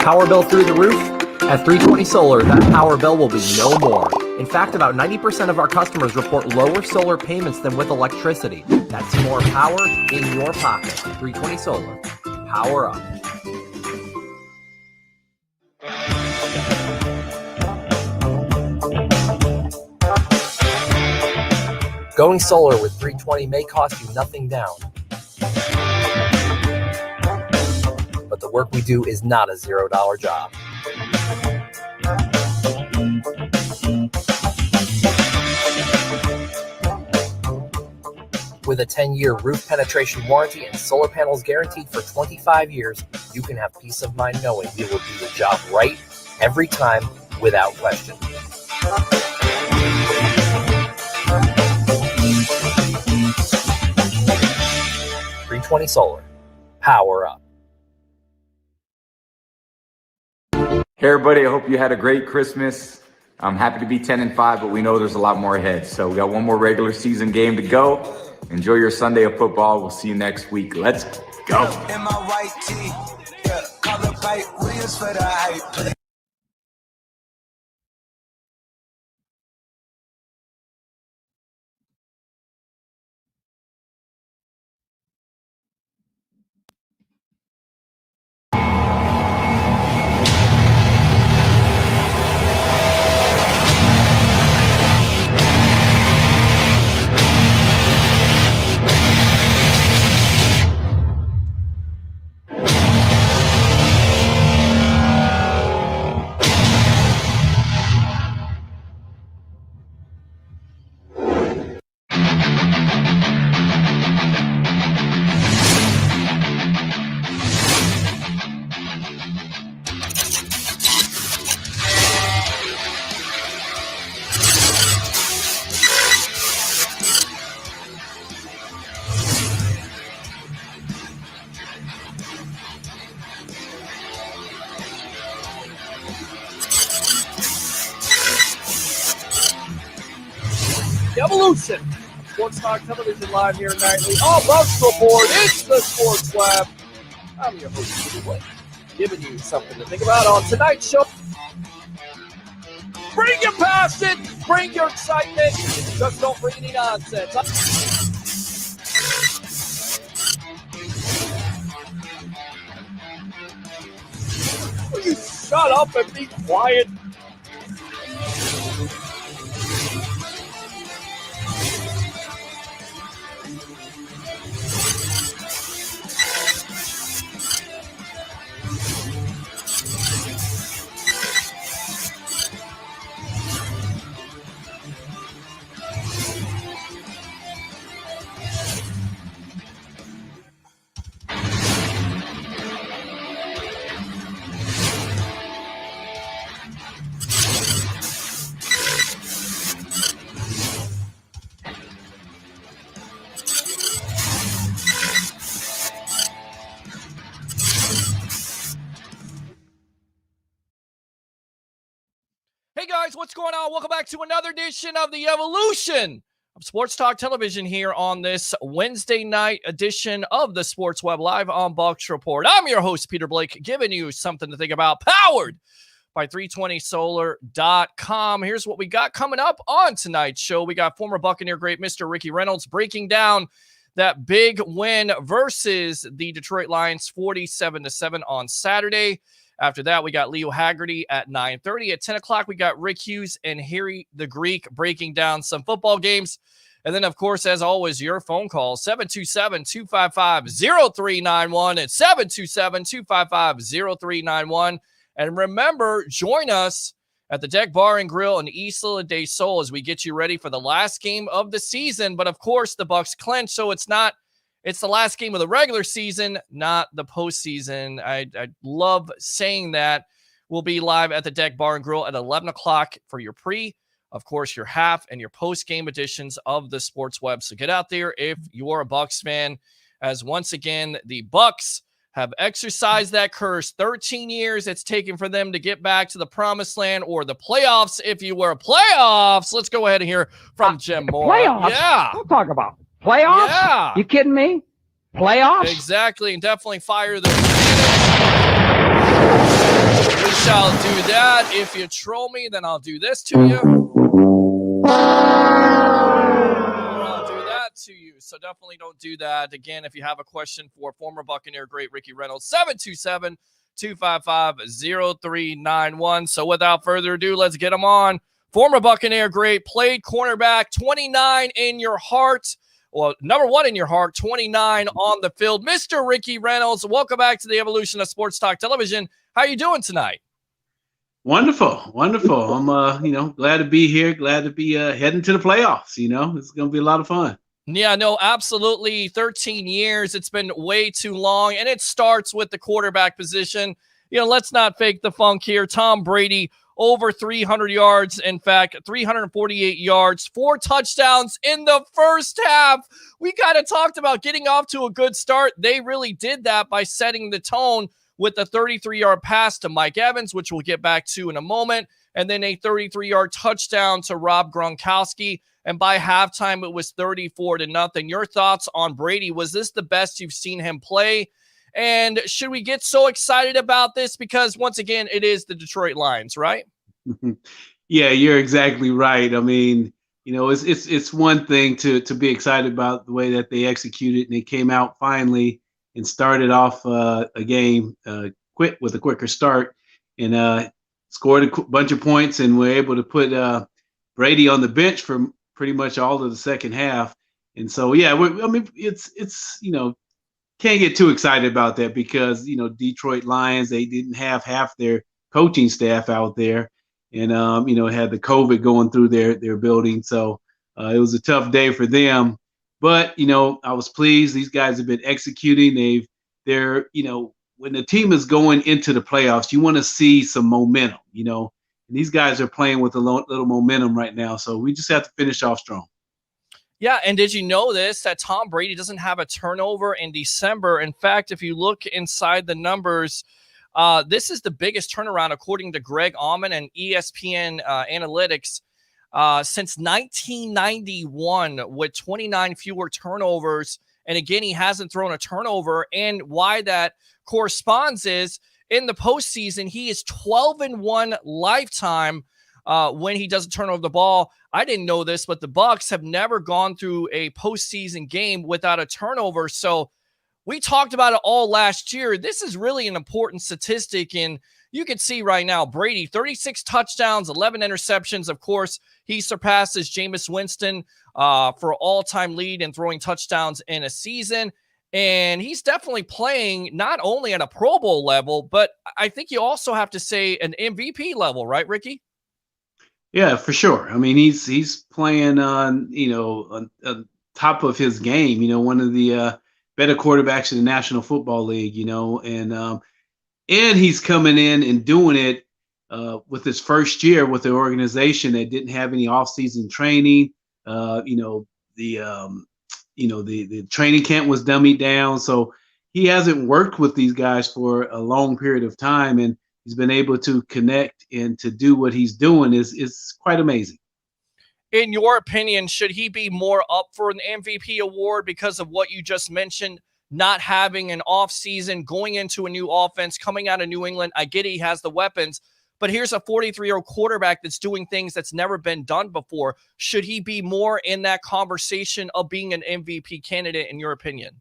Power bill through the roof? At 320 Solar, that power bill will be no more. In fact, about 90% of our customers report lower solar payments than with electricity. That's more power in your pocket. 320 Solar. Power up. Going solar with 320 may cost you nothing down. But the work we do is not a $0 job. With a 10-year roof penetration warranty and solar panels guaranteed for 25 years, you can have peace of mind knowing we will do the job right every time without question. .320 Solar. Power up. Hey everybody, I hope you had a great Christmas. I'm happy to be 10-5, but we know there's a lot more ahead. So we got one more regular season game to go. Enjoy your Sunday of football. We'll see you next week. Let's go. In my white tee, yeah, color white wheels for the hype. Evolution. Sports Talk Television live here nightly. All Bucs report. It's the Sports Web. I'm your host, Peter Blake, giving you something to think about on tonight's show. Bring your passion. Bring your excitement. Just don't bring any nonsense. Will you shut up and be quiet? Hey guys, what's going on? Welcome back to another edition of the Evolution of Sports Talk Television here on this Wednesday night edition of the Sports Web Live on Bucs Report. I'm your host, Peter Blake, giving you something to think about, powered by 320solar.com. Here's what we got coming up on tonight's show. We got former Buccaneer great Mr. Ricky Reynolds breaking down that big win versus the Detroit Lions 47-7 on Saturday. After that, we got Leo Haggerty at 9:30. At 10 o'clock, we got Rick Hughes and Harry the Greek breaking down some football games. And then, of course, as always, your phone call, 727-255-0391 and 727-255-0391. And remember, join us at the Deck Bar and Grill in Isla del Sol as we get you ready for the last game of the season. But, of course, the Bucs clinch, so it's the last game of the regular season, not the postseason. I love saying that. We'll be live at the Deck Bar and Grill at 11 o'clock for your pre, of course, your half, and your post-game editions of the Sports Web. So get out there if you're a Bucs fan, as once again, the Bucs have exercised that curse. 13 years it's taken for them to get back to the promised land, or the playoffs, if you were. Playoffs! Let's go ahead and hear from Jim Moore. Playoffs? Yeah. Don't talk about playoffs? Yeah. You kidding me? Playoffs? Exactly, and definitely fire the shall do that. If you troll me, then I'll do this to you. I'll do that to you. So definitely don't do that. Again, if you have a question for former Buccaneer great Ricky Reynolds, 727-255-0391. So without further ado, let's get him on. Former Buccaneer great, played cornerback, 29 in your heart. Well, number 1 in your heart, 29 on the field. Mr. Ricky Reynolds, welcome back to the evolution of Sports Talk Television. How are you doing tonight? Wonderful. I'm, glad to be here. Glad to be heading to the playoffs. It's going to be a lot of fun. Yeah, no, absolutely. 13 years. It's been way too long. And it starts with the quarterback position. Let's not fake the funk here. Tom Brady, over 300 yards. In fact, 348 yards, 4 touchdowns in the first half. We kind of talked about getting off to a good start. They really did that by setting the tone with a 33-yard pass to Mike Evans, which we'll get back to in a moment, and then a 33-yard touchdown to Rob Gronkowski. And by halftime, it was 34-0. Your thoughts on Brady? Was this the best you've seen him play? And should we get so excited about this? Because once again, it is the Detroit Lions, right? Yeah, you're exactly right. I mean, it's one thing to be excited about the way that they executed and they came out finally and started off a game quick with a quicker start and scored a bunch of points and were able to put Brady on the bench for pretty much all of the second half. And so, yeah, it's can't get too excited about that because, Detroit Lions, they didn't have half their coaching staff out there and, had the COVID going through their building. So it was a tough day for them. But, I was pleased. These guys have been executing. They're when the team is going into the playoffs, you want to see some momentum, and these guys are playing with a little momentum right now. So we just have to finish off strong. Yeah, and did you know that Tom Brady doesn't have a turnover in December? In fact, if you look inside the numbers, this is the biggest turnaround according to Greg Auman and ESPN Analytics since 1991 with 29 fewer turnovers. And again, he hasn't thrown a turnover. And why that corresponds is in the postseason, he is 12-1 lifetime when he doesn't turn over the ball. I didn't know this, but the Bucs have never gone through a postseason game without a turnover. So we talked about it all last year. This is really an important statistic. And you can see right now, Brady, 36 touchdowns, 11 interceptions. Of course, he surpasses Jameis Winston for all-time lead in throwing touchdowns in a season. And he's definitely playing not only at a Pro Bowl level, but I think you also have to say an MVP level, right, Ricky? Yeah, for sure. I mean, he's playing on top of his game. One of the better quarterbacks in the National Football League. And he's coming in and doing it with his first year with the organization that didn't have any offseason training. The training camp was dummied down, so he hasn't worked with these guys for a long period of time, and he's been able to connect and to do what he's doing is quite amazing. In your opinion, should he be more up for an MVP award because of what you just mentioned, not having an offseason, going into a new offense, coming out of New England? I get it, he has the weapons, but here's a 43-year-old quarterback that's doing things that's never been done before. Should he be more in that conversation of being an MVP candidate, in your opinion?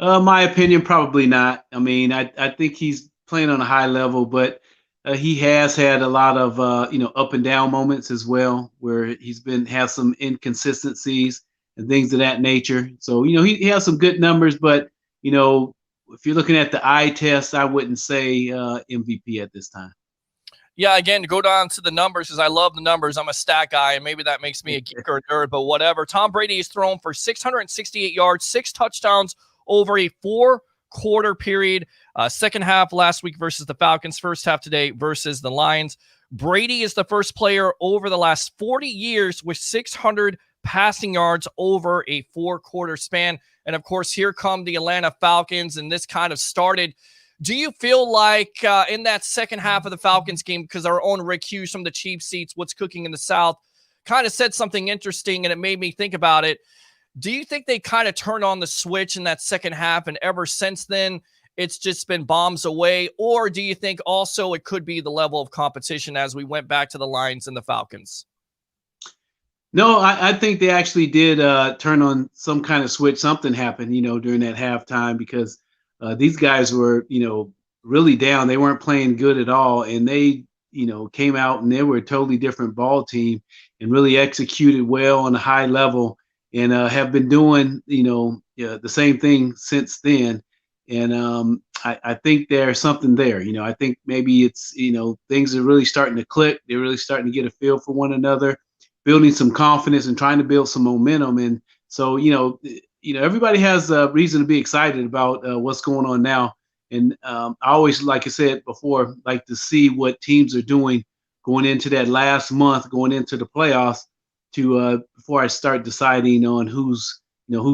My opinion, probably not. I mean, I think he's playing on a high level, but he has had a lot of up and down moments as well, where he's have some inconsistencies and things of that nature. So he has some good numbers, but if you're looking at the eye test, I wouldn't say MVP at this time. Yeah, again, to go down to the numbers, because I love the numbers. I'm a stat guy, and maybe that makes me a geek or a nerd, but whatever. Tom Brady is thrown for 668 yards, 6 touchdowns over a 4-quarter period. Second half last week versus the Falcons, first half today versus the Lions. Brady is the first player over the last 40 years with 600 passing yards over a 4-quarter span. And of course, here come the Atlanta Falcons, and this kind of started. Do you feel like in that second half of the Falcons game, because our own Rick Hughes from the cheap seats, What's Cooking in the South, kind of said something interesting, and it made me think about it. Do you think they kind of turned on the switch in that second half, and ever since then, it's just been bombs away? Or do you think also it could be the level of competition as we went back to the Lions and the Falcons? No, I think they actually did turn on some kind of switch. Something happened, during that halftime because these guys were, really down. They weren't playing good at all, and they, came out and they were a totally different ball team and really executed well on a high level and have been doing, the same thing since then. And I think there's something there. I think maybe it's, things are really starting to click. They're really starting to get a feel for one another, building some confidence and trying to build some momentum. And so, everybody has a reason to be excited about what's going on now. And I always, like I said before, like to see what teams are doing going into that last month, going into the playoffs to before I start deciding on who's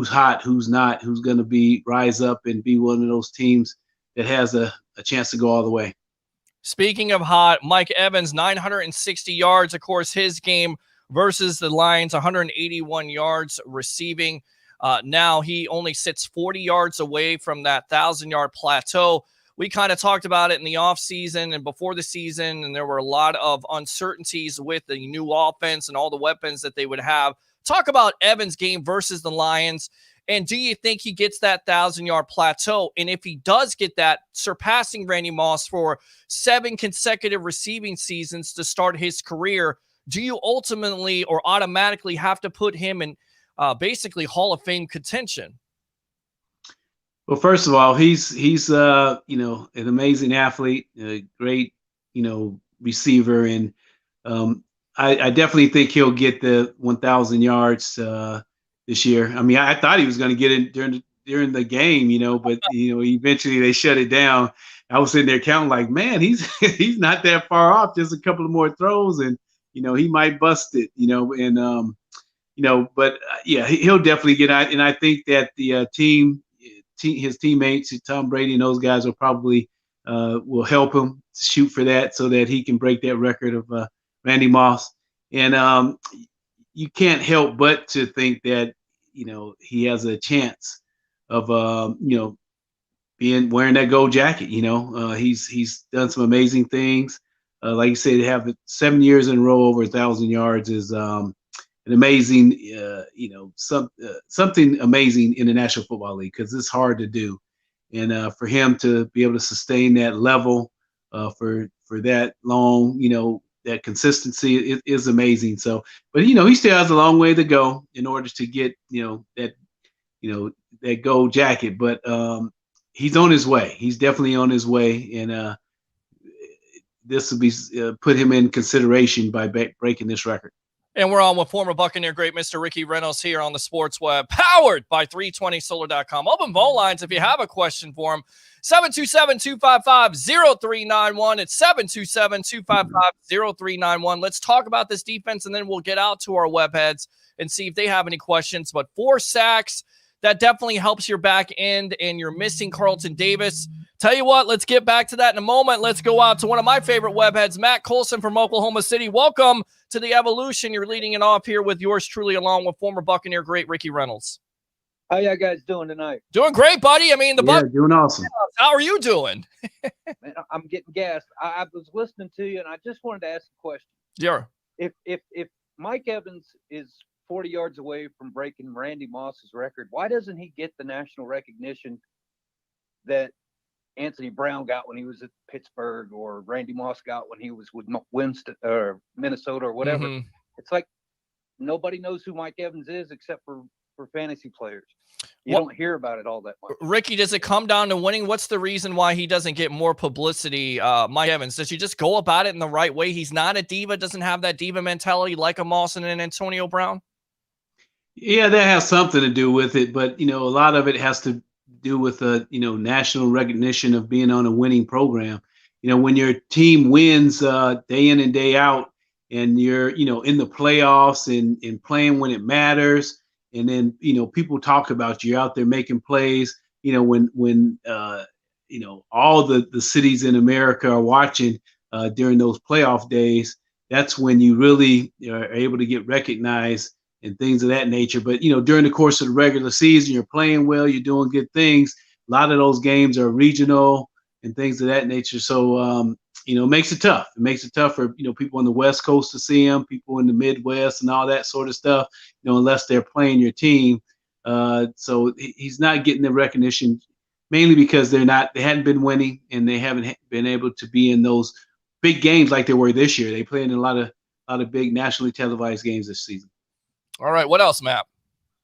hot, who's not, who's going to be rise up and be one of those teams that has a chance to go all the way. Speaking of hot, Mike Evans, 960 yards, of course, his game versus the Lions, 181 yards receiving. Now he only sits 40 yards away from that 1,000-yard plateau. We kind of talked about it in the offseason and before the season, and there were a lot of uncertainties with the new offense and all the weapons that they would have. Talk about Evans' game versus the Lions, and do you think he gets that 1,000-yard plateau? And if he does get that, surpassing Randy Moss for 7 consecutive receiving seasons to start his career, do you ultimately or automatically have to put him in basically Hall of Fame contention? Well, first of all, he's an amazing athlete, a great receiver, and I definitely think he'll get the 1,000 yards this year. I mean, I thought he was going to get it during the game, but eventually they shut it down. I was sitting there counting like, man, he's not that far off, just a couple of more throws, and he might bust it, but yeah, he'll definitely get out. And I think that the his teammates, Tom Brady and those guys will probably will help him shoot for that so that he can break that record of Randy Moss. And you can't help but to think that, he has a chance of, wearing that gold jacket. He's done some amazing things. Like you said, to have 7 years in a row over 1,000 yards is an amazing, something amazing in the National Football League because it's hard to do. And for him to be able to sustain that level for that long, that consistency is amazing. So, but he still has a long way to go in order to get that gold jacket. But he's on his way. He's definitely on his way, and this will be put him in consideration by breaking this record. And we're on with former Buccaneer great Mr. Ricky Reynolds here on the Sports Web, powered by 320solar.com. Open phone lines if you have a question for him. 727-255-0391. It's 727-255-0391. Let's talk about this defense, and then we'll get out to our web heads and see if they have any questions. But 4 sacks, that definitely helps your back end, and you're missing Carlton Davis. Tell you what, let's get back to that in a moment. Let's go out to one of my favorite web heads, Matt Colson from Oklahoma City. Welcome to the Evolution. You're leading it off here with yours truly, along with former Buccaneer great Ricky Reynolds. How y'all guys doing tonight? Doing great, buddy. I mean, the Bucs doing awesome. How are you doing? Man, I'm getting gassed. I was listening to you, and I just wanted to ask a question. Yeah. If Mike Evans is 40 yards away from breaking Randy Moss's record, why doesn't he get the national recognition that Anthony Brown got when he was at Pittsburgh, or Randy Moss got when he was with Winston or Minnesota or whatever? Mm-hmm. It's like nobody knows who Mike Evans is except for fantasy players. You don't hear about it all that much. Ricky, does it come down to winning? What's the reason why he doesn't get more publicity, Mike Evans? Does he just go about it in the right way? He's not a diva, doesn't have that diva mentality like a Moss and an Antonio Brown? Yeah, that has something to do with it, but a lot of it has to do with national recognition of being on a winning program. When your team wins day in and day out, and you're in the playoffs and playing when it matters, and then people talk about you out there making plays. When all the cities in America are watching during those playoff days, that's when you really are able to get recognized and things of that nature. But during the course of the regular season, you're playing well, you're doing good things, A lot of those games are regional and things of that nature. So, it makes it tough. It makes it tough for, people on the West Coast to see him, people in the Midwest and all that sort of stuff, unless they're playing your team. So he's not getting the recognition mainly because they hadn't been winning and they haven't been able to be in those big games like they were this year. They played in a lot of big nationally televised games this season. All right. What else, Matt?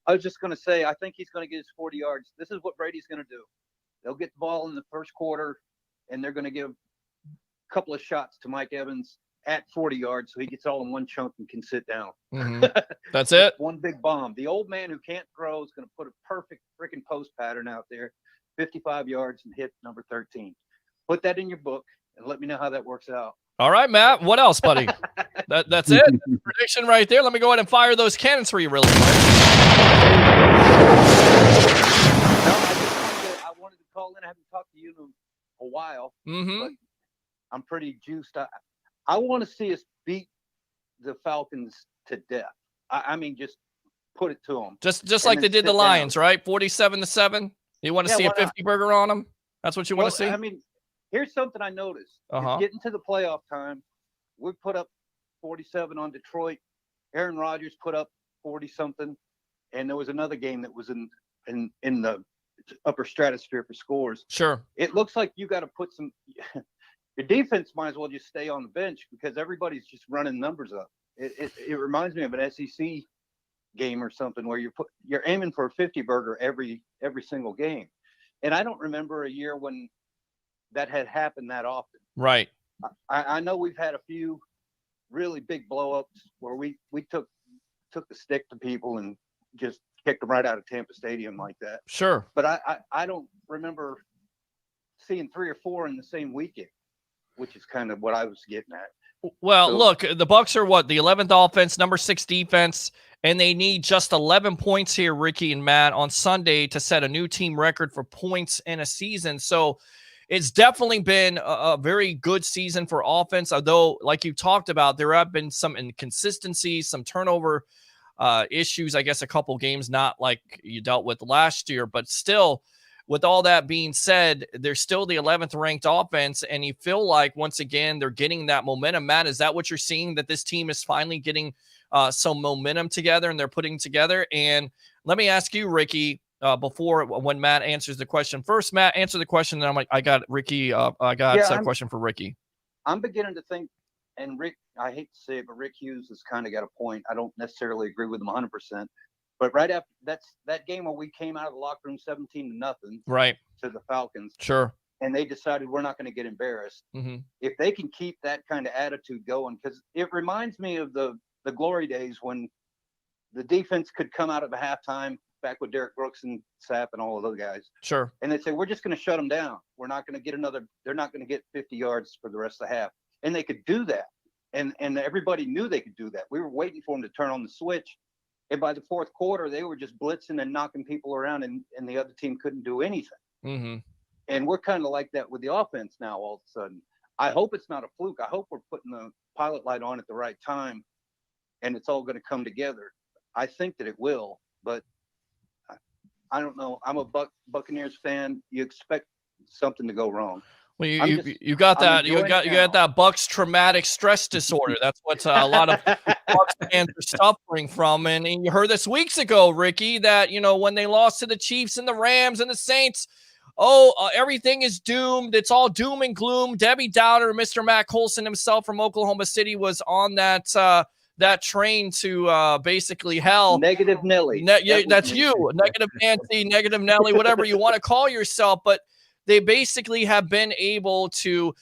I was just going to say, I think he's going to get his 40 yards. This is what Brady's going to do. They'll get the ball in the first quarter, and they're going to give a couple of shots to Mike Evans at 40 yards so he gets all in one chunk and can sit down. Mm-hmm. That's it? One big bomb. The old man who can't throw is going to put a perfect freaking post pattern out there, 55 yards, and hit number 13. Put that in your book and let me know how that works out. All right, Matt. What else, buddy? That's it. Prediction right there. Let me go ahead and fire those cannons for you really quick. I wanted to call in. I haven't talked to you in a while. Mm-hmm. But I'm pretty juiced. I want to see us beat the Falcons to death. I mean, just put it to them. Just like they did the Lions, right? 47-7. You want to see a 50 burger on them? That's what you want to see? I mean, here's something I noticed. It's getting to the playoff time. We put up 47 on Detroit. Aaron Rodgers put up 40-something. And there was another game that was in the upper stratosphere for scores. Sure. It looks like you got to put some – your defense might as well just stay on the bench because everybody's just running numbers up. It reminds me of an SEC game or something where you're aiming for a 50 burger every single game. And I don't remember a year when that had happened that often. Right. I know we've had a few really big blow-ups where we took the stick to people and just kicked them right out of Tampa Stadium like that. Sure. But I don't remember seeing 3 or 4 in the same weekend, which is kind of what I was getting at. Well, look, the Bucs are what? The 11th offense, number 6 defense, and they need just 11 points here, Ricky and Matt, on Sunday to set a new team record for points in a season. So it's definitely been a very good season for offense, although, like you talked about, there have been some inconsistencies, some turnover issues, I guess a couple games, not like you dealt with last year, but still, with all that being said, they're still the 11th ranked offense, and you feel like, once again, they're getting that momentum. Matt, is that what you're seeing, that this team is finally getting some momentum together and they're putting together? And let me ask you, Ricky, when Matt answers the question. First, Matt, answer the question, and I'm like, I got Ricky. I got a question for Ricky. I'm beginning to think, and Rick, I hate to say it, but Rick Hughes has kind of got a point. I don't necessarily agree with him 100%. But right after that game where we came out of the locker room 17-0, right, to the Falcons, sure, and they decided we're not going to get embarrassed. Mm-hmm. If they can keep that kind of attitude going, because it reminds me of the glory days when the defense could come out of a halftime back with Derek Brooks and Sapp and all of those guys. Sure. And they'd say, we're just going to shut them down. We're not going to get they're not going to get 50 yards for the rest of the half. And they could do that. And everybody knew they could do that. We were waiting for them to turn on the switch. And by the fourth quarter, they were just blitzing and knocking people around, and the other team couldn't do anything. Mm-hmm. And we're kind of like that with the offense now all of a sudden. I hope it's not a fluke. I hope we're putting the pilot light on at the right time, and it's all going to come together. I think that it will, but I don't know. I'm a Buccaneers fan. You expect something to go wrong. Well, you got that Bucs traumatic stress disorder. That's what a lot of Bucs fans are suffering from. And you heard this weeks ago, Ricky, that when they lost to the Chiefs and the Rams and the Saints, everything is doomed. It's all doom and gloom. Debbie Downer, Mr. Matt Colson himself from Oklahoma City, was on that train to basically hell. Negative Nelly. That's you. Negative Nancy, negative Nelly, whatever you want to call yourself, but they basically have been able to,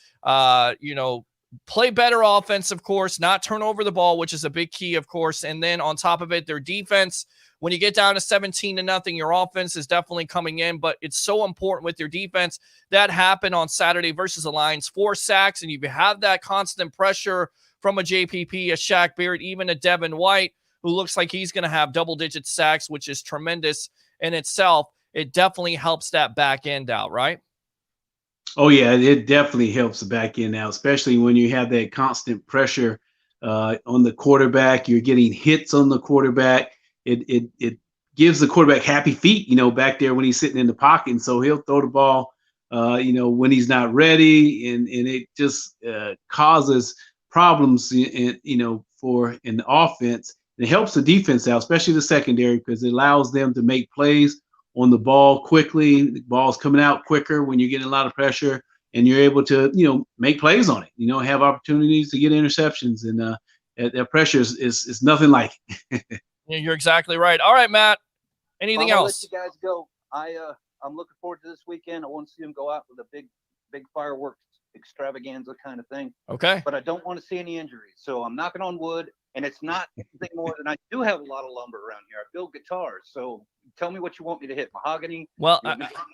play better offense, of course, not turn over the ball, which is a big key, of course. And then on top of it, their defense, when you get down to 17-0, your offense is definitely coming in, but it's so important with your defense. That happened on Saturday versus the Lions, 4 sacks. And you have that constant pressure from a JPP, a Shaq Barrett, even a Devin White, who looks like he's going to have double-digit sacks, which is tremendous in itself. It definitely helps that back end out, right? Oh, yeah, it definitely helps the back end out, especially when you have that constant pressure on the quarterback. You're getting hits on the quarterback. It gives the quarterback happy feet, back there when he's sitting in the pocket. And so he'll throw the ball, when he's not ready, and it just causes problems, in the offense. And it helps the defense out, especially the secondary, because it allows them to make plays on the ball quickly. The ball's coming out quicker when you're getting a lot of pressure, and you're able to, make plays on it. Have opportunities to get interceptions, and that pressure is nothing like it. Yeah, you're exactly right. All right, Matt. Anything else? Let you guys go. I'm looking forward to this weekend. I want to see them go out with a big fireworks extravaganza kind of thing. Okay. But I don't want to see any injuries. So I'm knocking on wood, and it's not anything more than I do have a lot of lumber around here. I build guitars. So tell me what you want me to hit. Mahogany? Well,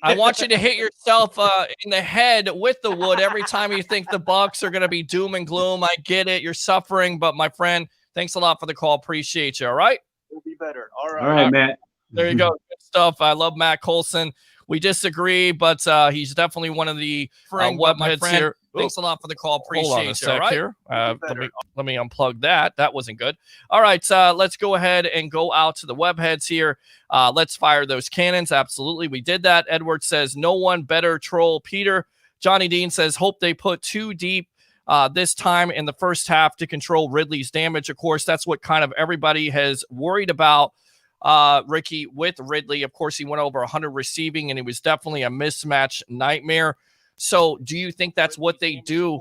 I want you to hit yourself in the head with the wood every time you think the Bucs are going to be doom and gloom. I get it. You're suffering. But my friend, thanks a lot for the call. Appreciate you. All right. It'll be better. All right. All right, Matt. There you go. Good stuff. I love Matt Colson. We disagree, but he's definitely one of the webheads here. Thanks a lot for the call. Appreciate you. All right. Here. Let me unplug that. That wasn't good. All right. Let's go ahead and go out to the webheads here. Let's fire those cannons. Absolutely. We did that. Edward says, no one better troll Peter. Johnny Dean says, hope they put too deep this time in the first half to control Ridley's damage. Of course, that's what kind of everybody has worried about. Ricky, with Ridley, of course, he went over 100 receiving, and it was definitely a mismatch nightmare. So do you think that's what they do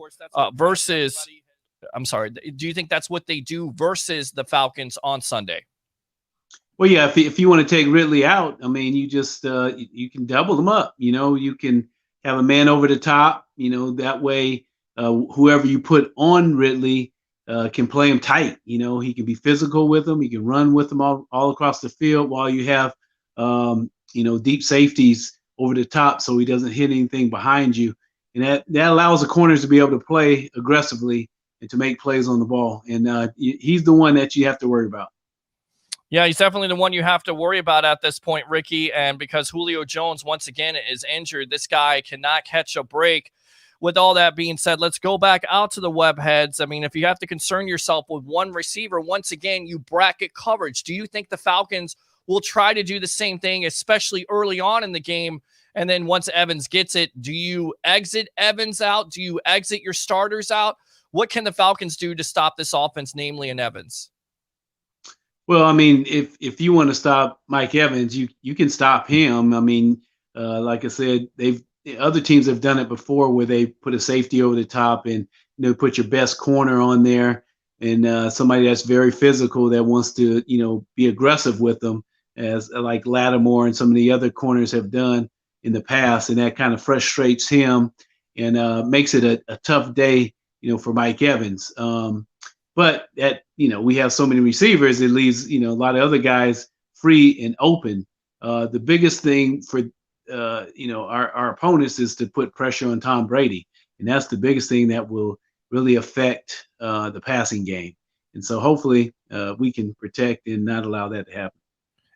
versus do you think that's what they do versus the Falcons on Sunday? Well, yeah, if you want to take Ridley out, I mean, you just you can double them up. You can have a man over the top. That way, whoever you put on Ridley can play him tight. He can be physical with them. He can run with them all across the field, while you have deep safeties over the top, so he doesn't hit anything behind you. And that allows the corners to be able to play aggressively and to make plays on the ball. And he's the one that you have to worry about. Yeah, he's definitely the one you have to worry about at this point, Ricky. And because Julio Jones, once again, is injured, this guy cannot catch a break. With all that being said, let's go back out to the webheads. I mean, if you have to concern yourself with one receiver, once again, you bracket coverage. Do you think the Falcons will try to do the same thing, especially early on in the game? And then once Evans gets it, do you exit Evans out? Do you exit your starters out? What can the Falcons do to stop this offense, namely in Evans? Well, I mean, if you want to stop Mike Evans, you can stop him. I mean, like I said, other teams have done it before, where they put a safety over the top and put your best corner on there, and somebody that's very physical that wants to be aggressive with them, as like Lattimore and some of the other corners have done in the past, and that kind of frustrates him and makes it a tough day for Mike Evans. But that we have so many receivers, it leaves a lot of other guys free and open. The biggest thing for our opponents is to put pressure on Tom Brady. And that's the biggest thing that will really affect the passing game. And so hopefully we can protect and not allow that to happen.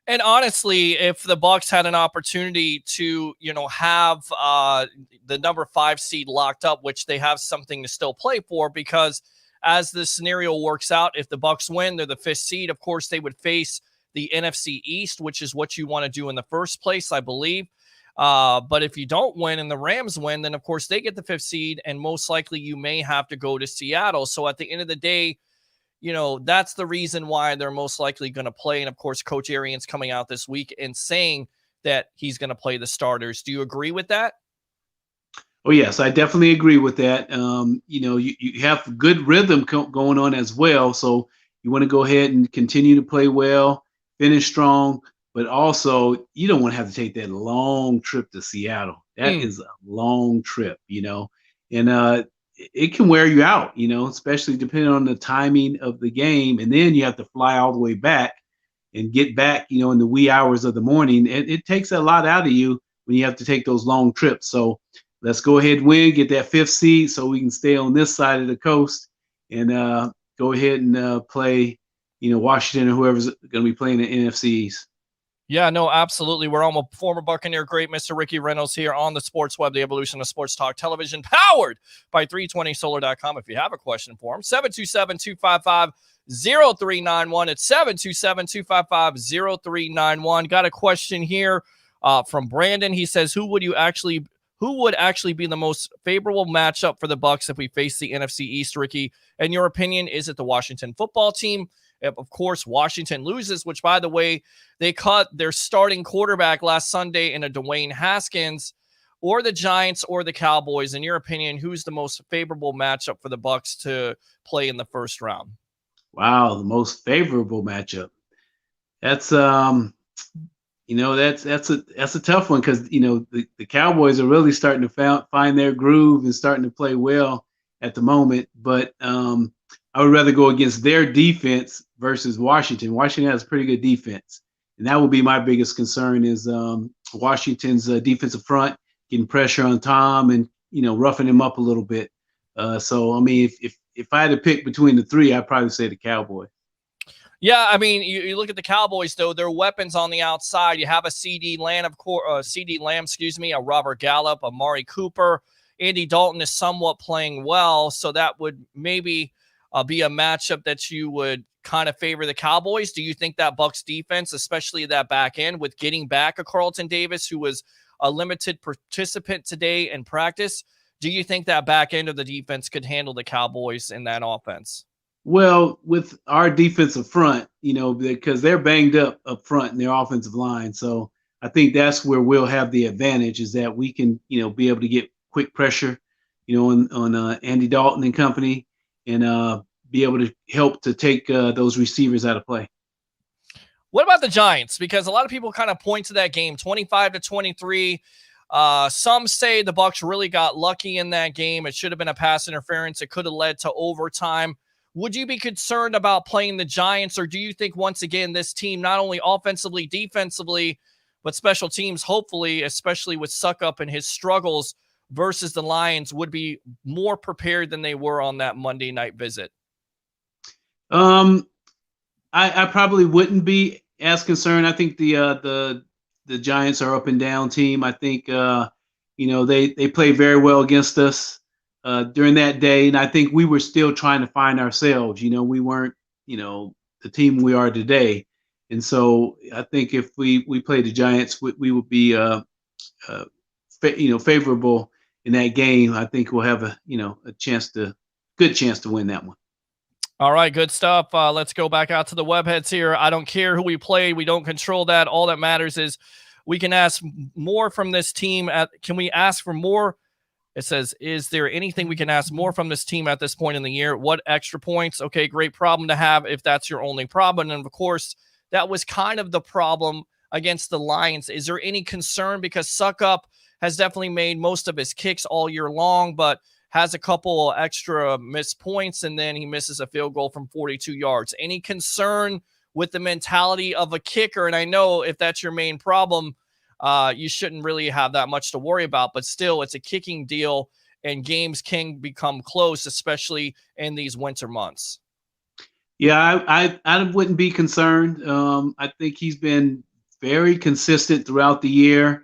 And honestly, if the Bucs had an opportunity to, have the number 5 seed locked up, which they have something to still play for, because as the scenario works out, if the Bucs win, they're the 5th seed. Of course, they would face the NFC East, which is what you want to do in the first place, I believe. But if you don't win and the Rams win, then of course they get the 5th seed, and most likely you may have to go to Seattle. So at the end of the day, that's the reason why they're most likely going to play. And of course, Coach Arians coming out this week and saying that he's going to play the starters. Do you agree with that? Oh, yes, I definitely agree with that. You have good rhythm going on as well. So you want to go ahead and continue to play well, finish strong, but also you don't want to have to take that long trip to Seattle. That is a long trip, and it can wear you out, especially depending on the timing of the game. And then you have to fly all the way back and get back, in the wee hours of the morning. It takes a lot out of you when you have to take those long trips. So let's go ahead and win, get that 5th seed so we can stay on this side of the coast and go ahead and play, Washington or whoever's going to be playing the NFCs. Yeah, no, absolutely. We're on with former Buccaneer great Mr. Ricky Reynolds here on the Sports Web, the evolution of sports talk television, powered by 320solar.com. If you have a question for him, 0391. It's 727-255-0391. Got a question here from Brandon. He says, who would actually be the most favorable matchup for the Bucs if we face the NFC East, Ricky? In your opinion, is it the Washington football team? If, of course, Washington loses, which, by the way, they cut their starting quarterback last Sunday in a Dwayne Haskins, or the Giants or the Cowboys. In your opinion, who's the most favorable matchup for the Bucs to play in the first round? Wow, the most favorable matchup. That's that's a tough one because the Cowboys are really starting to find their groove and starting to play well at the moment. But I would rather go against their defense versus Washington. Washington has a pretty good defense, and that would be my biggest concern is Washington's defensive front getting pressure on Tom and roughing him up a little bit. So I mean, if I had to pick between the three, I'd probably say the Cowboys. Yeah, I mean, you look at the Cowboys, though, their weapons on the outside. You have a CD Lamb, a Robert Gallup, a Amari Cooper. Andy Dalton is somewhat playing well, so that would maybe be a matchup that you would kind of favor the Cowboys. Do you think that Bucs defense, especially that back end, with getting back a Carlton Davis, who was a limited participant today in practice, do you think that back end of the defense could handle the Cowboys in that offense? Well, with our defensive front, because they're banged up front in their offensive line. So I think that's where we'll have the advantage is that we can, be able to get quick pressure, on Andy Dalton and company and be able to help to take those receivers out of play. What about the Giants? Because a lot of people kind of point to that game, 25-23. Some say the Bucs really got lucky in that game. It should have been a pass interference. It could have led to overtime. Would you be concerned about playing the Giants, or do you think, once again, this team, not only offensively, defensively, but special teams, hopefully, especially with Suckup and his struggles versus the Lions, would be more prepared than they were on that Monday night visit? I probably wouldn't be as concerned. I think the Giants are up and down team. I think they played very well against us during that day, and I think we were still trying to find ourselves. We weren't the team we are today, and so I think if we played the Giants, we would be favorable in that game. I think we'll have a good chance to win that one. All right, good stuff. Let's go back out to the webheads here. I don't care who we play. We don't control that. All that matters is we can ask more from this team. Can we ask for more? It says, is there anything we can ask more from this team at this point in the year? What extra points? Okay, great problem to have if that's your only problem. And, of course, that was kind of the problem against the Lions. Is there any concern? Because Suckup has definitely made most of his kicks all year long, but has a couple extra missed points, and then he misses a field goal from 42 yards. Any concern with the mentality of a kicker? And I know if that's your main problem, you shouldn't really have that much to worry about, but still, it's a kicking deal, and games can become close, especially in these winter months. Yeah, I wouldn't be concerned. I think he's been very consistent throughout the year.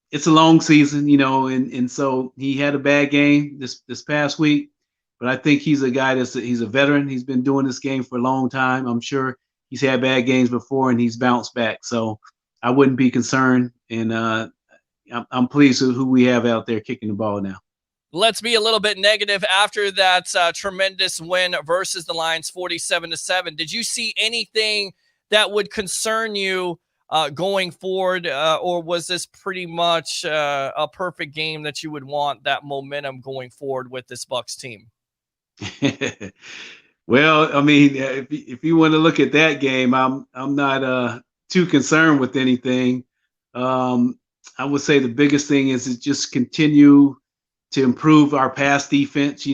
It's a long season, and so he had a bad game this past week, but I think he's a guy he's a veteran. He's been doing this game for a long time. I'm sure he's had bad games before and he's bounced back. So I wouldn't be concerned, and I'm pleased with who we have out there kicking the ball now. Let's be a little bit negative after that tremendous win versus the Lions, 47-7. Did you see anything that would concern you going forward, or was this pretty much a perfect game that you would want that momentum going forward with this Bucs team? Well, I mean, if you want to look at that game, I'm not too concerned with anything. I would say the biggest thing is to just continue to improve our pass defense.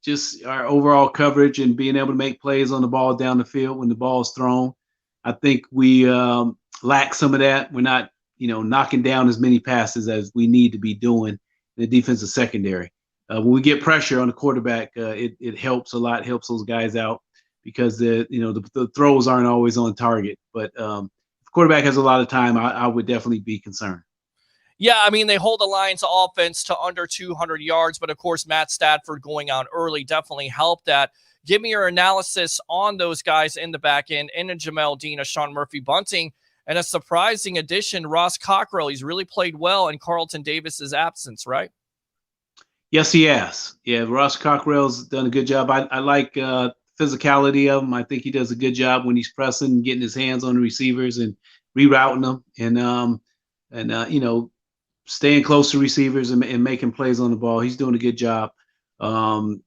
Just our overall coverage and being able to make plays on the ball down the field when the ball is thrown. I think we lack some of that. We're not, knocking down as many passes as we need to be doing in the defensive secondary. When we get pressure on the quarterback, it helps a lot, helps those guys out because the throws aren't always on target. But if the quarterback has a lot of time, I would definitely be concerned. Yeah, I mean, they hold the Lions offense to under 200 yards, but of course, Matt Stafford going out early definitely helped that. Give me your analysis on those guys in the back end, and a Jamel Dean, a Sean Murphy Bunting, and a surprising addition, Ross Cockrell. He's really played well in Carlton Davis's absence, right? Yes, he has. Yeah, Ross Cockrell's done a good job. I like physicality of him. I think he does a good job when he's pressing, getting his hands on the receivers and rerouting them, and you know, staying close to receivers and making plays on the ball. He's doing a good job. Um,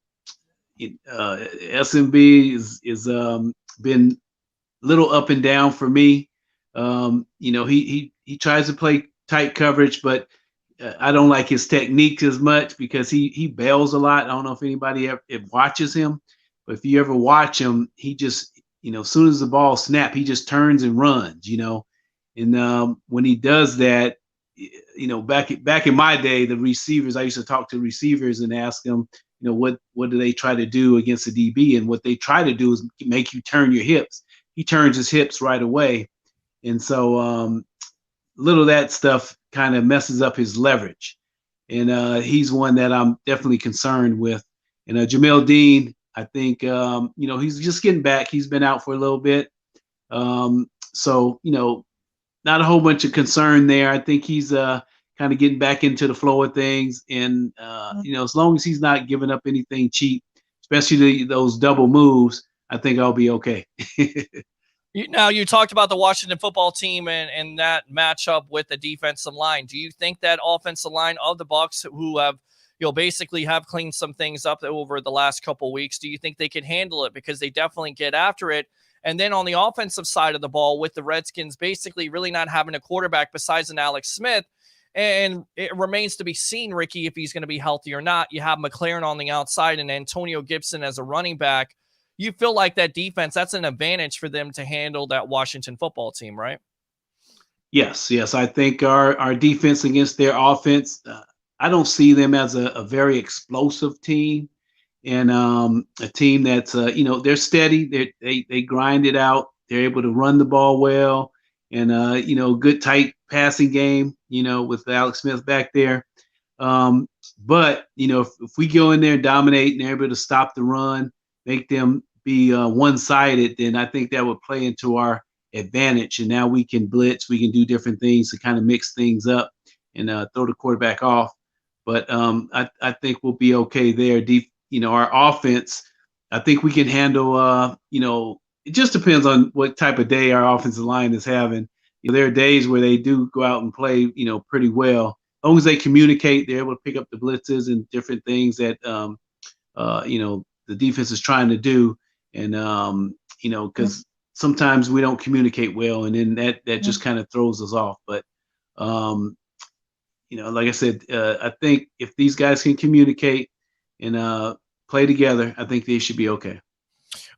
SMB is been a little up and down for me. You know, he tries to play tight coverage, but I don't like his technique as much because he bails a lot. I don't know if anybody ever watches him, but if you ever watch him, he just, you know, as soon as the ball snap, he just turns and runs. You know, and when he does that, you know, back in my day, the receivers, I used to talk to receivers and ask them, you know, what do they try to do against a DB? And what they try to do is make you turn your hips. He turns his hips right away, and so little of that stuff kind of messes up his leverage. And he's one that I'm definitely concerned with. And Jamel Dean, I think, you know, he's just getting back. He's been out for a little bit. So, you know, not a whole bunch of concern there. I think he's kind of getting back into the flow of things. And, you know, as long as he's not giving up anything cheap, especially those double moves, I think I'll be okay. Now, you talked about the Washington football team and that matchup with the defensive line. Do you think that offensive line of the Bucs, who have, you know, basically have cleaned some things up over the last couple of weeks, do you think they can handle it? Because they definitely get after it. And then on the offensive side of the ball, with the Redskins basically really not having a quarterback besides an Alex Smith, and it remains to be seen, Ricky, if he's going to be healthy or not. You have McLaren on the outside and Antonio Gibson as a running back. You feel like that defense, that's an advantage for them to handle that Washington football team, right? Yes. I think our defense against their offense, I don't see them as a very explosive team, and a team that's you know, they're steady. They grind it out. They're able to run the ball well, and you know, good tight passing game. You know, with Alex Smith back there. But you know, if we go in there and dominate and they're able to stop the run, make them be one-sided, then I think that would play into our advantage. And now we can blitz, we can do different things to kind of mix things up and throw the quarterback off. But I think we'll be okay there. Deep, you know, our offense, I think we can handle. You know, it just depends on what type of day our offensive line is having. You know, there are days where they do go out and play, you know, pretty well. As long as they communicate, they're able to pick up the blitzes and different things that you know, the defense is trying to do. And you know, because sometimes we don't communicate well, and then that just kind of throws us off. But you know, like I said, I think if these guys can communicate and play together, I think they should be okay.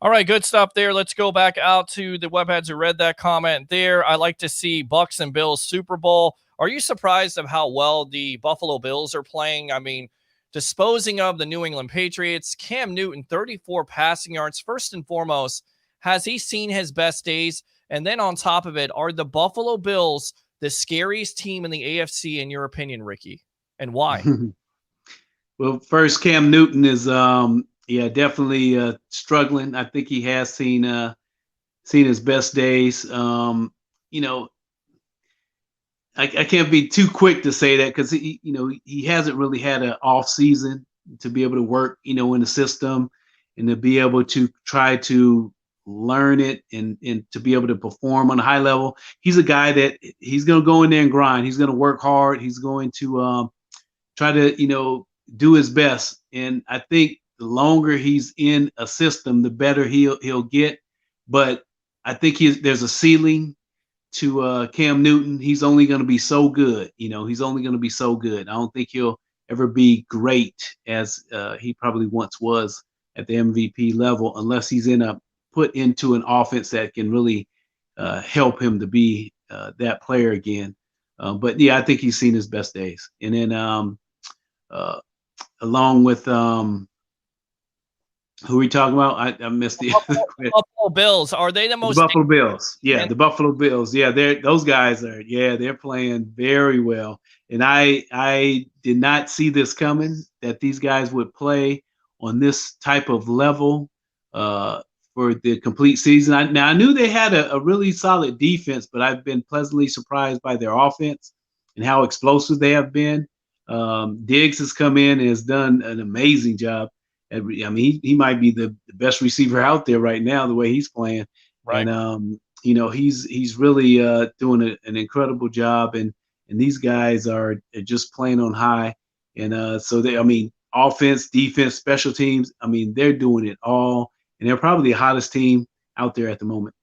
All right, good stuff there. Let's go back out to the webheads who read that comment there. I like to see Bucs and Bills Super Bowl. Are you surprised of how well the Buffalo Bills are playing? I mean, disposing of the New England Patriots. Cam Newton, 34 passing yards. First and foremost, has he seen his best days? And then on top of it, are the Buffalo Bills the scariest team in the AFC in your opinion, Ricky? And why? Well, first, Cam Newton is yeah, definitely struggling. I think he has seen his best days. You know, I can't be too quick to say that because you know, he hasn't really had an off season to be able to work, you know, in the system and to be able to try to learn it and to be able to perform on a high level. He's a guy that he's going to go in there and grind. He's going to work hard. He's going to try to, you know, do his best. And I think the longer he's in a system, the better he'll get. But I think there's a ceiling to Cam Newton. He's only going to be so good. You know, he's only going to be so good. I don't think he'll ever be great as he probably once was at the MVP level, unless he's put into an offense that can really help him to be that player again. But yeah, I think he's seen his best days. And then along with Who are we talking about? I missed the other question. Buffalo Bills, are they the The most Buffalo Bills. Yeah, and the Buffalo Bills. Yeah, those guys are, yeah, they're playing very well. And I did not see this coming, that these guys would play on this type of level uh, for the complete season. Now I knew they had a really solid defense, but I've been pleasantly surprised by their offense and how explosive they have been. Diggs has come in and has done an amazing job. I mean, he might be the best receiver out there right now, the way he's playing. right? And he's really doing an incredible job, and these guys are just playing on high. And so they, I mean, offense, defense, special teams, I mean, they're doing it all, and they're probably the hottest team out there at the moment.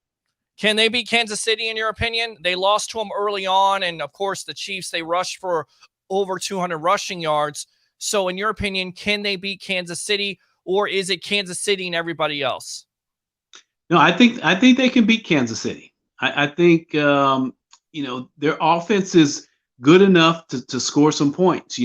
Can they beat Kansas City in your opinion? They lost to them early on, and of course the Chiefs, they rushed for over 200 rushing yards. So in your opinion, can they beat Kansas City, or is it Kansas City and everybody else? No, I think they can beat Kansas City. I think their offense is good enough to score some points.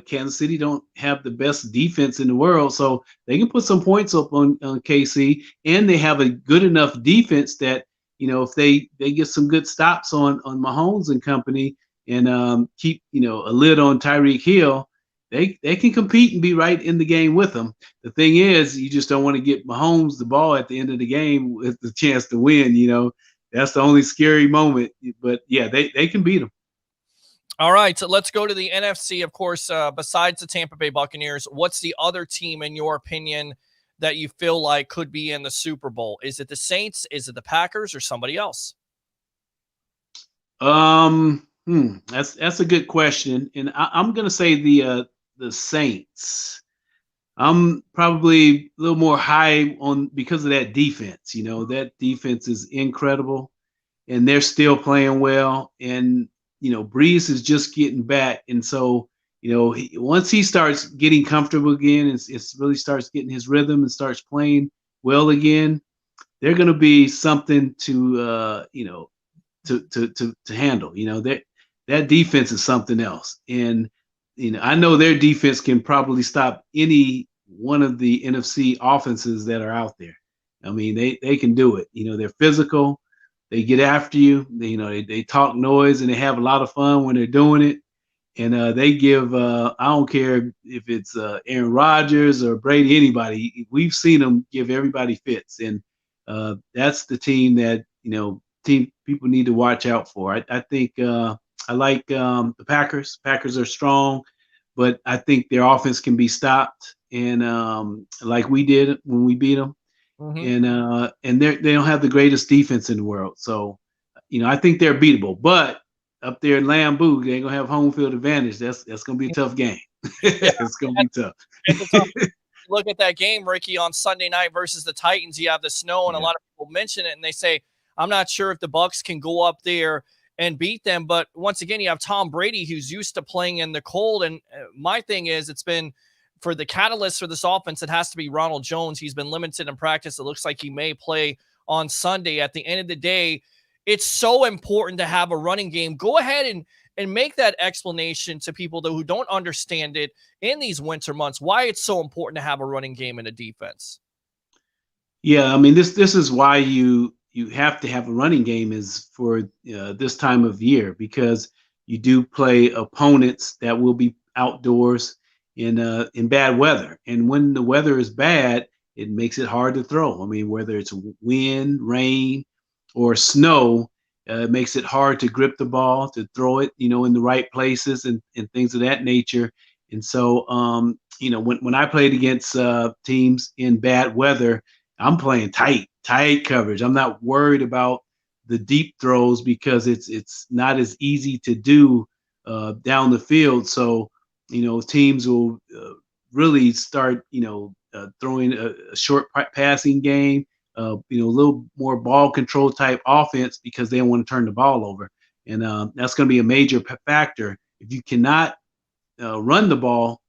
Kansas City don't have the best defense in the world, so they can put some points up on KC, and they have a good enough defense that if they get some good stops on Mahomes and company, and keep a lid on Tyreek Hill, they can compete and be right in the game with them. The thing is, you just don't want to get Mahomes the ball at the end of the game with the chance to win. That's the only scary moment. But yeah, they can beat them. All right, so let's go to the NFC. Of course, besides the Tampa Bay Buccaneers, what's the other team, in your opinion, that you feel like could be in the Super Bowl? Is it the Saints? Is it the Packers, or somebody else? That's a good question, and I'm gonna say the Saints. I'm probably a little more high on because of that defense. That defense is incredible, and they're still playing well. And Breeze is just getting back, and so once he starts getting comfortable again, and it's really starts getting his rhythm and starts playing well again, they're going to be something to handle. That defense is something else, and I know their defense can probably stop any one of the NFC offenses that are out there. I mean, they can do it. They're physical. They get after you. They talk noise, and they have a lot of fun when they're doing it. And they give. I don't care if it's Aaron Rodgers or Brady, anybody. We've seen them give everybody fits, and that's the team that team people need to watch out for. I think I like the Packers. Packers are strong, but I think their offense can be stopped, and like we did when we beat them. And they don't have the greatest defense in the world, so I think they're beatable. But up there in Lambeau, they ain't gonna have home field advantage. That's gonna be a tough game. It's gonna be tough. It's a tough look at that game, Ricky, on Sunday night versus the Titans. You have the snow, and a lot of people mention it, and they say, I'm not sure if the Bucs can go up there and beat them. But once again, you have Tom Brady, who's used to playing in the cold. And my thing is, it's been for the catalyst for this offense, it has to be Ronald Jones. He's been limited in practice. It looks like he may play on Sunday. At the end of the day, it's so important to have a running game. Go ahead and make that explanation to people who don't understand it in these winter months, why it's so important to have a running game and a defense. Yeah, I mean, this is why you have to have a running game is for this time of year, because you do play opponents that will be outdoors in bad weather. And when the weather is bad, it makes it hard to throw. I mean, whether it's wind, rain, or snow, it makes it hard to grip the ball, to throw it, in the right places and things of that nature. And so, when I played against teams in bad weather, I'm playing tight coverage. I'm not worried about the deep throws because it's not as easy to do down the field. So, teams will really start, throwing a short passing game, a little more ball control type offense because they don't want to turn the ball over. And that's going to be a major factor. If you cannot run the ball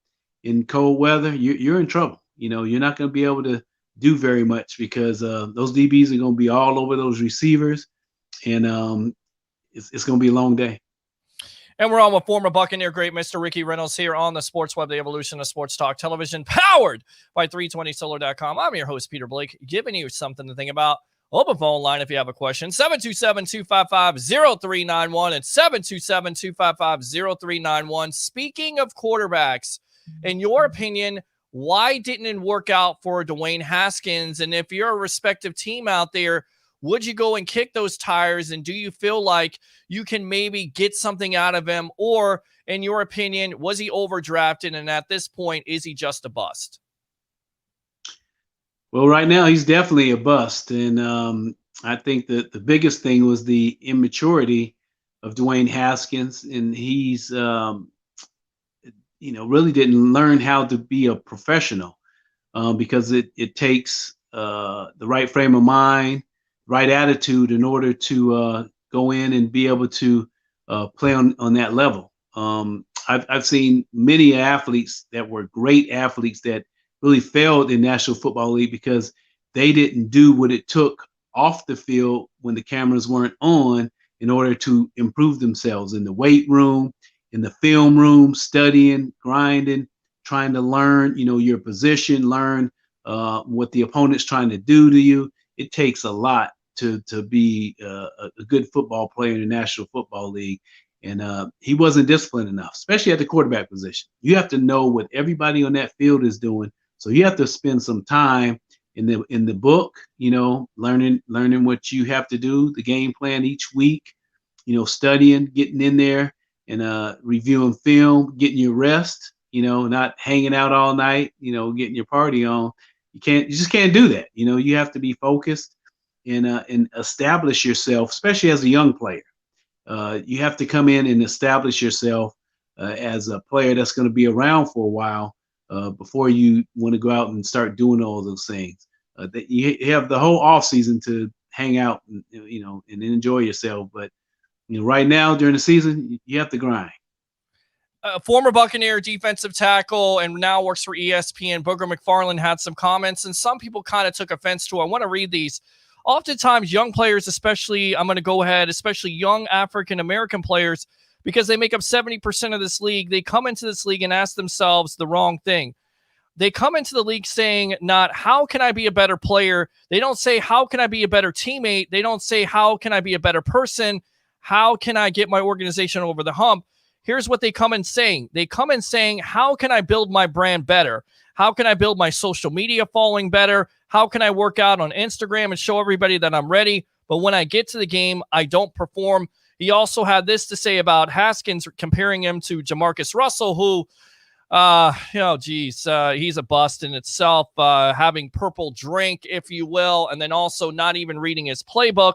in cold weather, you're in trouble. You're not going to be able to do very much because those DBs are going to be all over those receivers, and it's going to be a long day. And we're on with former Buccaneer great Mr. Ricky Reynolds here on the Sports Web, the evolution of sports talk television, powered by 320solar.com. I'm your host, Peter Blake, giving you something to think about. Open phone line if you have a question, 727-255-0391 and 727-255-0391. Speaking of quarterbacks, in your opinion, why didn't it work out for Dwayne Haskins? And if you're a respective team out there, would you go and kick those tires? And do you feel like you can maybe get something out of him? Or, in your opinion, was he overdrafted? And at this point, is he just a bust? Well, right now he's definitely a bust. And I think that the biggest thing was the immaturity of Dwayne Haskins. And he's, really didn't learn how to be a professional because it takes the right frame of mind, right attitude in order to go in and be able to play on that level. I've seen many athletes that were great athletes that really failed in National Football League because they didn't do what it took off the field when the cameras weren't on in order to improve themselves in the weight room, in the film room, studying, grinding, trying to learn, your position, learn what the opponent's trying to do to you. It takes a lot to be a good football player in the National Football League. And he wasn't disciplined enough, especially at the quarterback position. You have to know what everybody on that field is doing. So you have to spend some time in the book, learning what you have to do, the game plan each week, studying, getting in there and reviewing film, getting your rest, not hanging out all night, getting your party on. You just can't do that. You have to be focused and establish yourself, especially as a young player. You have to come in and establish yourself as a player that's going to be around for a while before you want to go out and start doing all those things. That you have the whole off season to hang out and and enjoy yourself. But right now during the season, you have to grind. Former Buccaneer defensive tackle and now works for ESPN, Booger McFarland, had some comments, and some people kind of took offense to. I want to read these. Oftentimes, young players, especially young African-American players, because they make up 70% of this league, they come into this league and ask themselves the wrong thing. They come into the league saying not, how can I be a better player? They don't say, how can I be a better teammate? They don't say, how can I be a better person? How can I get my organization over the hump? Here's what they come in saying. They come in saying, how can I build my brand better? How can I build my social media following better? How can I work out on Instagram and show everybody that I'm ready? But when I get to the game, I don't perform. He also had this to say about Haskins, comparing him to Jamarcus Russell, who, he's a bust in itself, having purple drink, if you will, and then also not even reading his playbook.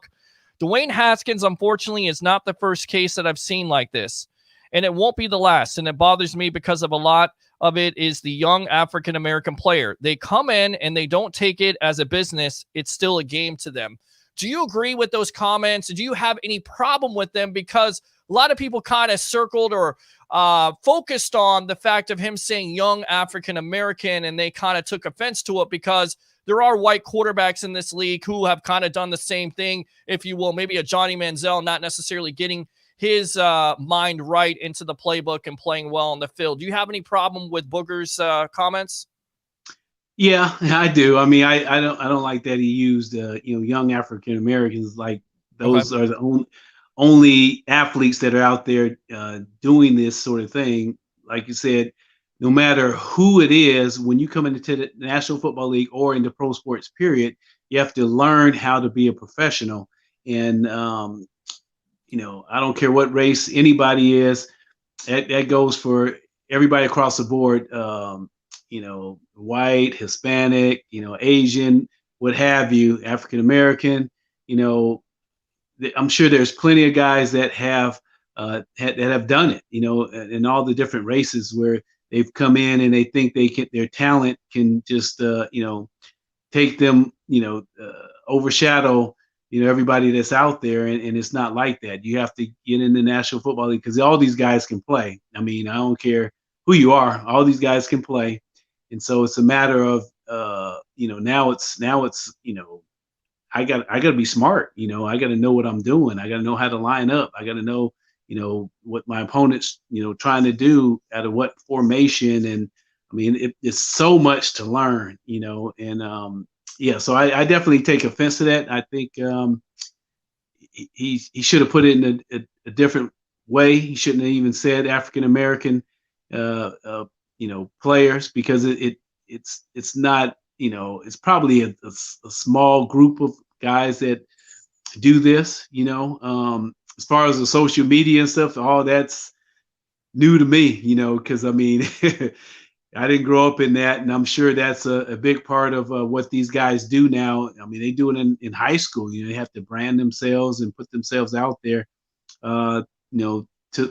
Dwayne Haskins, unfortunately, is not the first case that I've seen like this, and it won't be the last, and it bothers me because of a lot of it is the young African-American player. They come in and they don't take it as a business. It's still a game to them. Do you agree with those comments? Do you have any problem with them? Because a lot of people kind of circled or focused on the fact of him saying young African-American, and they kind of took offense to it because there are white quarterbacks in this league who have kind of done the same thing, if you will. Maybe a Johnny Manziel not necessarily getting his mind right into the playbook and playing well on the field. Do you have any problem with Booger's comments? Yeah, I do. I mean, I don't like that he used young African Americans like those are the only athletes that are out there doing this sort of thing. Like you said, no matter who it is, when you come into the National Football League or into pro sports period, you have to learn how to be a professional. And I don't care what race anybody is. That goes for everybody across the board. White, Hispanic, Asian, what have you, African American. I'm sure there's plenty of guys that have that have done it. In all the different races where they've come in and they think their talent can just take them, overshadow everybody that's out there, and it's not like that. You have to get in the National Football League because all these guys can play. I mean, I don't care who you are, all these guys can play, and so it's a matter of now it's I got to be smart. I got to know what I'm doing. I got to know how to line up. I got to know what my opponent's, trying to do out of what formation. And I mean, it's so much to learn, and yeah, so I definitely take offense to that. I think he should have put it in a different way. He shouldn't have even said African American, players, because it's not, it's probably a small group of guys that do this. As far as the social media and stuff, all that's new to me. Because I mean, I didn't grow up in that, and I'm sure that's a big part of what these guys do now. I mean, they do it in high school. They have to brand themselves and put themselves out there, uh,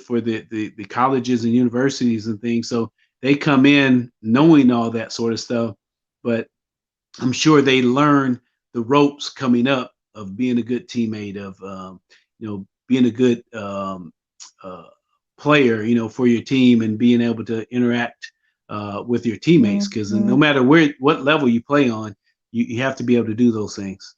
for the colleges and universities and things. So they come in knowing all that sort of stuff, but I'm sure they learn the ropes coming up of being a good teammate, of being a good player, for your team, and being able to interact with your teammates. Because no matter what level you play on, you have to be able to do those things.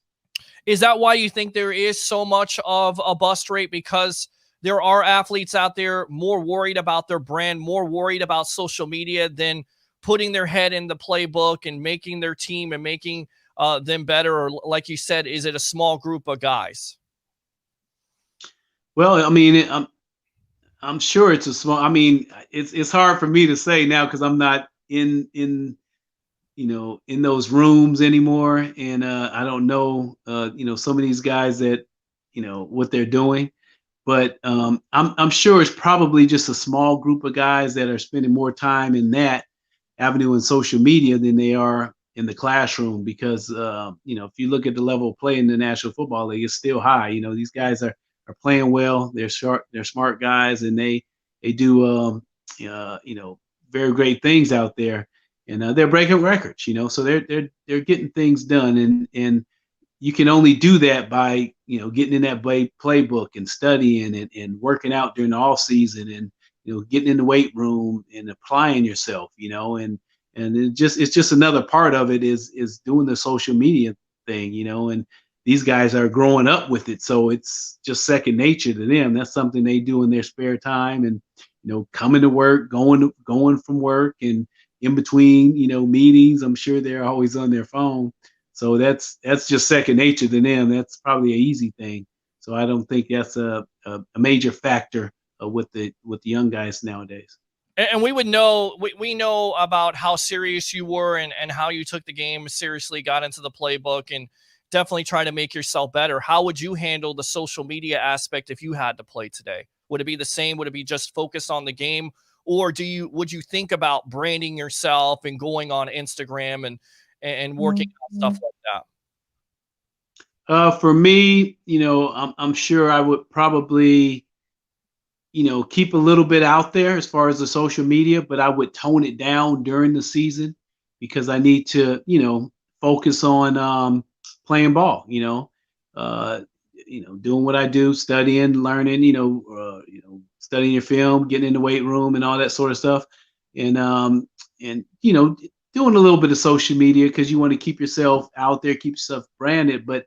Is that why you think there is so much of a bust rate? Because there are athletes out there more worried about their brand, more worried about social media than putting their head in the playbook and making their team and making them better? Or like you said, is it a small group of guys? Well, I mean, I'm sure it's a small. I mean, it's hard for me to say now because I'm not in in those rooms anymore, and I don't know some of these guys that what they're doing. But I'm sure it's probably just a small group of guys that are spending more time in that avenue in social media than they are in the classroom. Because if you look at the level of play in the National Football League, it's still high. These guys are playing well. They're sharp. They're smart guys, and they do very great things out there, and they're breaking records. So they're getting things done, and you can only do that by getting in that playbook and studying and working out during the off season, and getting in the weight room and applying yourself, and it's just another part of it is doing the social media thing, and these guys are growing up with it, so it's just second nature to them. That's something they do in their spare time, and coming to work, going from work, and in between meetings, I'm sure they're always on their phone. So that's just second nature to them. That's probably an easy thing. So I don't think that's a major factor with the young guys nowadays. And we would know, we know about how serious you were and how you took the game seriously, got into the playbook, and definitely try to make yourself better. How would you handle the social media aspect if you had to play today? Would it be the same? Would it be just focused on the game? Or would you think about branding yourself and going on Instagram and working on stuff like that? For me, I'm sure I would probably, keep a little bit out there as far as the social media, but I would tone it down during the season because I need to, focus on playing ball. Doing what I do, studying, learning, studying your film, getting in the weight room, and all that sort of stuff, and doing a little bit of social media because you want to keep yourself out there, keep yourself branded. But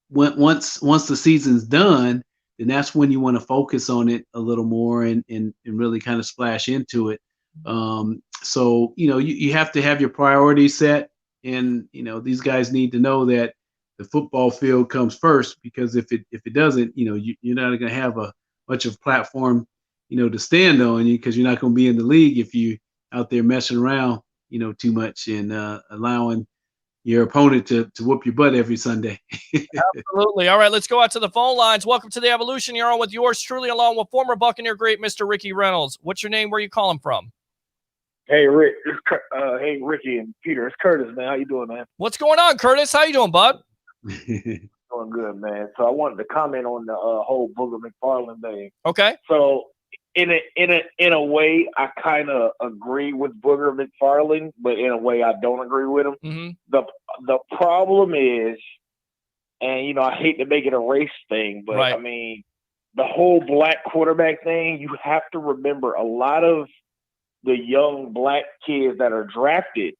once the season's done, then that's when you want to focus on it a little more and really kind of splash into it. So you have to have your priorities set, and these guys need to know that the football field comes first, because if it doesn't, you're not going to have a much of a platform to stand on, because you're not going to be in the league if you out there messing around too much and allowing your opponent to whoop your butt every Sunday. Absolutely. All right, let's go out to the phone lines. Welcome to the Evolution. You're on with yours truly, along with former Buccaneer great Mr. Ricky Reynolds. What's your name? Where are you calling from? Hey, Rick. Hey, Ricky and Peter. It's Curtis, man. How you doing, man? What's going on, Curtis? How you doing, bud? Doing good, man. So I wanted to comment on the whole Booger McFarland thing. Okay. So in a way, I kind of agree with Booger McFarland, but in a way, I don't agree with him. Mm-hmm. The problem is, and I hate to make it a race thing, but right. I mean, the whole black quarterback thing. You have to remember a lot of the young black kids that are drafted,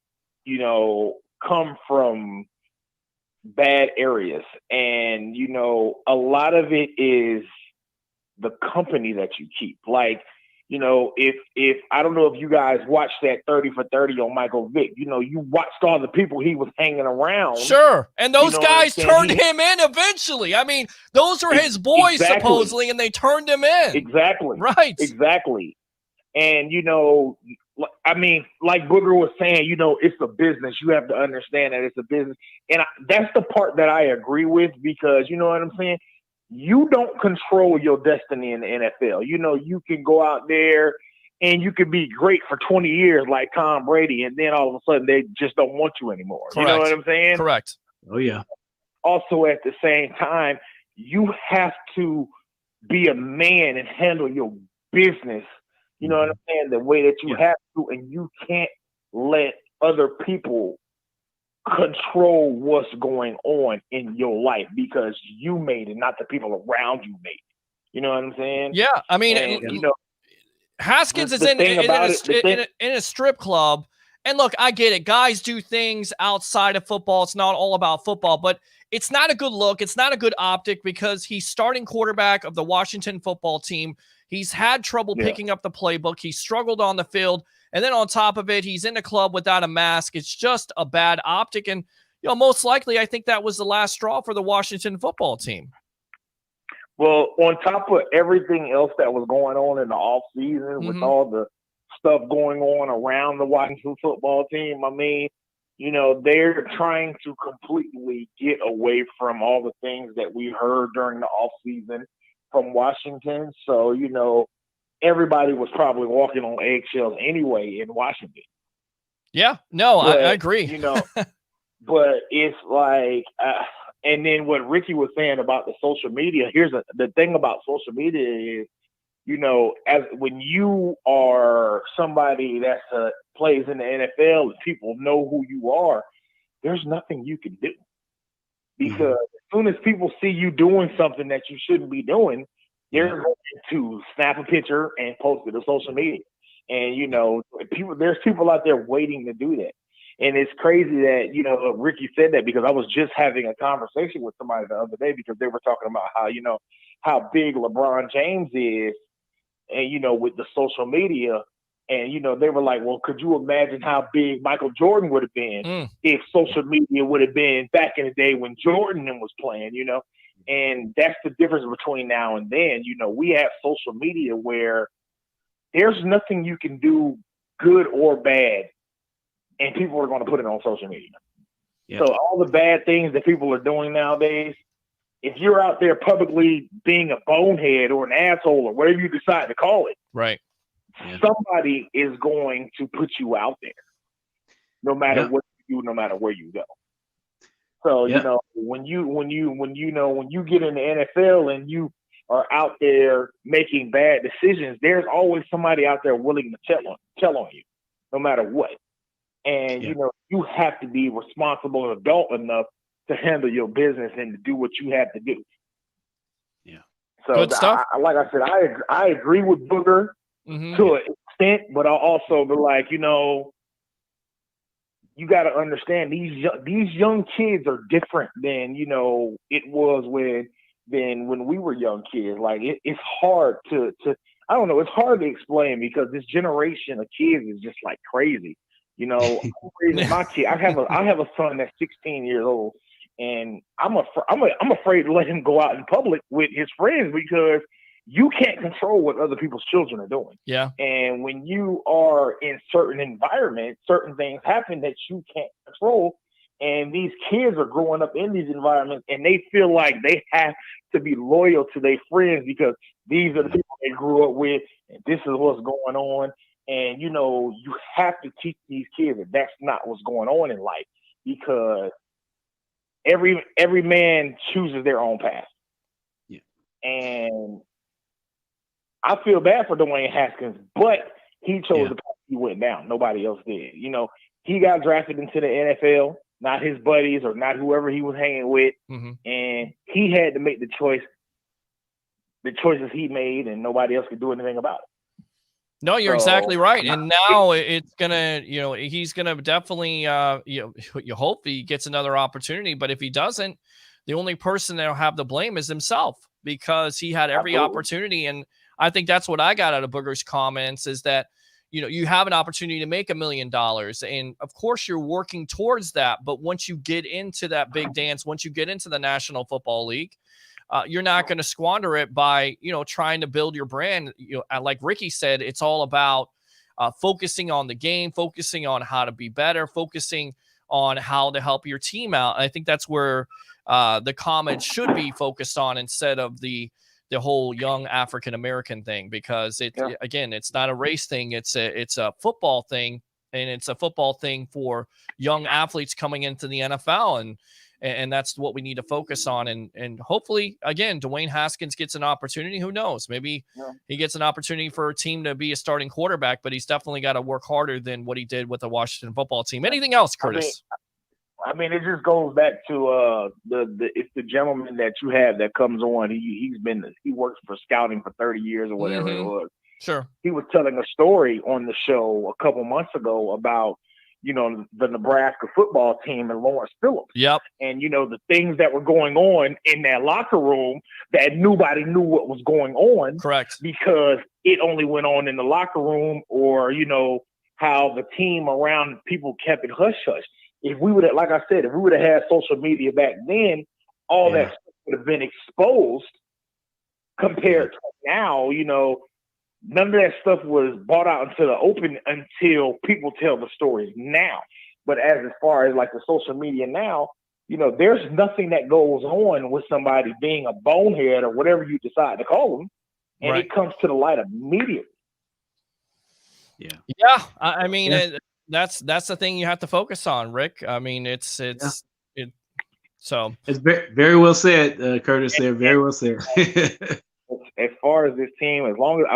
come from bad areas. And, a lot of it is the company that you keep. Like, you know, if I don't know if you guys watched that 30 for 30 on Michael Vick, you know, you watched all the people he was hanging around. Sure. And those You know what I'm guys saying? turned him in eventually. I mean, those are his boys Exactly. supposedly, and they turned him in. Exactly. Right. Exactly. And, you know, I mean, like Booger was saying, you know, it's a business. You have to understand that it's a business. And that's the part that I agree with, because, you know what I'm saying? You don't control your destiny in the NFL. You know, you can go out there and you can be great for 20 years like Tom Brady, and then all of a sudden they just don't want you anymore. Correct. You know what I'm saying? Correct. Oh, yeah. Also, at the same time, you have to be a man and handle your business. You know what I'm saying? The way that you have to, and you can't let other people control what's going on in your life, because you made it, not the people around you made it. You know what I'm saying? Yeah. I mean, And, you know, Haskins is the in thing about it, in a strip club. And look, I get it. Guys do things outside of football. It's not all about football, but it's not a good look. It's not a good optic, because he's starting quarterback of the Washington football team. He's had trouble picking up the playbook. He struggled on the field. And then on top of it, he's in a club without a mask. It's just a bad optic. And, you know, most likely, I think that was the last straw for the Washington football team. well, on top of everything else that was going on in the off season with all the stuff going on around the Washington football team, I mean, you know, they're trying to completely get away from all the things that we heard during the off season from Washington. So, you know, everybody was probably walking on eggshells anyway in Washington. Yeah, no, But, I agree. You know, but it's like, and then what Ricky was saying about the social media, the thing about social media is, you know, as when you are somebody that plays in the NFL and people know who you are, there's nothing you can do. Because as soon as people see you doing something that you shouldn't be doing, they're going to snap a picture and post it to social media. And, you know, there's people out there waiting to do that. And it's crazy that, you know, Ricky said that, because I was just having a conversation with somebody the other day, because they were talking about how, you know, how big LeBron James is, and, you know, with the social media. And, you know, they were like, well, could you imagine how big Michael Jordan would have been if social media would have been back in the day when Jordan was playing, you know? And that's the difference between now and then. You know, we have social media where there's nothing you can do, good or bad, and people are going to put it on social media. So all the bad things that people are doing nowadays, if you're out there publicly being a bonehead or an asshole or whatever you decide to call it, right, somebody is going to put you out there, no matter what you do, no matter where you go. So, you know, when you get in the NFL and you are out there making bad decisions, there's always somebody out there willing to tell on you, no matter what. And, you know, you have to be responsible and adult enough to handle your business and to do what you have to do. Yeah. So, good stuff. like I said, I agree with Booger to an extent, but I also be like, you know, you got to understand these young kids are different than, you know, it was when we were young kids. Like it's hard to I don't know, it's hard to explain, because this generation of kids is just like crazy. You know, I'm raising my kid. I have a son that's 16 years old, and I'm afraid to let him go out in public with his friends, because you can't control what other people's children are doing. Yeah. And when you are in certain environments, certain things happen that you can't control. And these kids are growing up in these environments, and they feel like they have to be loyal to their friends, because these are the people they grew up with, and this is what's going on. And, you know, you have to teach these kids that that's not what's going on in life, because every man chooses their own path. Yeah. And I feel bad for Dwayne Haskins, but he chose the path he went down. Nobody else did. You know, he got drafted into the NFL, not his buddies or not whoever he was hanging with. And he had to make the choices he made, and nobody else could do anything about it. No, you're exactly right. And now it's gonna, you know, he's gonna definitely, you hope he gets another opportunity. But if he doesn't, the only person that'll have the blame is himself. because he had every Absolutely. opportunity. And I think that's what I got out of Booger's comments is that, you have an opportunity to make $1 million. And of course you're working towards that. But once you get into that big dance, once you get into the National Football League, you're not going to squander it by, trying to build your brand. Like Ricky said, it's all about focusing on the game, focusing on how to be better, focusing on how to help your team out. And I think that's where the comments should be focused on instead of the whole young African-American thing, because again, it's not a race thing. It's a football thing, and it's a football thing for young athletes coming into the NFL. And that's what we need to focus on. And hopefully, again, Dwayne Haskins gets an opportunity. Who knows? Maybe he gets an opportunity for a team to be a starting quarterback, but he's definitely got to work harder than what he did with the Washington football team. Anything else, Curtis? I mean, it just goes back to it's the gentleman that you have that comes on. He works for scouting for 30 years or whatever it was. Sure. He was telling a story on the show a couple months ago about, the Nebraska football team and Lawrence Phillips. Yep. And, the things that were going on in that locker room that nobody knew what was going on. Correct. Because it only went on in the locker room, or, how the team around people kept it hush-hush. If we would have, like I said, if we would have had social media back then, all that stuff would have been exposed compared to now, none of that stuff was brought out into the open until people tell the stories now. But as far as like the social media now, there's nothing that goes on with somebody being a bonehead or whatever you decide to call them. And it comes to the light immediately. Yeah. I mean, that's the thing you have to focus on, Rick. I mean, so it's very, very well said, Curtis. There, very well said. As far as this team, as long as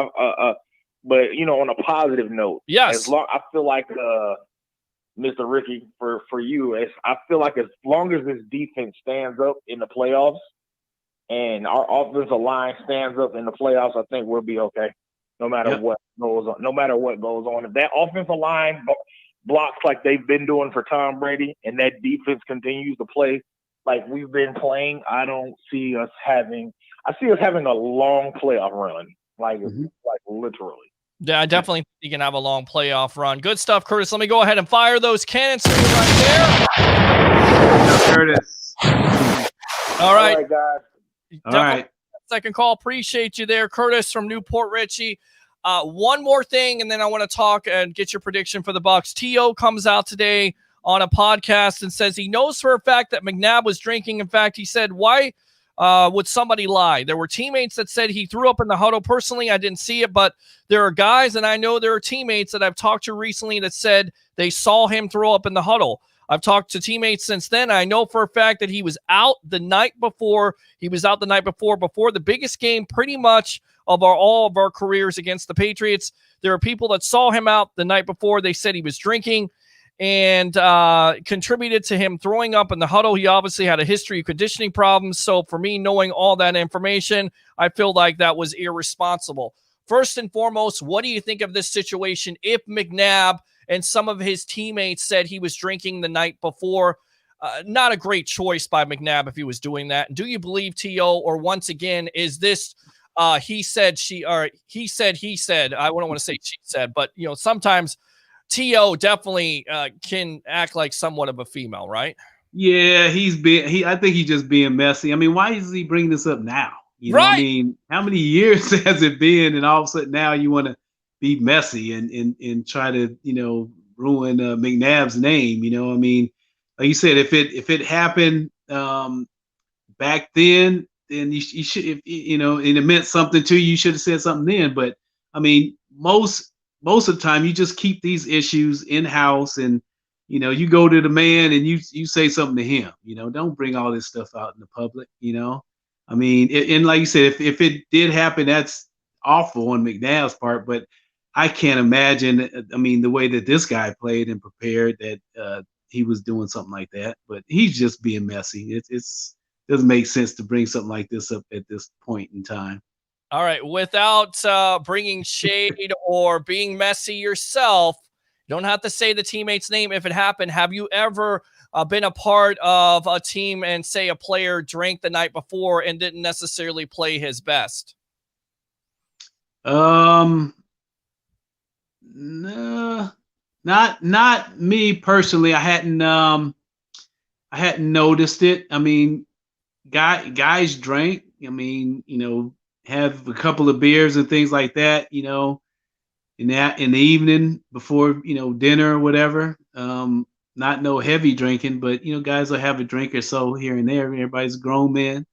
but on a positive note, yes. I feel like Mr. Ricky, for you, I feel like as long as this defense stands up in the playoffs and our offensive line stands up in the playoffs, I think we'll be okay. No matter what goes on, if that offensive line blocks like they've been doing for Tom Brady, and that defense continues to play like we've been playing, I see us having a long playoff run, like literally. Yeah, I definitely think you can have a long playoff run. Good stuff, Curtis. Let me go ahead and fire those cannons right there. Curtis. All right, guys. All right. Second call. Appreciate you there, Curtis from Newport Richie. One more thing, and then I want to talk and get your prediction for the Bucs. T.O. comes out today on a podcast and says he knows for a fact that McNabb was drinking. In fact, he said, why would somebody lie? There were teammates that said he threw up in the huddle. Personally, I didn't see it, but there are guys, and I know there are teammates that I've talked to recently that said they saw him throw up in the huddle. I've talked to teammates since then. I know for a fact that he was out the night before. Before the biggest game pretty much of all of our careers against the Patriots. There are people that saw him out the night before. They said he was drinking and contributed to him throwing up in the huddle. He obviously had a history of conditioning problems. So for me, knowing all that information, I feel like that was irresponsible. First and foremost, what do you think of this situation if McNabb and some of his teammates said he was drinking the night before? Not a great choice by McNabb if he was doing that. Do you believe T.O., or once again, is this he said, he said, I wouldn't want to say she said, but sometimes T.O. definitely can act like somewhat of a female, right? Yeah, I think he's just being messy. I mean, why is he bringing this up now? Right. I mean, how many years has it been? And all of a sudden now you want to be messy and try to, ruin McNabb's name. I mean, like you said, if it happened back then you should, and it meant something to you, you should have said something then. But I mean, most of the time you just keep these issues in house, and you go to the man and you say something to him. Don't bring all this stuff out in the public. I mean, and like you said, if it did happen, that's awful on McNabb's part. But I can't imagine. I mean, the way that this guy played and prepared, that he was doing something like that. But he's just being messy. It's doesn't make sense to bring something like this up at this point in time. All right. Without bringing shade or being messy yourself, You don't have to say the teammate's name if it happened. Have you ever been a part of a team and say a player drank the night before and didn't necessarily play his best? No, not me personally. I hadn't noticed it. I mean, guys drank. I mean, have a couple of beers and things like that. In the evening before dinner or whatever. Not no heavy drinking, but guys will have a drink or so here and there. Everybody's grown men.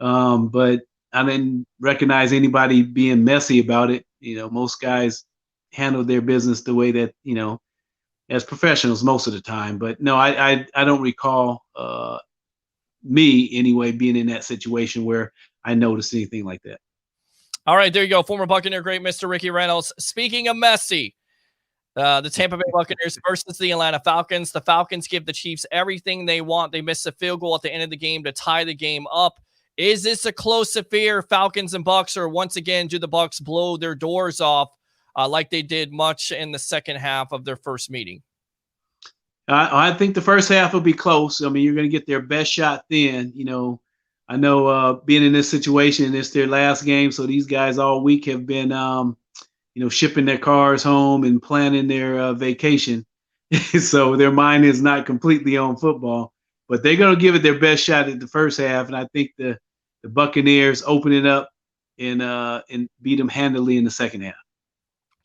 But I didn't recognize anybody being messy about it. Most guys handle their business the way that as professionals most of the time. But no, I don't recall me anyway being in that situation where I noticed anything like that. All right, there you go. Former Buccaneer great Mr. Ricky Reynolds. Speaking of Messi, the Tampa Bay Buccaneers versus the Atlanta Falcons. The Falcons give the Chiefs everything they want. They miss a field goal at the end of the game to tie the game up. Is this a close affair, Falcons and Bucs, or once again, do the Bucs blow their doors off like they did much in the second half of their first meeting? I think the first half will be close. I mean, you're going to get their best shot then. I know being in this situation, it's their last game, so these guys all week have been, shipping their cars home and planning their vacation. So their mind is not completely on football, but they're going to give it their best shot at the first half, and I think the Buccaneers open it up and beat them handily in the second half.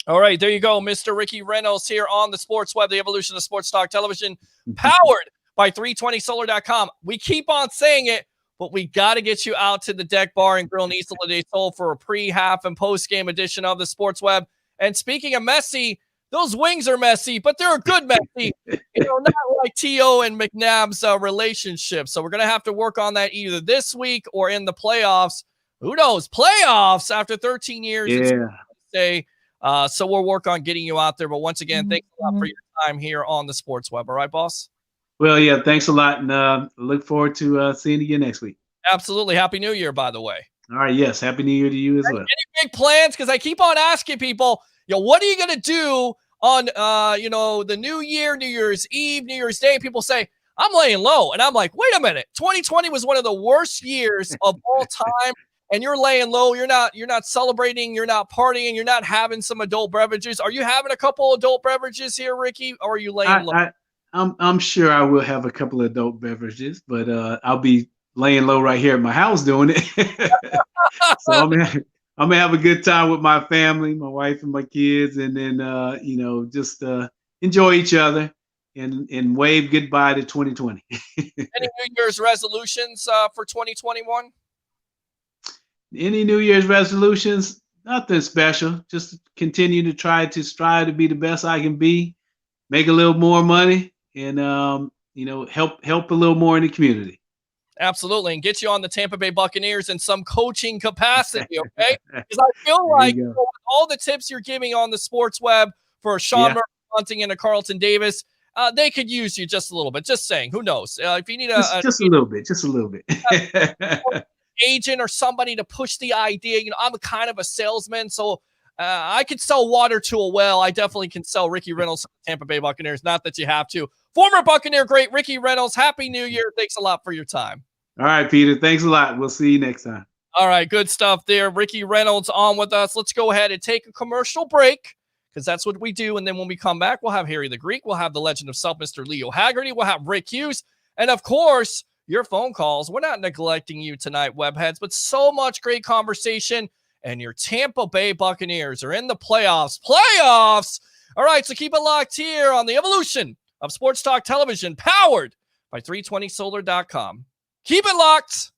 All right, there you go, Mr. Ricky Reynolds here on the Sports Web, the evolution of sports talk television, powered by 320solar.com. We keep on saying it, but we got to get you out to the Deck Bar and Grill in Isla de Sol for a pre-half and post-game edition of the Sports Web. And speaking of messy, those wings are messy, but they're a good messy. Not like T.O. and McNabb's relationship. So we're going to have to work on that either this week or in the playoffs. Who knows? Playoffs after 13 years. Yeah. So we'll work on getting you out there. But once again, thanks a lot for your time here on the Sports Web. All right, boss? Well, yeah, thanks a lot. And look forward to seeing you again next week. Absolutely. Happy New Year, by the way. All right. Yes. Happy New Year to you as well. Any big plans? Because I keep on asking people, what are you going to do on, the New Year, New Year's Eve, New Year's Day? People say, I'm laying low. And I'm like, wait a minute. 2020 was one of the worst years of all time. And you're laying low. You're not celebrating. You're not partying. You're not having some adult beverages. Are you having a couple adult beverages here, Ricky? Or are you laying low? I'm sure I will have a couple of adult beverages, but I'll be laying low right here at my house doing it. So I'm gonna have a good time with my family, my wife and my kids, and then just enjoy each other and wave goodbye to 2020. Any New Year's resolutions for 2021? Any New Year's resolutions? Nothing special. Just continue to try to strive to be the best I can be, make a little more money, and help a little more in the community. Absolutely, and get you on the Tampa Bay Buccaneers in some coaching capacity, okay? Because I feel like all the tips you're giving on the Sports Web for Sean Murphy Bunting and a Carlton Davis, they could use you just a little bit. Just saying, who knows? If you need just a little bit, agent or somebody to push the idea. I'm a kind of a salesman, so I could sell water to a well. I definitely can sell Ricky Reynolds to the Tampa Bay Buccaneers. Not that you have to. Former Buccaneer great Ricky Reynolds. Happy New Year. Thanks a lot for your time. All right, Peter. Thanks a lot. We'll see you next time. All right, good stuff there. Ricky Reynolds on with us. Let's go ahead and take a commercial break because that's what we do. And then when we come back, we'll have Harry the Greek. We'll have the legend of self, Mr. Leo Haggerty. We'll have Rick Hughes. And, of course, your phone calls. We're not neglecting you tonight, Webheads, but so much great conversation. And your Tampa Bay Buccaneers are in the playoffs. Playoffs! All right, so keep it locked here on the evolution of Sports Talk Television, powered by 320solar.com. Keep it locked.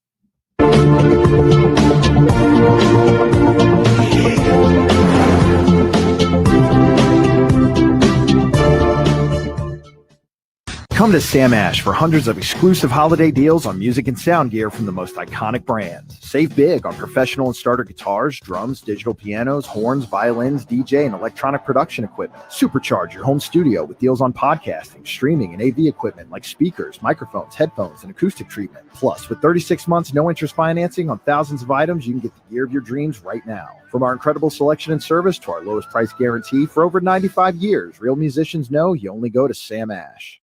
Come to Sam Ash for hundreds of exclusive holiday deals on music and sound gear from the most iconic brands. Save big on professional and starter guitars, drums, digital pianos, horns, violins, DJ, and electronic production equipment. Supercharge your home studio with deals on podcasting, streaming, and AV equipment like speakers, microphones, headphones, and acoustic treatment. Plus, with 36 months no-interest financing on thousands of items, you can get the gear of your dreams right now. From our incredible selection and service to our lowest price guarantee for over 95 years, real musicians know you only go to Sam Ash.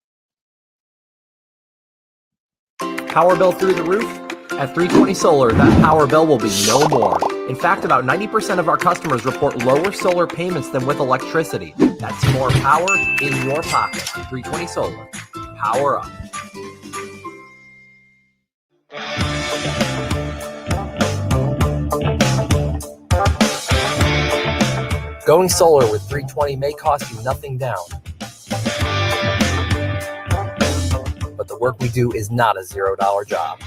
Power bill through the roof? At 320 Solar, that power bill will be no more. In fact, about 90% of our customers report lower solar payments than with electricity. That's more power in your pocket. 320 Solar. Power up. Going solar with 320 may cost you nothing down. But the work we do is not a $0 job.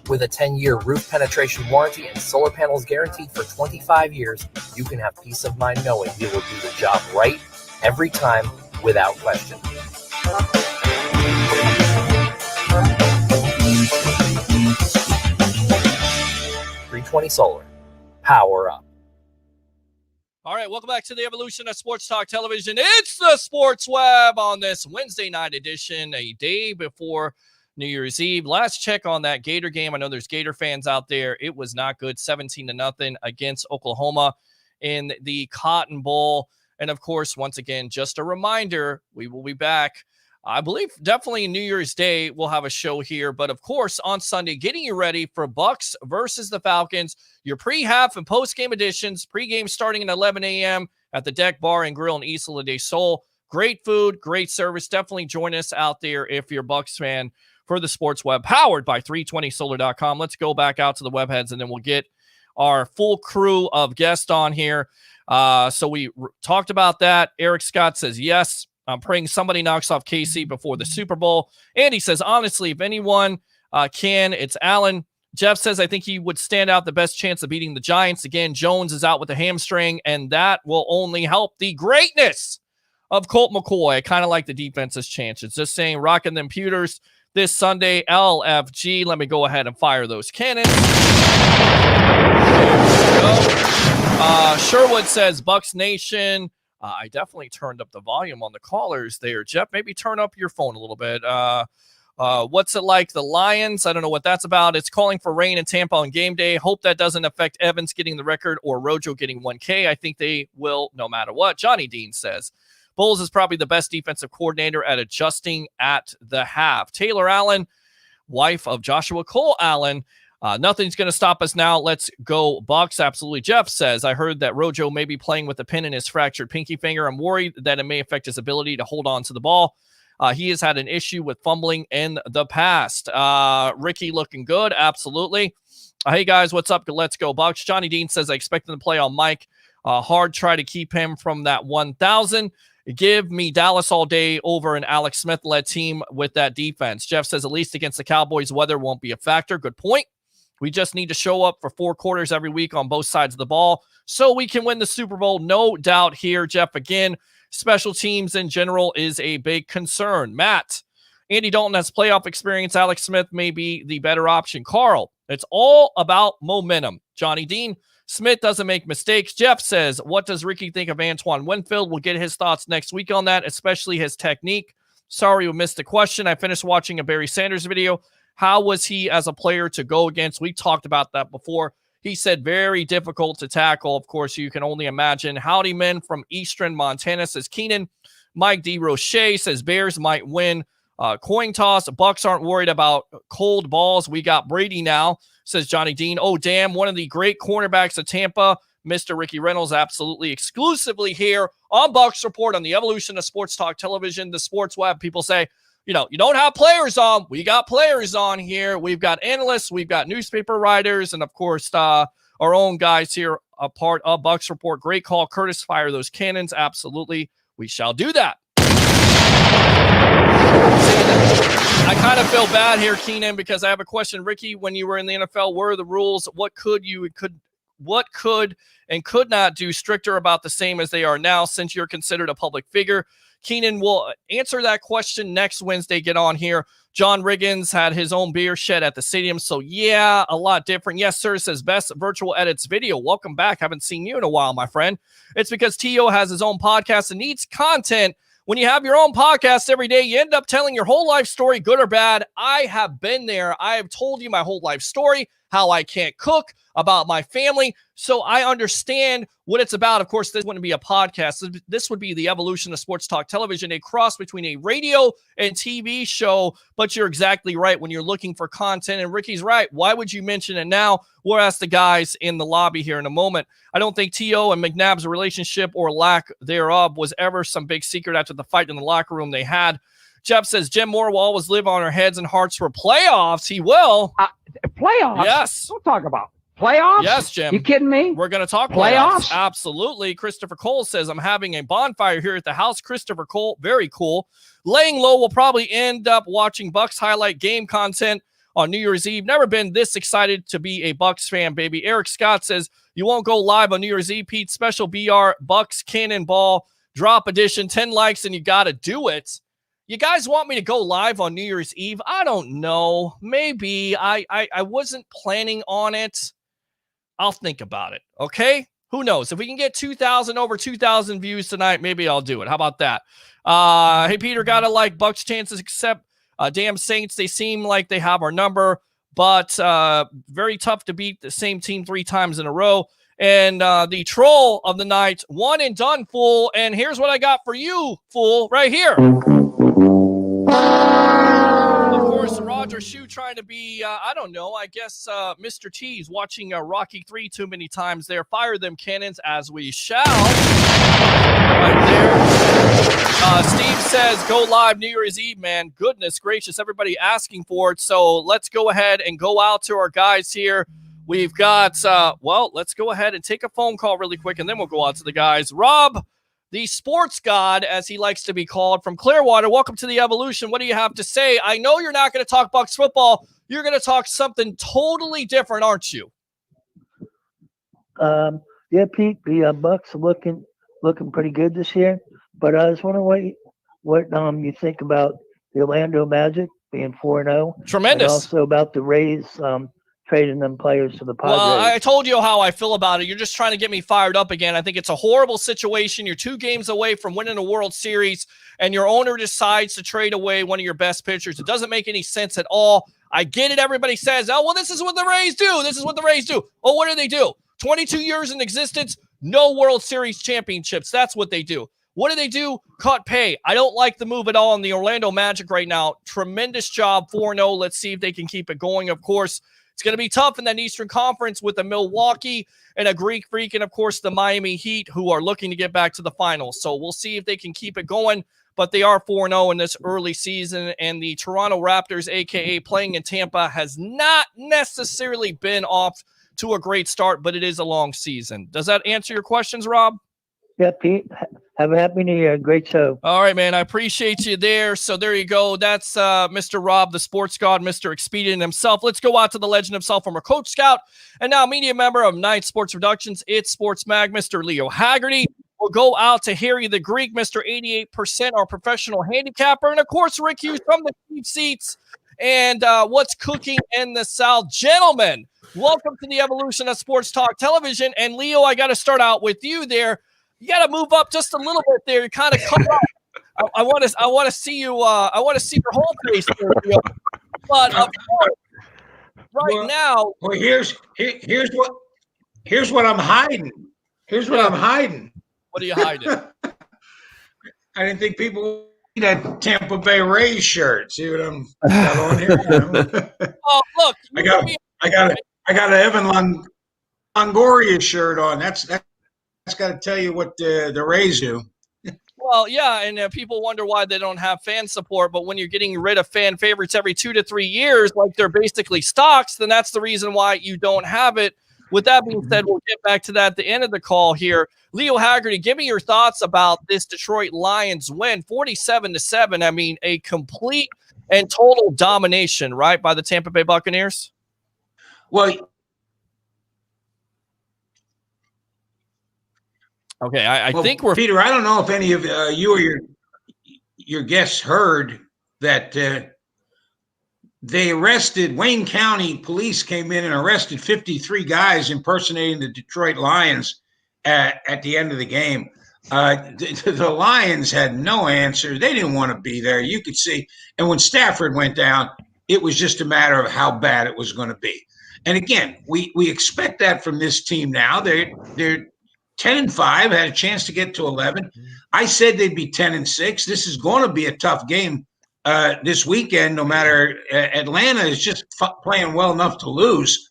With a 10-year roof penetration warranty and solar panels guaranteed for 25 years, you can have peace of mind knowing you will do the job right every time without question. .320 Solar. Power up. All right, welcome back to the evolution of Sports Talk Television. It's the Sports Web on this Wednesday night edition, a day before New Year's Eve. Last check on that Gator game. I know there's Gator fans out there. It was not good, 17-0 against Oklahoma in the Cotton Bowl. And of course, once again, just a reminder, we will be back. I believe definitely New Year's Day we'll have a show here, but of course on Sunday, getting you ready for Bucs versus the Falcons, your pre-half and post-game editions, pre-game starting at 11 a.m. at the Deck Bar and Grill in Isla de Sol. Great food, great service. Definitely join us out there if you're a Bucs fan for the Sports Web, powered by 320solar.com. Let's go back out to the webheads, and then we'll get our full crew of guests on here. So we talked about that. Eric Scott says yes. I'm praying somebody knocks off KC before the Super Bowl. Andy says, honestly, if anyone can, it's Allen. Jeff says, I think he would stand out the best chance of beating the Giants. Again, Jones is out with a hamstring, and that will only help the greatness of Colt McCoy. I kind of like the defense's chances. Just saying, rocking them pewters this Sunday. LFG, let me go ahead and fire those cannons. Sherwood says, Bucs Nation. I definitely turned up the volume on the callers there. Jeff, maybe turn up your phone a little bit. What's it like? The Lions? I don't know what that's about. It's calling for rain in Tampa on game day. Hope that doesn't affect Evans getting the record or Rojo getting 1K. I think they will no matter what. Johnny Dean says, Bowles is probably the best defensive coordinator at adjusting at the half. Taylor Allen, wife of Joshua Cole Allen, nothing's going to stop us now. Let's go Bucs. Absolutely. Jeff says, I heard that Rojo may be playing with a pin in his fractured pinky finger. I'm worried that it may affect his ability to hold on to the ball. He has had an issue with fumbling in the past. Ricky looking good. Absolutely. Hey, guys, what's up? Let's go Bucs. Johnny Dean says, I expect him to play on Mike. Hard try to keep him from that 1,000. Give me Dallas all day over an Alex Smith-led team with that defense. Jeff says, at least against the Cowboys, weather won't be a factor. Good point. We just need to show up for 4 quarters every week on both sides of the ball so we can win the Super Bowl. No doubt here, Jeff. Again, special teams in general is a big concern. Matt, Andy Dalton has playoff experience. Alex Smith may be the better option. Carl, it's all about momentum. Johnny Dean, Smith doesn't make mistakes. Jeff says, what does Ricky think of Antoine Winfield? We'll get his thoughts next week on that, especially his technique. Sorry we missed the question. I finished watching a Barry Sanders video. How was he as a player to go against? We talked about that before. He said very difficult to tackle. Of course, you can only imagine. Howdy Men from Eastern Montana says Keenan. Mike D. Roche says Bears might win. Coin toss. Bucs aren't worried about cold balls. We got Brady now, says Johnny Dean. Oh, damn. One of the great cornerbacks of Tampa, Mr. Ricky Reynolds, absolutely exclusively here on Bucs Report on the evolution of Sports Talk Television, the Sports Web. People say, you don't have players on. We got players on here. We've got analysts. We've got newspaper writers. And, of course, our own guys here, a part of Bucs Report. Great call, Curtis. Fire those cannons. Absolutely. We shall do that. I kind of feel bad here, Keenan, because I have a question. Ricky, when you were in the NFL, what are the rules? What could what could and could not do stricter about the same as they are now since you're considered a public figure? Keenan will answer that question next Wednesday. Get on here. John Riggins had his own beer shed at the stadium. So, yeah, a lot different. Yes, sir, says Best Virtual Edits Video. Welcome back. Haven't seen you in a while, my friend. It's because T.O. has his own podcast and needs content. When you have your own podcast every day, you end up telling your whole life story, good or bad. I have been there. I have told you my whole life story, how I can't cook, about my family. So I understand what it's about. Of course, this wouldn't be a podcast. This would be the evolution of sports talk television, a cross between a radio and TV show. But you're exactly right when you're looking for content. And Ricky's right. Why would you mention it now? We'll ask the guys in the lobby here in a moment. I don't think T.O. and McNabb's relationship or lack thereof was ever some big secret after the fight in the locker room they had. Jeff says Jim Moore will always live on our heads and hearts for playoffs. He will. Playoffs? Yes. Don't talk about playoffs. Yes, Jim. You kidding me? We're going to talk playoffs. Absolutely. Christopher Cole says, I'm having a bonfire here at the house. Christopher Cole, very cool. Laying low will probably end up watching Bucs highlight game content on New Year's Eve. Never been this excited to be a Bucs fan, baby. Eric Scott says, you won't go live on New Year's Eve, Pete. Special BR Bucs Cannonball drop edition. 10 likes and you got to do it. You guys want me to go live on New Year's Eve? I don't know. Maybe. I wasn't planning on it. I'll think about it. Okay? Who knows? If we can get over 2,000 views tonight, maybe I'll do it. How about that? Hey, Peter, gotta like Bucs chances, except damn Saints. They seem like they have our number, but very tough to beat the same team 3 times in a row. And the troll of the night, one and done, fool. And here's what I got for you, fool, right here. Of course, Roger Shue trying to be, I don't know, I guess Mr. T's watching Rocky 3 too many times there. Fire them cannons as we shall. Right there. Steve says, go live New Year's Eve, man. Goodness gracious, everybody asking for it. So let's go ahead and go out to our guys here. We've got, let's go ahead and take a phone call really quick, and then we'll go out to the guys. Rob, the sports god, as he likes to be called, from Clearwater. Welcome to the Evolution. What do you have to say? I know you're not going to talk Bucs football. You're going to talk something totally different, aren't you? Yeah, Pete, the Bucs are looking pretty good this year. But I just wondering what you think about the Orlando Magic being 4-0. Tremendous. And also about the Rays trading them players to the Padres. Well, I told you how I feel about it. You're just trying to get me fired up again. I think it's a horrible situation. You're 2 games away from winning a World Series, and your owner decides to trade away one of your best pitchers. It doesn't make any sense at all. I get it. Everybody says, oh, well, this is what the Rays do. This is what the Rays do. Oh, what do they do? 22 years in existence, no World Series championships. That's what they do. What do they do? Cut pay. I don't like the move at all in the Orlando Magic right now. Tremendous job, 4-0. Let's see if they can keep it going. Of course, it's going to be tough in that Eastern Conference with the Milwaukee and a Greek Freak and, of course, the Miami Heat, who are looking to get back to the finals. So we'll see if they can keep it going, but they are 4-0 in this early season, and the Toronto Raptors, a.k.a. playing in Tampa, has not necessarily been off to a great start, but it is a long season. Does that answer your questions, Rob? Yeah, Pete. Have a happy New Year. Great show. All right, man. I appreciate you there. So there you go. That's Mr. Rob, the sports god, Mr. Expedient himself. Let's go out to the legend himself, former Coach Scout, and now media member of Night Sports Productions. It's Sports Mag, Mr. Leo Haggerty. We'll go out to Harry the Greek, Mr. 88%, our professional handicapper. And, of course, Rick Hughes from the cheap seats. And what's cooking in the South? Gentlemen, welcome to the Evolution of Sports Talk Television. And, Leo, I got to start out with you there. You got to move up just a little bit there. You kind of come up. I want to see you. I want to see your whole face there, Leo. But of course, now. Well, here's what I'm hiding. Here's what I'm hiding. What are you hiding? I didn't think people see that Tampa Bay Rays shirt. See what I'm got on here? You know? Oh, look! I got an Evan Longoria shirt on. That's got to tell you what the Rays do. Well, yeah, and people wonder why they don't have fan support. But when you're getting rid of fan favorites every 2 to 3 years, like they're basically stocks, then that's the reason why you don't have it. With that being said, we'll get back to that at the end of the call here. Leo Haggerty, give me your thoughts about this Detroit Lions win, 47-7. I mean, a complete and total domination, right, by the Tampa Bay Buccaneers? Well, Okay, I Well, think we're Peter, I don't know if any of you or your guests heard that they arrested Wayne County police came in and arrested 53 guys impersonating the Detroit Lions at the end of the game. The Lions had no answer. They didn't want to be there. You could see. And when Stafford went down, it was just a matter of how bad it was going to be. And again, we expect that from this team now. They're 10-5, had a chance to get to 11. I said they'd be 10-6. This is going to be a tough game this weekend, no matter Atlanta is just playing well enough to lose.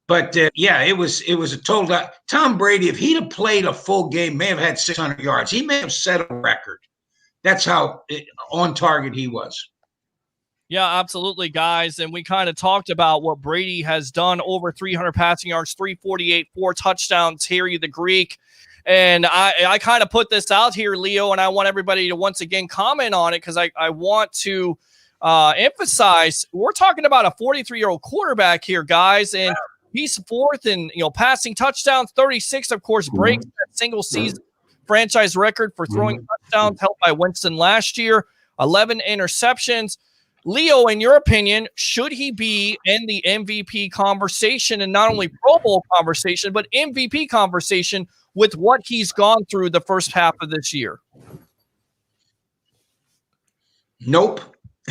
But yeah, it was a total. Tom Brady, if he'd have played a full game, may have had 600 yards. He may have set a record. That's how on target he was. Yeah, absolutely, guys. And we kind of talked about what Brady has done, over 300 passing yards, 348, 4 touchdowns. Harry the Greek. And I kind of put this out here, Leo, and I want everybody to once again comment on it because I want to emphasize we're talking about a 43-year-old quarterback here, guys, and he's fourth in passing touchdowns, 36, of course, breaks that single season franchise record for throwing touchdowns, held by Winston last year, 11 interceptions. Leo, in your opinion, should he be in the MVP conversation, and not only Pro Bowl conversation, but MVP conversation with what he's gone through the first half of this year? Nope,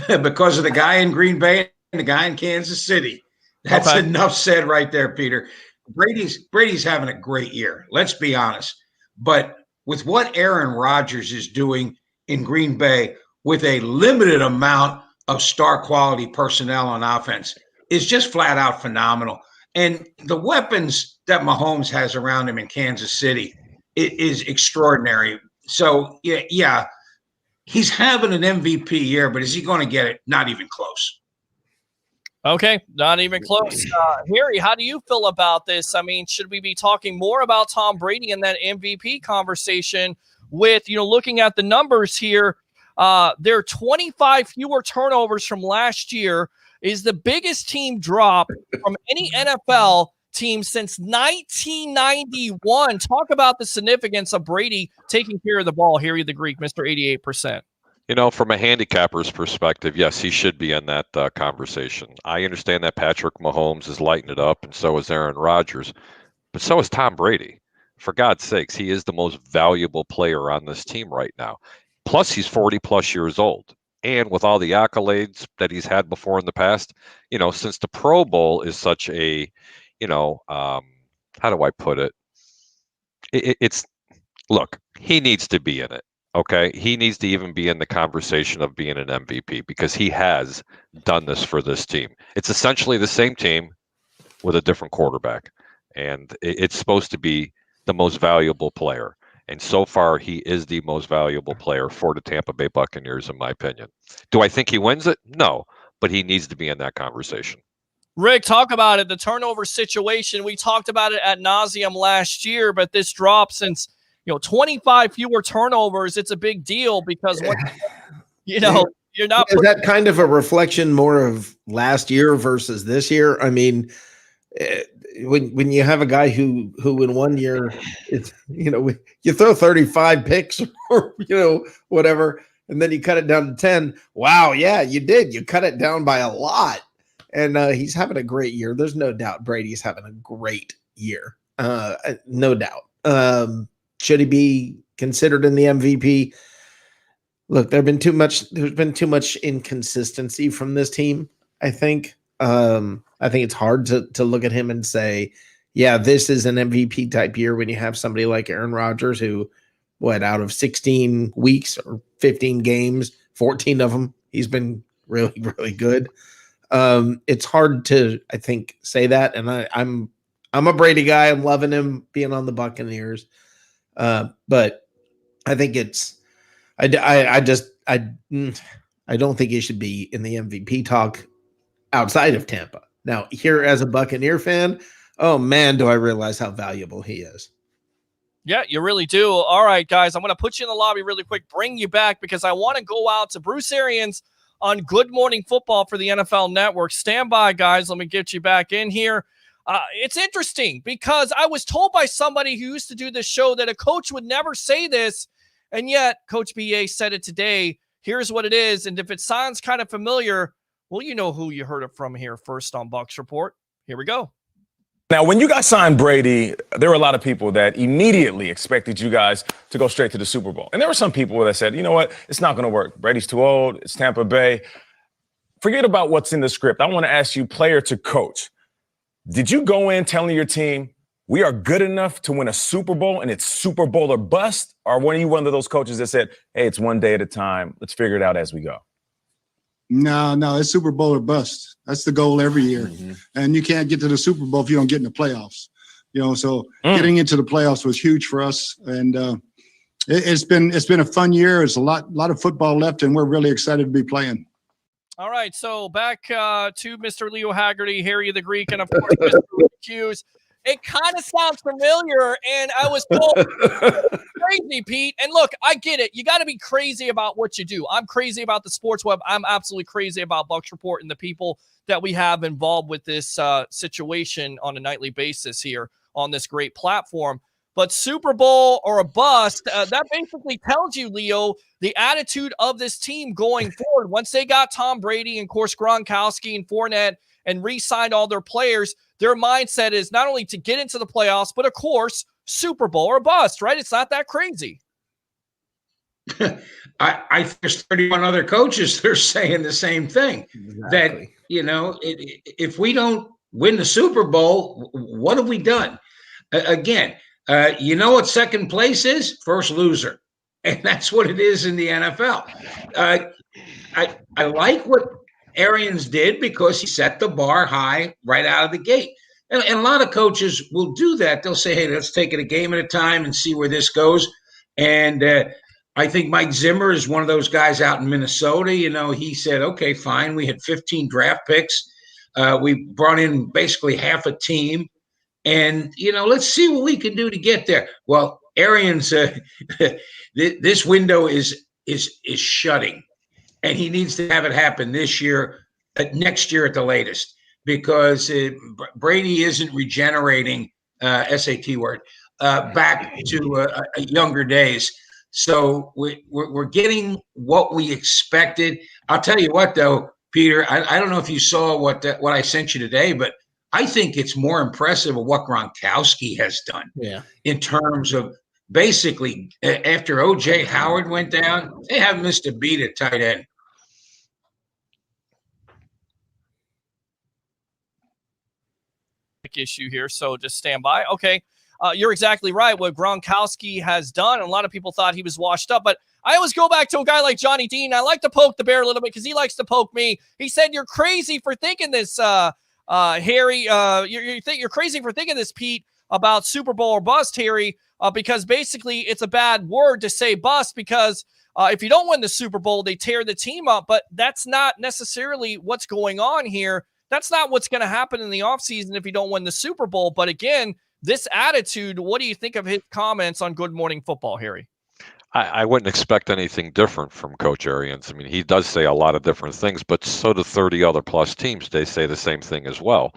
because of the guy in Green Bay and the guy in Kansas City. That's enough said right there, Peter. Brady's having a great year. Let's be honest. But with what Aaron Rodgers is doing in Green Bay with a limited amount of star quality personnel on offense is just flat out phenomenal. And the weapons that Mahomes has around him in Kansas City is extraordinary. So yeah, he's having an MVP year, but is he going to get it? Not even close. Okay, not even close. Harry, how do you feel about this? I mean, should we be talking more about Tom Brady in that MVP conversation with, looking at the numbers here? There are 25 fewer turnovers from last year, is the biggest team drop from any NFL team since 1991. Talk about the significance of Brady taking care of the ball. Harry the Greek, Mr. 88%. From a handicapper's perspective, yes, he should be in that conversation. I understand that Patrick Mahomes is lighting it up, and so is Aaron Rodgers, but so is Tom Brady. For God's sakes, he is the most valuable player on this team right now. Plus, he's 40-plus years old. And with all the accolades that he's had before in the past, since the Pro Bowl is such a, how do I put it? It's, look, he needs to be in it. Okay, he needs to even be in the conversation of being an MVP because he has done this for this team. It's essentially the same team with a different quarterback, and it's supposed to be the most valuable player. And so far, he is the most valuable player for the Tampa Bay Buccaneers, in my opinion. Do I think he wins it? No, but he needs to be in that conversation. Rick, talk about it. The turnover situation. We talked about it ad nauseum last year, but this drop since 25 fewer turnovers, it's a big deal because you're not. Is that kind of a reflection more of last year versus this year? I mean, when you have a guy who in 1 year, it's you throw 35 picks or whatever, and then you cut it down to 10. Wow, yeah, you did. You cut it down by a lot, and he's having a great year. There's no doubt Brady's having a great year. No doubt. Should he be considered in the MVP? Look, there's been too much inconsistency from this team, I think. I think it's hard to look at him and say, yeah, this is an MVP type year when you have somebody like Aaron Rodgers who, out of 16 weeks or 15 games, 14 of them, he's been really, really good. It's hard to, I think, say that. And I'm a Brady guy. I'm loving him being on the Buccaneers. But I think I don't think he should be in the MVP talk outside of Tampa. Now, here as a Buccaneer fan, oh man, do I realize how valuable he is. Yeah, you really do. All right, guys, I'm going to put you in the lobby really quick, bring you back because I want to go out to Bruce Arians on Good Morning Football for the NFL Network. Stand by, guys. Let me get you back in here. It's interesting because I was told by somebody who used to do this show that a coach would never say this, and yet Coach BA said it today. Here's what it is, and if it sounds kind of familiar, well, you know who you heard it from here first on Bucs Report. Here we go. Now, when you guys signed Brady, there were a lot of people that immediately expected you guys to go straight to the Super Bowl. And there were some people that said, you know what, it's not going to work. Brady's too old. It's Tampa Bay. Forget about what's in the script. I want to ask you, player to coach, did you go in telling your team, we are good enough to win a Super Bowl and it's Super Bowl or bust? Or were you one of those coaches that said, hey, it's one day at a time. Let's figure it out as we go? No, it's Super Bowl or bust. That's the goal every year. And you can't get to the Super Bowl if you don't get in the playoffs. So getting into the playoffs was huge for us. And it's been a fun year. There's a lot of football left, and we're really excited to be playing. All right, so back to Mr. Leo Haggerty, Harry the Greek, and of course, Mr. Hughes. It kind of sounds familiar, and I was told crazy, Pete. And look, I get it. You got to be crazy about what you do. I'm crazy about the sports web. I'm absolutely crazy about Bucs Report and the people that we have involved with this situation on a nightly basis here on this great platform. But Super Bowl or a bust, that basically tells you, Leo, the attitude of this team going forward. Once they got Tom Brady and, of course, Gronkowski and Fournette and re-signed all their players, their mindset is not only to get into the playoffs, but, of course, Super Bowl or bust, right? It's not that crazy. I think there's 31 other coaches that are saying the same thing. Exactly. That, if we don't win the Super Bowl, what have we done? Again, you know what second place is? First loser. And that's what it is in the NFL. I like what Arians did because he set the bar high right out of the gate. And a lot of coaches will do that. They'll say, hey, let's take it a game at a time and see where this goes. And I think Mike Zimmer is one of those guys out in Minnesota. He said, okay, fine. We had 15 draft picks. We brought in basically half a team. And, let's see what we can do to get there. Well, Arians, this window is shutting. And he needs to have it happen this year, next year at the latest, because Brady isn't regenerating, SAT word, back to younger days. So we're getting what we expected. I'll tell you what, though, Peter, I don't know if you saw what I sent you today, but I think it's more impressive of what Gronkowski has done in terms of basically after O.J. Howard went down, they haven't missed a beat at tight end. Issue here, so just stand by. Okay, you're exactly right. What Gronkowski has done, and a lot of people thought he was washed up, but I always go back to a guy like Johnny Dean. I like to poke the bear a little bit because he likes to poke me. He said, "You're crazy for thinking this, Harry. You're crazy for thinking this, Pete, about Super Bowl or bust, Harry, because basically it's a bad word to say bust because if you don't win the Super Bowl, they tear the team up. But that's not necessarily what's going on here. That's not what's going to happen in the offseason if you don't win the Super Bowl. But again, this attitude, what do you think of his comments on Good Morning Football, Harry? I wouldn't expect anything different from Coach Arians. I mean, he does say a lot of different things, but so do 30 other plus teams. They say the same thing as well.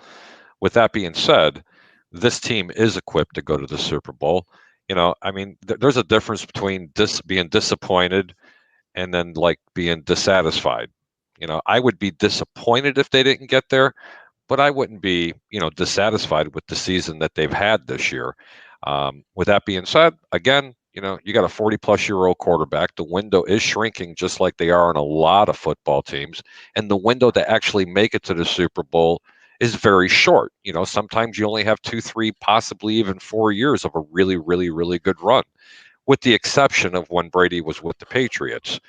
With that being said, this team is equipped to go to the Super Bowl. There's a difference between being disappointed and then like being dissatisfied. I would be disappointed if they didn't get there, but I wouldn't be, dissatisfied with the season that they've had this year. With that being said, again, you got a 40-plus-year-old quarterback. The window is shrinking just like they are on a lot of football teams. And the window to actually make it to the Super Bowl is very short. Sometimes you only have 2, 3, possibly even 4 years of a really, really, really good run, with the exception of when Brady was with the Patriots.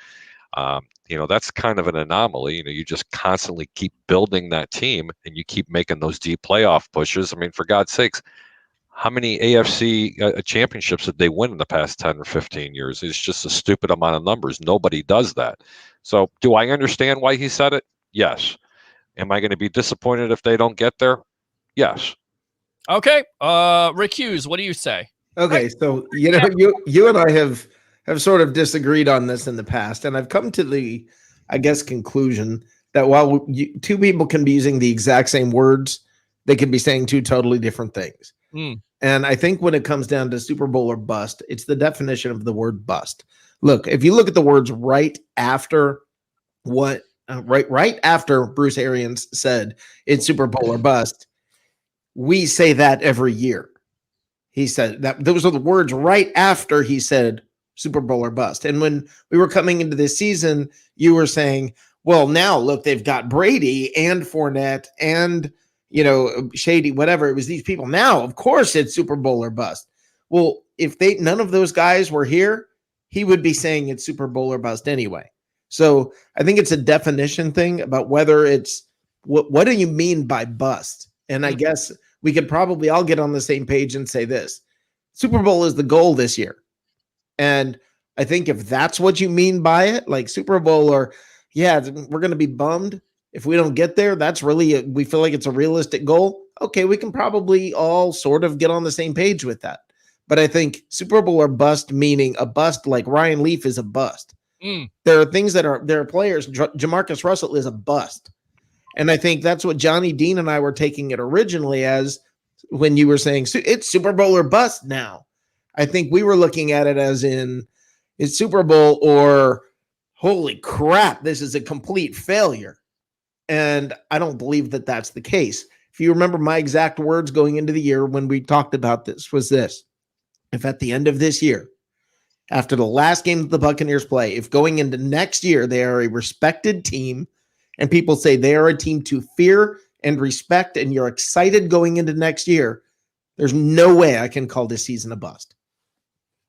That's kind of an anomaly. You just constantly keep building that team and you keep making those deep playoff pushes. I mean, for God's sakes, how many AFC championships did they win in the past 10 or 15 years? It's just a stupid amount of numbers. Nobody does that. So do I understand why he said it? Yes. Am I going to be disappointed if they don't get there? Yes. Okay. Rick Hughes, what do you say? Okay. So, you and I have sort of disagreed on this in the past, and I've come to the, conclusion that while two people can be using the exact same words, they could be saying two totally different things. Mm. And I think when it comes down to Super Bowl or bust, it's the definition of the word bust. Look, if you look at the words right after what right after Bruce Arians said it's Super Bowl or bust, we say that every year. He said that those are the words right after he said Super Bowl or bust. And when we were coming into this season, you were saying, well, now look, they've got Brady and Fournette and, you know, Shady, whatever. It was these people. Now, of course, it's Super Bowl or bust. Well, if none of those guys were here, he would be saying it's Super Bowl or bust anyway. So I think it's a definition thing about whether it's what do you mean by bust? And I guess we could probably all get on the same page and say this: Super Bowl is the goal this year. And I think if that's what you mean by it, like Super Bowl, or yeah, we're going to be bummed if we don't get there. That's really, we feel like it's a realistic goal. Okay, we can probably all sort of get on the same page with that. But I think Super Bowl or bust, meaning a bust like Ryan Leaf is a bust. There are things there are players. Jamarcus Russell is a bust. And I think that's what Johnny Dean and I were taking it originally as when you were saying it's Super Bowl or bust now. I think we were looking at it as in it's Super Bowl or holy crap, this is a complete failure. And I don't believe that that's the case. If you remember my exact words going into the year when we talked about this was this: if at the end of this year, after the last game that the Buccaneers play, if going into next year, they are a respected team and people say they are a team to fear and respect, and you're excited going into next year, there's no way I can call this season a bust.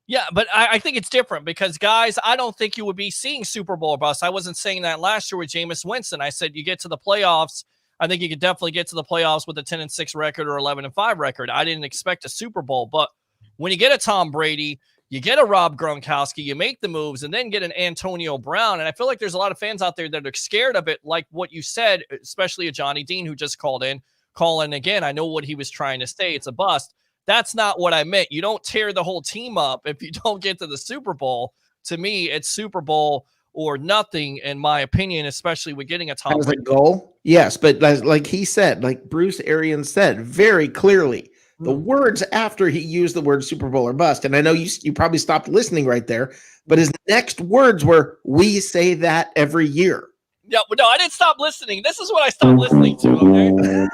Yeah, but I think it's different because, guys, I don't think you would be seeing Super Bowl or bust. I wasn't saying that last year with Jameis Winston. I said you get to the playoffs. I think you could definitely get to the playoffs with a 10-6 record or 11-5 record. I didn't expect a Super Bowl, but when you get a Tom Brady, you get a Rob Gronkowski, you make the moves, and then get an Antonio Brown. And I feel like there's a lot of fans out there that are scared of it, like what you said, especially a Johnny Dean who just called in. Calling again, I know what he was trying to say. It's a bust. That's not what I meant. You don't tear the whole team up if you don't get to the Super Bowl. To me, it's Super Bowl or nothing, in my opinion, especially with getting a Tom Brady. Goal. Yes, but like he said, like Bruce Arians said very clearly, the words after he used the word Super Bowl or bust, and I know you probably stopped listening right there, but his next words were, we say that every year. Yeah, no, I didn't stop listening. This is what I stopped listening to, okay?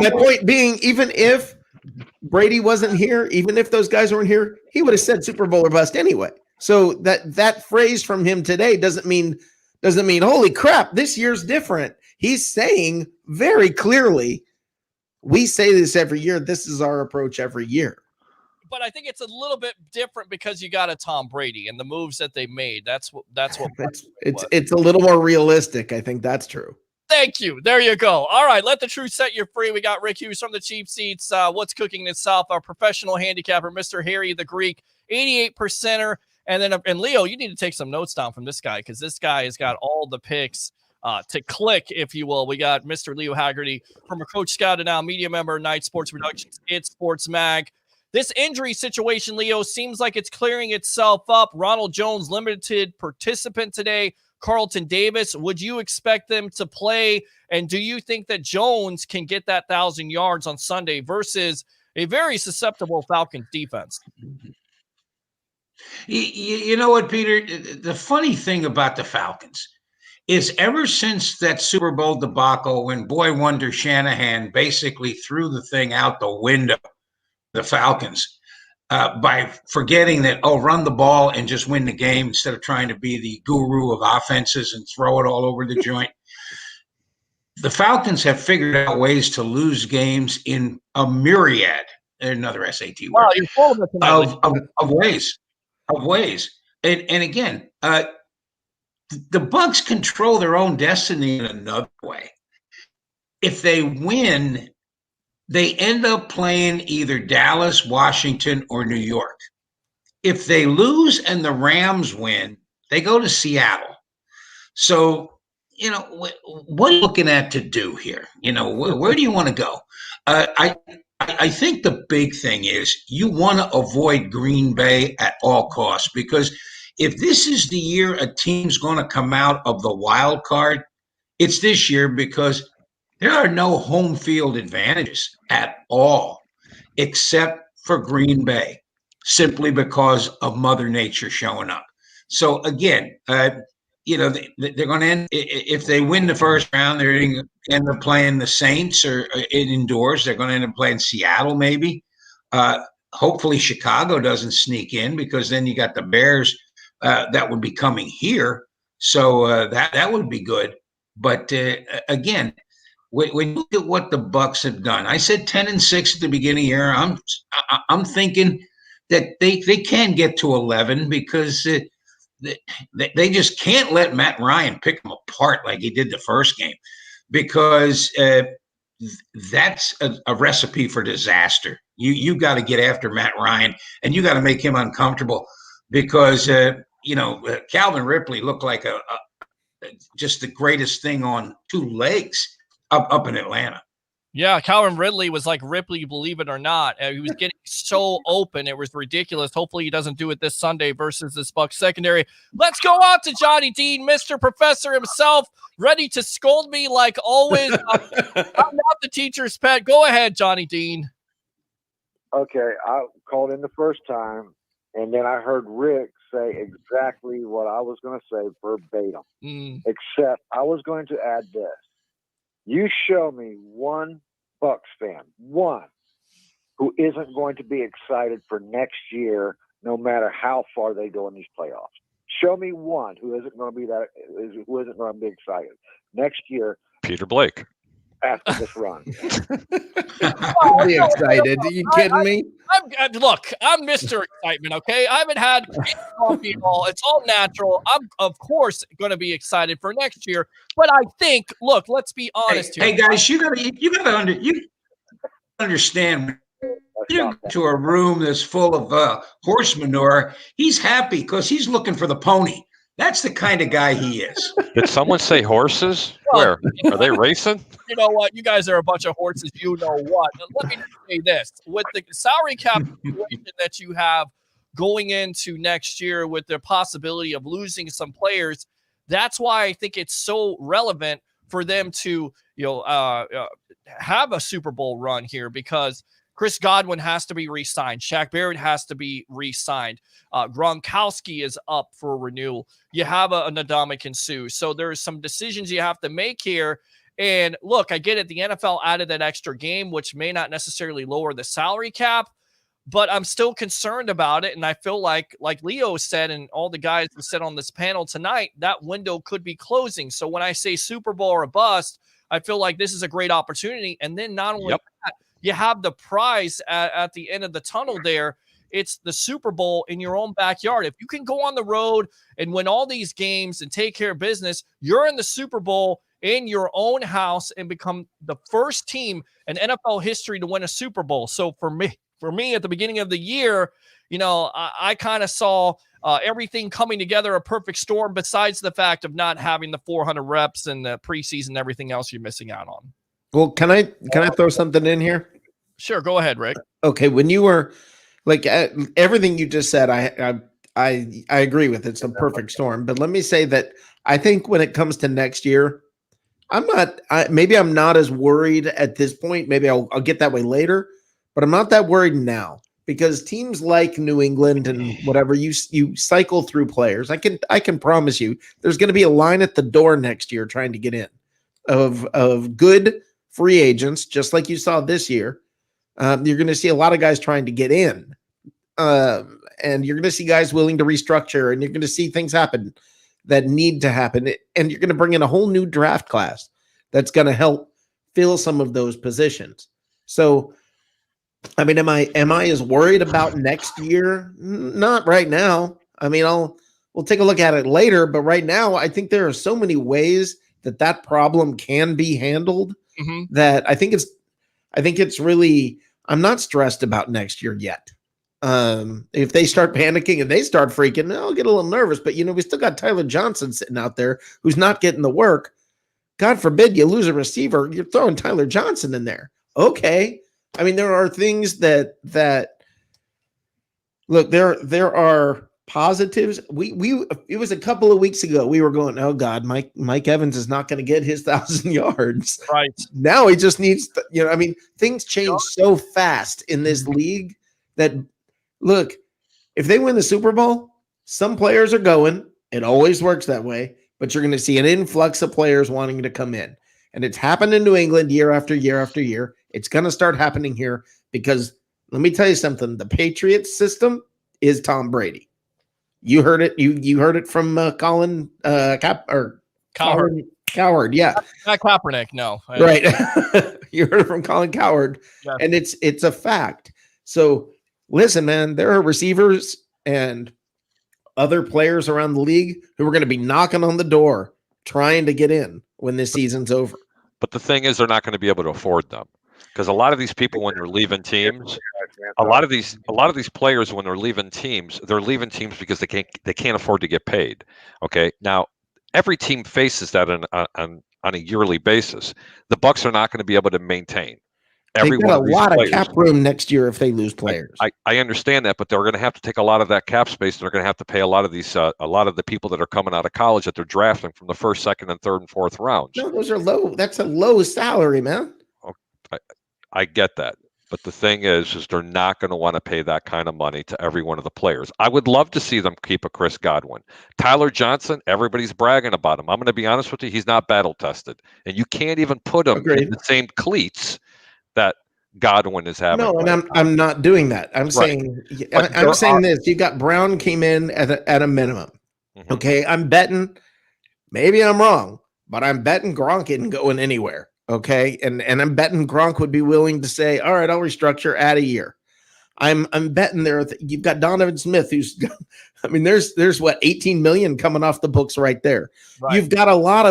My point being, even if Brady wasn't here, even if those guys weren't here, he would have said Super Bowl or bust anyway. So that phrase from him today doesn't mean holy crap, this year's different. He's saying very clearly, we say this every year. This is our approach every year. But I think it's a little bit different because you got a Tom Brady and the moves that they made. That's what it's a little more realistic. I think that's true. Thank you. There you go. All right, let the truth set you free. We got Rick Hughes from the Cheap Seats. What's cooking in South? Our professional handicapper, Mr. Harry the Greek, 88%er. And then, and Leo, you need to take some notes down from this guy because this guy has got all the picks to click, if you will. We got Mr. Leo Haggerty from a Coach Scout and now media member, Night Sports Productions, It's Sports Mag. This injury situation, Leo, seems like it's clearing itself up. Ronald Jones, limited participant today. Carlton Davis, would you expect them to play? And do you think that Jones can get that 1,000 yards on Sunday versus a very susceptible Falcons defense? You know what, Peter? The funny thing about the Falcons is ever since that Super Bowl debacle when Boy Wonder Shanahan basically threw the thing out the window, the Falcons, by forgetting that, run the ball and just win the game instead of trying to be the guru of offenses and throw it all over the joint. The Falcons have figured out ways to lose games in a myriad, another SAT word, of ways. And again, the Bucs control their own destiny in another way. If they win, they end up playing either Dallas, Washington, or New York. If they lose and the Rams win, they go to Seattle. So, what are you looking at to do here? Where do you want to go? I think the big thing is you want to avoid Green Bay at all costs, because if this is the year a team's going to come out of the wild card, it's this year, because There are no home field advantages at all, except for Green Bay, simply because of Mother Nature showing up. So again, they're going to end if they win the first round. They're going to end up playing the Saints or indoors. They're going to end up playing Seattle, maybe. Hopefully, Chicago doesn't sneak in because then you got the Bears that would be coming here. So that would be good. But again, when you look at what the Bucs have done, I said 10-6 at the beginning of the year. I'm thinking that they can get to 11 because they just can't let Matt Ryan pick them apart like he did the first game, because that's a recipe for disaster. You got to get after Matt Ryan and you got to make him uncomfortable because Calvin Ripley looked like just the greatest thing on two legs up in Atlanta. Yeah, Calvin Ridley was like Ripley, believe it or not. He was getting so open. It was ridiculous. Hopefully he doesn't do it this Sunday versus this Bucs secondary. Let's go out to Johnny Dean, Mr. Professor himself, ready to scold me like always. I'm not the teacher's pet. Go ahead, Johnny Dean. Okay, I called in the first time, and then I heard Rick say exactly what I was going to say verbatim, except I was going to add this. You show me one Bucs fan, one, who isn't going to be excited for next year, no matter how far they go in these playoffs. Show me one who isn't going to be excited next year. Peter Blake. After this run. I'll be excited. Are you kidding me? Look, I'm Mr. Excitement, okay? I haven't had coffee at all. It's all natural. I'm, of course, going to be excited for next year. But I think, look, let's be honest here. Hey, guys, you gotta understand. You go to a room that's full of horse manure. He's happy because he's looking for the pony. That's the kind of guy he is. Did someone say horses? Where? Are they racing? You know what? You guys are a bunch of horses. You know what? Now, let me just say this. With the salary cap situation that you have going into next year with the possibility of losing some players, that's why I think it's so relevant for them to have a Super Bowl run here, because Chris Godwin has to be re-signed. Shaq Barrett has to be re-signed. Gronkowski is up for renewal. You have a Ndamukong Suh. So there's some decisions you have to make here. And look, I get it. The NFL added that extra game, which may not necessarily lower the salary cap, but I'm still concerned about it. And I feel like Leo said, and all the guys who said on this panel tonight, that window could be closing. So when I say Super Bowl or bust, I feel like this is a great opportunity. And then not only that, you have the prize at the end of the tunnel there. It's the Super Bowl in your own backyard. If you can go on the road and win all these games and take care of business, you're in the Super Bowl in your own house and become the first team in NFL history to win a Super Bowl. So for me at the beginning of the year, I kind of saw everything coming together, a perfect storm, besides the fact of not having the 400 reps and the preseason and everything else you're missing out on. Well, can I throw something in here? Sure, go ahead, Rick. Okay, when you were like everything you just said, I agree with. It's a perfect storm. But let me say that I think when it comes to next year, maybe I'm not as worried at this point. Maybe I'll get that way later, but I'm not that worried now, because teams like New England and whatever, you cycle through players. I can promise you there's going to be a line at the door next year trying to get in of good free agents, just like you saw this year. You're going to see a lot of guys trying to get in, and you're going to see guys willing to restructure, and you're going to see things happen that need to happen. And you're going to bring in a whole new draft class that's going to help fill some of those positions. So, I mean, am I as worried about next year? Not right now. I mean, we'll take a look at it later, but right now I think there are so many ways that problem can be handled that I think it's really, I'm not stressed about next year yet. If they start panicking and they start freaking, I'll get a little nervous. But, we still got Tyler Johnson sitting out there who's not getting the work. God forbid you lose a receiver, you're throwing Tyler Johnson in there. Okay. I mean, there are things that look, there are positives. It was a couple of weeks ago. We were going, oh God, Mike Evans is not going to get his 1,000 yards. Right. Now he just needs to, I mean, things change so fast in this league that look, if they win the Super Bowl, some players are going. It always works that way, but you're going to see an influx of players wanting to come in. And it's happened in New England year after year after year. It's going to start happening here because let me tell you something. The Patriots system is Tom Brady. You heard it. You heard it from Colin Cowherd. Yeah. Not Kaepernick. No. Right. You heard it from Colin Cowherd. Yes. And it's a fact. So listen, man, there are receivers and other players around the league who are going to be knocking on the door trying to get in when this season's over. But the thing is, they're not going to be able to afford them because a lot of these people, when they're leaving teams, a lot of these players, when they're leaving teams because they can't afford to get paid. Okay, now every team faces that on a yearly basis. The Bucs are not going to be able to maintain. They got a lot of cap room next year if they lose players. I understand that, but they're going to have to take a lot of that cap space. They're going to have to pay a lot of the people that are coming out of college that they're drafting from the first, second, and third and fourth rounds. No, those are low. That's a low salary, man. I get that, but the thing is they're not going to want to pay that kind of money to every one of the players. I would love to see them keep a Chris Godwin. Tyler Johnson, everybody's bragging about him. I'm going to be honest with you, he's not battle tested, and you can't even put him in the same cleats that Godwin is having. No, and I'm not doing that. I'm saying this. You got Brown came in at a minimum. Mm-hmm. Okay, I'm betting. Maybe I'm wrong, but I'm betting Gronk isn't going anywhere. Okay, and I'm betting Gronk would be willing to say, "All right, I'll restructure, add a year." I'm betting there. You've got Donovan Smith, who's, I mean, there's what 18 million coming off the books right there. Right. You've got a lot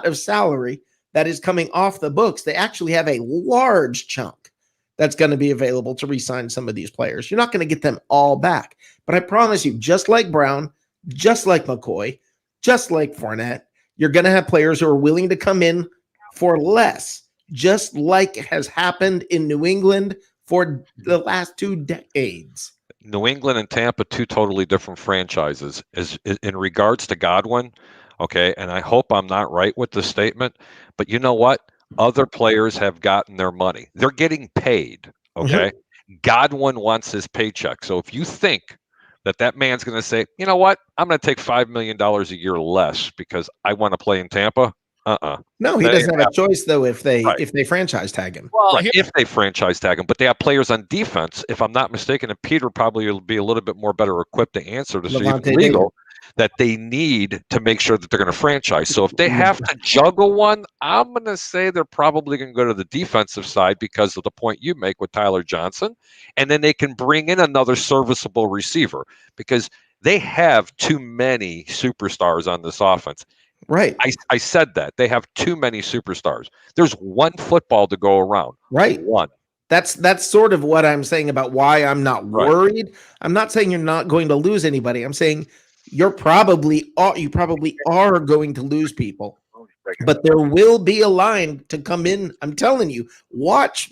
of salary that is coming off the books. They actually have a large chunk that's going to be available to re-sign some of these players. You're not going to get them all back, but I promise you, just like Brown, just like McCoy, just like Fournette, you're going to have players who are willing to come in for less, just like has happened in New England for the last 2 decades. New England and Tampa, two totally different franchises. Is in regards to Godwin, okay, and I hope I'm not right with the statement, but you know what? Other players have gotten their money. They're getting paid, okay? Mm-hmm. Godwin wants his paycheck. So if you think that man's going to say, you know what? I'm going to take $5 million a year less because I want to play in Tampa. No, he doesn't have a choice though if they franchise tag him. Well, if they franchise tag him, but they have players on defense, if I'm not mistaken, and Peter probably will be a little bit more better equipped to answer to see if it's legal that they need to make sure that they're going to franchise. So if they have to juggle one, I'm going to say they're probably going to go to the defensive side because of the point you make with Tyler Johnson, and then they can bring in another serviceable receiver because they have too many superstars on this offense. Right. I said that. They have too many superstars. There's one football to go around. Right. One. That's sort of what I'm saying about why I'm not worried. I'm not saying you're not going to lose anybody. I'm saying you probably are going to lose people. But there will be a line to come in. I'm telling you, watch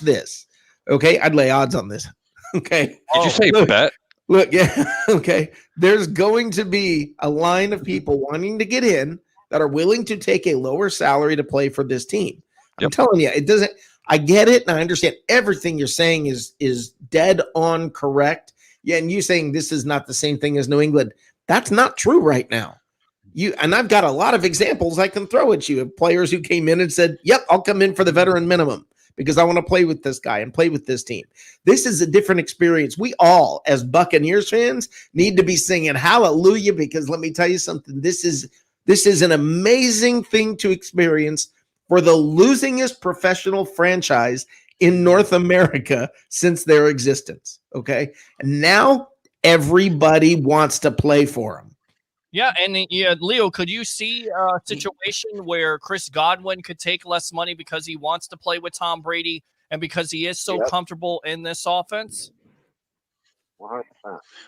this. Okay? I'd lay odds on this. Okay. Did you say bet? Look, yeah, okay. There's going to be a line of people wanting to get in that are willing to take a lower salary to play for this team. I'm telling you, it doesn't. I get it, and I understand everything you're saying is dead on correct. Yeah, and you saying this is not the same thing as New England. That's not true right now. And I've got a lot of examples I can throw at you of players who came in and said, "Yep, I'll come in for the veteran minimum because I want to play with this guy and play with this team." This is a different experience. We all, as Buccaneers fans, need to be singing hallelujah because let me tell you something. This is an amazing thing to experience for the losingest professional franchise in North America since their existence. Okay. And now everybody wants to play for them. Yeah, and Leo, could you see a situation where Chris Godwin could take less money because he wants to play with Tom Brady and because he is so comfortable in this offense? 100%.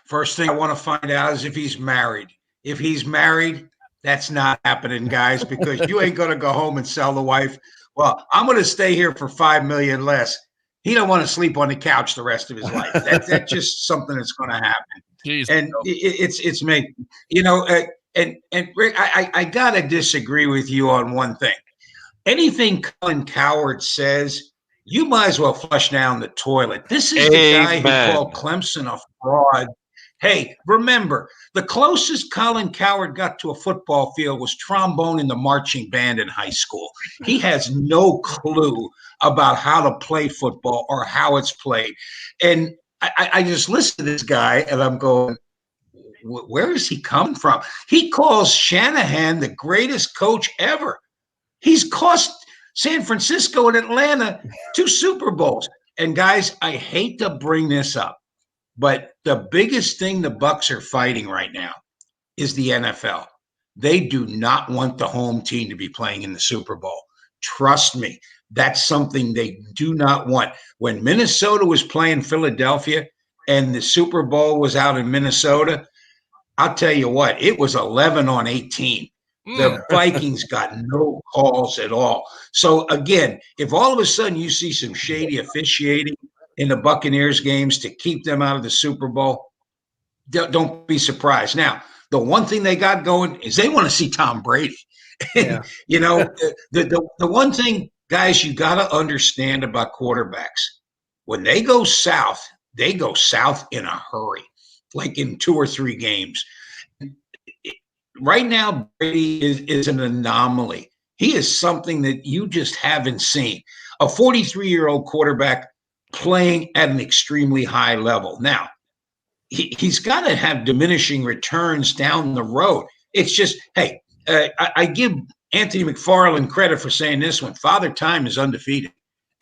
First thing I want to find out is if he's married. If he's married, that's not happening, guys, because you ain't going to go home and sell the wife. Well, I'm going to stay here for $5 million less. he don't want to sleep on the couch the rest of his life. That's just something that's going to happen. Jeez. And it's me, and Rick, I gotta disagree with you on one thing. Anything Colin Cowherd says, you might as well flush down the toilet. This is the guy who Amen. called Clemson a fraud. Hey, remember, the closest Colin Cowherd got to a football field was trombone in the marching band in high school. He has no clue about how to play football or how it's played. And I just listen to this guy and I'm going, where is he coming from? He calls Shanahan the greatest coach ever. He's cost San Francisco and Atlanta 2 Super Bowls. And guys, I hate to bring this up, but the biggest thing the Bucs are fighting right now is the NFL. They do not want the home team to be playing in the Super Bowl. Trust me, that's something they do not want. When Minnesota was playing Philadelphia and the Super Bowl was out in Minnesota, I'll tell you what, it was 11-18. The Vikings got no calls at all. So again, if all of a sudden you see some shady officiating in the Buccaneers games to keep them out of the Super Bowl, don't be surprised. Now, the one thing they got going is they want to see Tom Brady. Yeah. You know, the one thing, guys, you got to understand about quarterbacks. When they go south in a hurry, like in 2 or 3 games. Right now, Brady is an anomaly. He is something that you just haven't seen. A 43-year-old quarterback playing at an extremely high level. Now, he's got to have diminishing returns down the road. It's just, hey, I give Anthony McFarland credit for saying this one. Father Time is undefeated.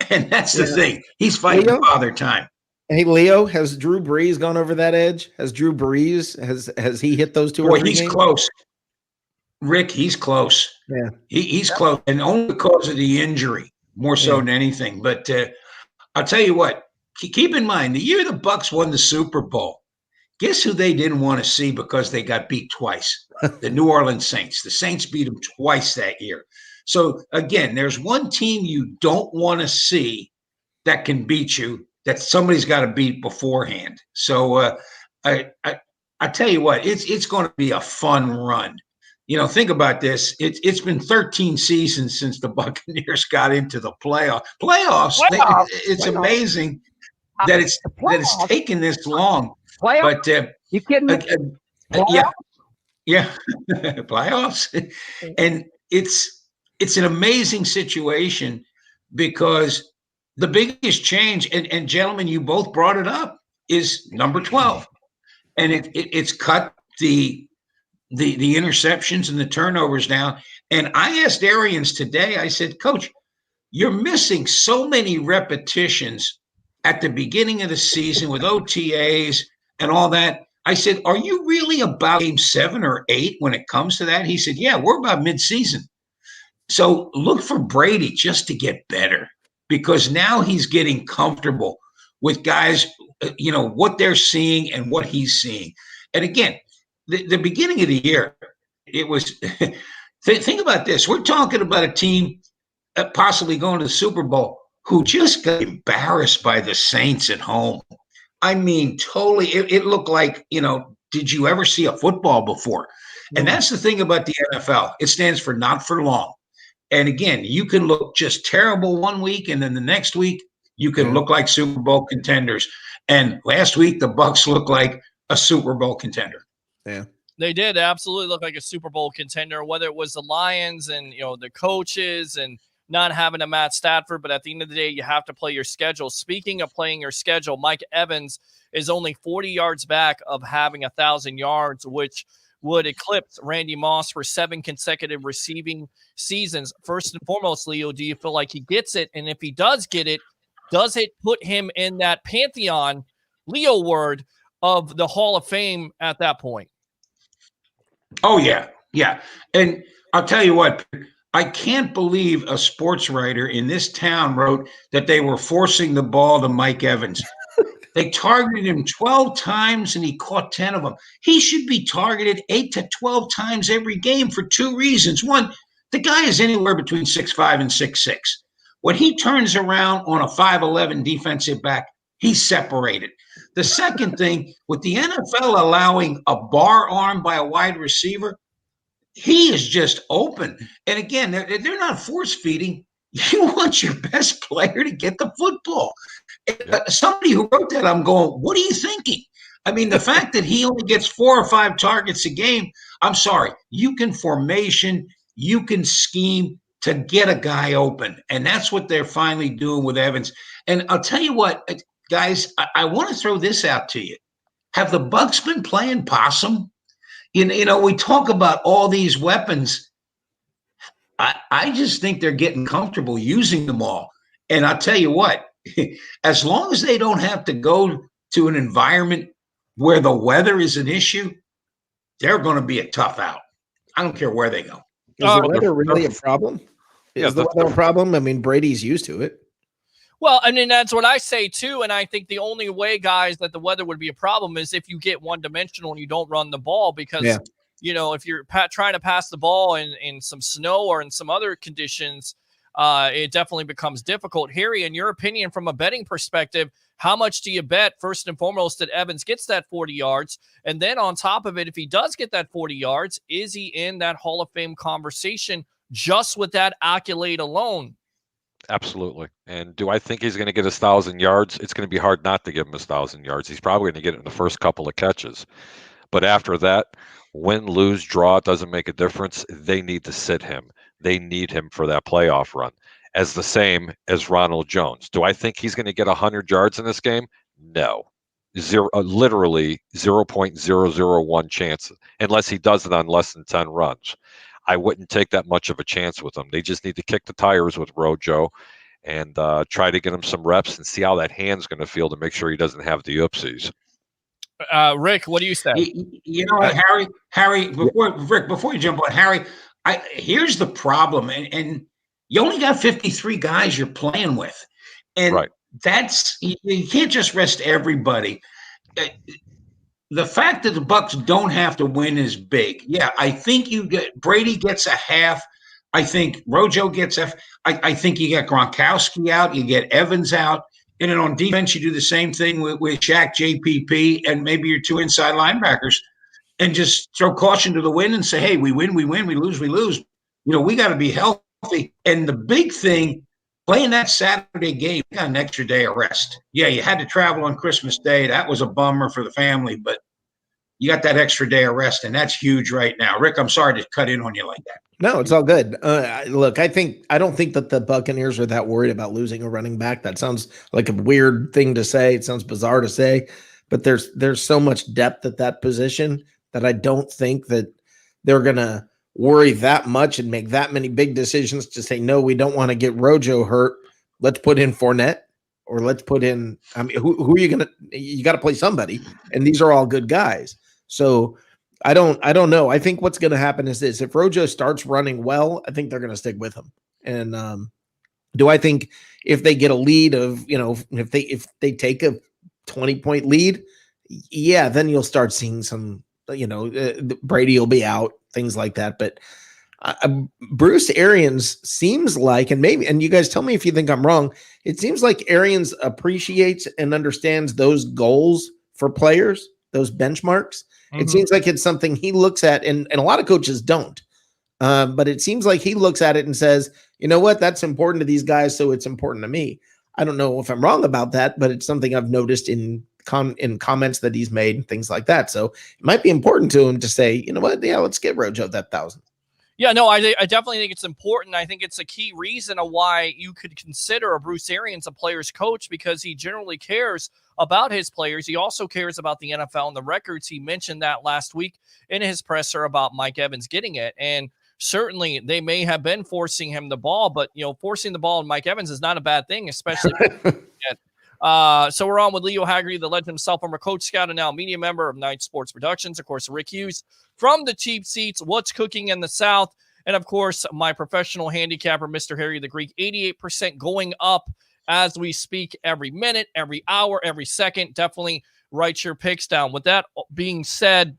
And that's the thing. He's fighting Father Time. Hey, Leo, has Drew Brees gone over that edge? Has Drew Brees, has he hit those 2 or 3 he's games? Close. Rick, he's close. Yeah. He's close, and only because of the injury, more so than anything. But I'll tell you what, keep in mind, the year the Bucs won the Super Bowl, guess who they didn't want to see because they got beat twice? The New Orleans Saints. The Saints beat them twice that year. So, again, there's one team you don't want to see that can beat you, that somebody's got to beat beforehand. So I tell you what, it's going to be a fun run. You know, think about this. It's been 13 seasons since the Buccaneers got into the playoffs. It's amazing that it's taken this long. Playoffs? But You kidding me? Yeah, playoffs, and it's an amazing situation because the biggest change, and gentlemen, you both brought it up, is number 12, and it's cut the interceptions and the turnovers down. And I asked Arians today, I said, Coach, you're missing so many repetitions at the beginning of the season with OTAs and all that. I said, are you really about game 7 or 8 when it comes to that? He said, yeah, we're about midseason. So look for Brady just to get better, because now he's getting comfortable with guys, you know, what they're seeing and what he's seeing. And again, the beginning of the year, it was think about this. We're talking about a team possibly going to the Super Bowl who just got embarrassed by the Saints at home. I mean, totally. It looked like, you know, did you ever see a football before? And that's the thing about the NFL. It stands for not for long. And again, you can look just terrible one week, and then the next week you can look like Super Bowl contenders. And last week the Bucs looked like a Super Bowl contender. Yeah. They did absolutely look like a Super Bowl contender, whether it was the Lions and, you know, the coaches and not having a Matt Stafford. But at the end of the day, you have to play your schedule. Speaking of playing your schedule, Mike Evans is only 40 yards back of having 1,000 yards, which would eclipse Randy Moss for 7 consecutive receiving seasons. First and foremost, Leo, do you feel like he gets it? And if he does get it, does it put him in that pantheon, Leo word, of the Hall of Fame at that point? Oh, yeah. Yeah. And I'll tell you what, I can't believe a sports writer in this town wrote that they were forcing the ball to Mike Evans. They targeted him 12 times and he caught 10 of them. He should be targeted 8 to 12 times every game for 2 reasons. One, the guy is anywhere between 6'5" and 6'6". When he turns around on a 5'11 defensive back, he's separated. The second thing, with the NFL allowing a bar arm by a wide receiver, he is just open. And again, they're not force feeding. You want your best player to get the football. Somebody who wrote that, I'm going, what are you thinking? I mean, the fact that he only gets 4 or 5 targets a game, I'm sorry. You can formation, you can scheme to get a guy open. And that's what they're finally doing with Evans. And I'll tell you what, guys, I want to throw this out to you. Have the Bucs been playing possum? You know, we talk about all these weapons. I just think they're getting comfortable using them all. And I'll tell you what, as long as they don't have to go to an environment where the weather is an issue, they're going to be a tough out. I don't care where they go. Is the weather really a problem? Is the weather a problem? I mean, Brady's used to it. Well, I mean, that's what I say too. And I think the only way, guys, that the weather would be a problem is if you get one-dimensional and you don't run the ball because, you know, if you're trying to pass the ball in some snow or in some other conditions, it definitely becomes difficult. Harry, in your opinion, from a betting perspective, how much do you bet, first and foremost, that Evans gets that 40 yards? And then on top of it, if he does get that 40 yards, is he in that Hall of Fame conversation just with that accolade alone? Absolutely. And do I think he's going to get 1,000 yards? It's going to be hard not to give him 1,000 yards. He's probably going to get it in the first couple of catches. But after that, win, lose, draw, it doesn't make a difference. They need to sit him. They need him for that playoff run. As the same as Ronald Jones. Do I think he's going to get 100 yards in this game? No. Literally 0.001 chance, unless he does it on less than 10 runs. I wouldn't take that much of a chance with him. They just need to kick the tires with Rojo and try to get him some reps and see how that hand's going to feel to make sure he doesn't have the oopsies. Rick, what do you say? You know what, Harry, before you jump on, Harry, here's the problem. And you only got 53 guys you're playing with. And that's, you can't just rest everybody. The fact that the Bucs don't have to win is big. Yeah, I think Brady gets a half. I think Rojo gets I think you get Gronkowski out, you get Evans out, and then on defense you do the same thing with Shaq, JPP, and maybe your 2 inside linebackers, and just throw caution to the wind and say, hey, we win, we lose, we lose. You know, we got to be healthy. And the big thing, playing that Saturday game, you got an extra day of rest. Yeah, you had to travel on Christmas Day. That was a bummer for the family, but you got that extra day of rest, and that's huge right now. Rick, I'm sorry to cut in on you like that. No, it's all good. Look, I don't think that the Buccaneers are that worried about losing a running back. That sounds like a weird thing to say. It sounds bizarre to say, but there's so much depth at that position that I don't think that they're going to worry that much and make that many big decisions to say, no, we don't want to get Rojo hurt. Let's put in Fournette, or let's put in, I mean, who are you going to, you got to play somebody. And these are all good guys. So I don't know. I think what's going to happen is this: if Rojo starts running well, I think they're going to stick with him. And do I think if they get a lead of, you know, if they take a 20-point lead, yeah, then you'll start seeing some, you know, Brady will be out, things like that. But Bruce Arians seems like, and you guys tell me if you think I'm wrong, it seems like Arians appreciates and understands those goals for players, those benchmarks. It seems like it's something he looks at, and a lot of coaches don't. But it seems like he looks at it and says, you know what, that's important to these guys, so it's important to me. I don't know if I'm wrong about that, but it's something I've noticed in comments that he's made and things like that. So it might be important to him to say, you know what, yeah, let's get Rojo that 1,000. Yeah, no, I definitely think it's important. I think it's a key reason of why you could consider a Bruce Arians a player's coach, because he generally cares about his players. He also cares about the NFL and the records. He mentioned that last week in his presser about Mike Evans getting it. And certainly they may have been forcing him the ball, but, you know, forcing the ball in Mike Evans is not a bad thing, especially so we're on with Leo Haggerty, the legend himself, former Coach Scout and now media member of Night Sports Productions. Of course, Rick Hughes from the Cheap Seats, What's Cooking in the South. And, of course, my professional handicapper, Mr. Harry the Greek, 88% going up as we speak, every minute, every hour, every second. Definitely write your picks down. With that being said,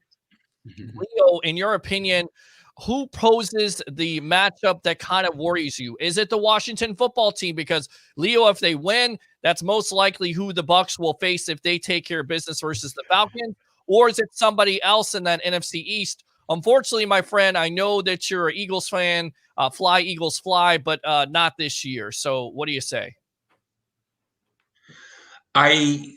Leo, in your opinion, who poses the matchup that kind of worries you? Is it the Washington football team? Because Leo, if they win, that's most likely who the Bucs will face if they take care of business versus the Falcons. Or is it somebody else in that NFC East? Unfortunately, my friend, I know that you're an Eagles fan. Fly, Eagles, fly, but not this year. So what do you say? I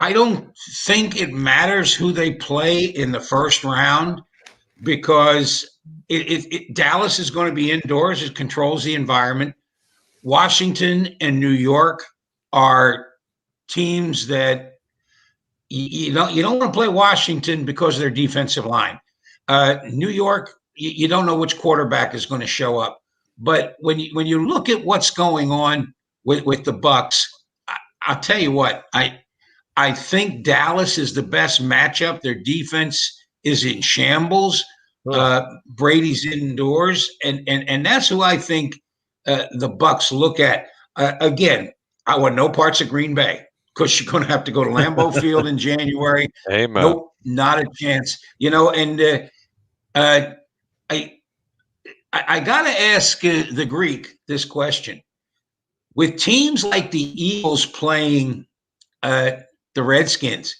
I don't think it matters who they play in the first round because Dallas is going to be indoors. It controls the environment. Washington and New York are teams that you don't want to play Washington because of their defensive line. New York, you don't know which quarterback is going to show up. But when you look at what's going on with the Bucs, I'll tell you what, I think Dallas is the best matchup. Their defense is in shambles. Brady's indoors, and that's who I think the Bucs look at. Again, I want no parts of Green Bay because you're going to have to go to Lambeau Field in January. Amen. Nope, not a chance. And I got to ask the Greek this question. With teams like the Eagles playing the Redskins,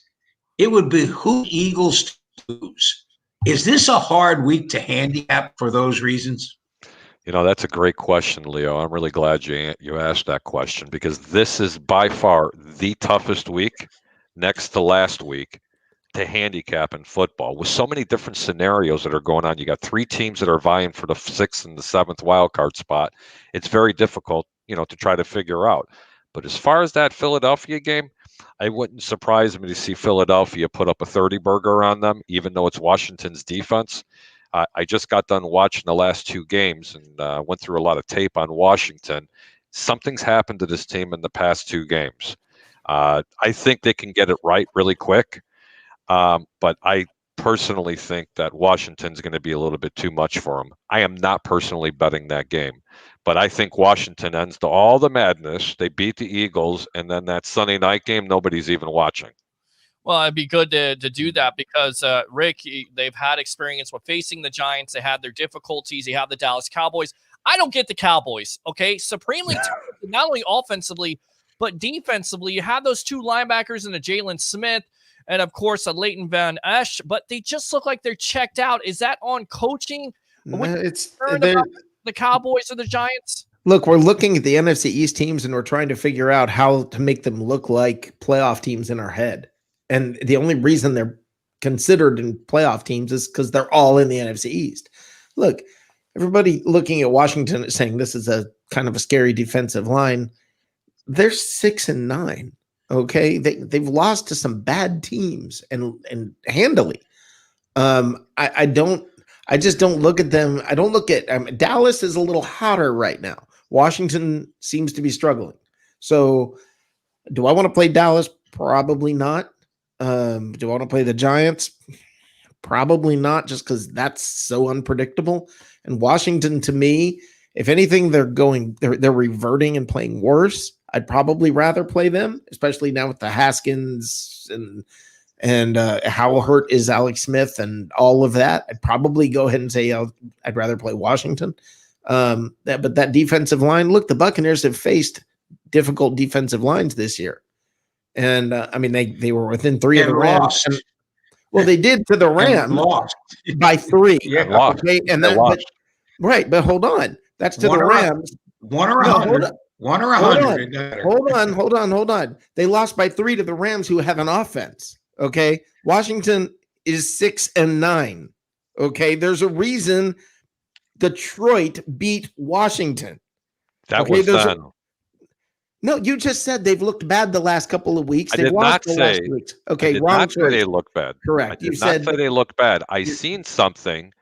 it would behoove Eagles to lose. Is this a hard week to handicap for those reasons? That's a great question, Leo. I'm really glad you asked that question because this is by far the toughest week next to last week to handicap in football with so many different scenarios that are going on. You got 3 teams that are vying for the 6th and the 7th wild card spot. It's very difficult, to try to figure out. But as far as that Philadelphia game, I wouldn't surprise me to see Philadelphia put up a 30-burger on them, even though it's Washington's defense. I just got done watching the last 2 games and went through a lot of tape on Washington. Something's happened to this team in the past 2 games. I think they can get it right really quick. But I personally think that Washington's going to be a little bit too much for them. I am not personally betting that game, but I think Washington ends to all the madness. They beat the Eagles, and then that Sunday night game, nobody's even watching. Well, it'd be good to do that because, Rick, they've had experience with facing the Giants. They had their difficulties. They have the Dallas Cowboys. I don't get the Cowboys, okay? Supremely talented, not only offensively, but defensively. You have those 2 linebackers in a Jalen Smith and, of course, a Leighton Van Esch, but they just look like they're checked out. Is that on coaching? It's about the Cowboys or the Giants? Look, we're looking at the NFC East teams and we're trying to figure out how to make them look like playoff teams in our head. And the only reason they're considered in playoff teams is because they're all in the NFC East. Look, everybody looking at Washington is saying this is a kind of a scary defensive line. They're 6-9. Okay, they've lost to some bad teams and handily. I just don't look at them. I don't look at Dallas is a little hotter right now. Washington seems to be struggling. So, do I want to play Dallas? Probably not. Do I want to play the Giants? Probably not, just because that's so unpredictable. And Washington, to me, if anything, they're reverting and playing worse. I'd probably rather play them, especially now with the Haskins and how hurt is Alex Smith and all of that. I'd probably go ahead and say I'd rather play Washington. But that defensive line, look, the Buccaneers have faced difficult defensive lines this year. And they were within 3 of the Rams. Well, they did to the Rams lost by 3. Yeah, okay, and then right, but hold on. That's to the Rams. 1 or 100. 1 or 100. Hold on. They lost by 3 to the Rams, who have an offense. Okay, Washington is 6-9. Okay, there's a reason Detroit beat Washington. That was done. No, you just said they've looked bad the last couple of weeks. I did not say. Okay, I did wrong not say choice. they look bad. Correct. I did not say they look bad. I seen something,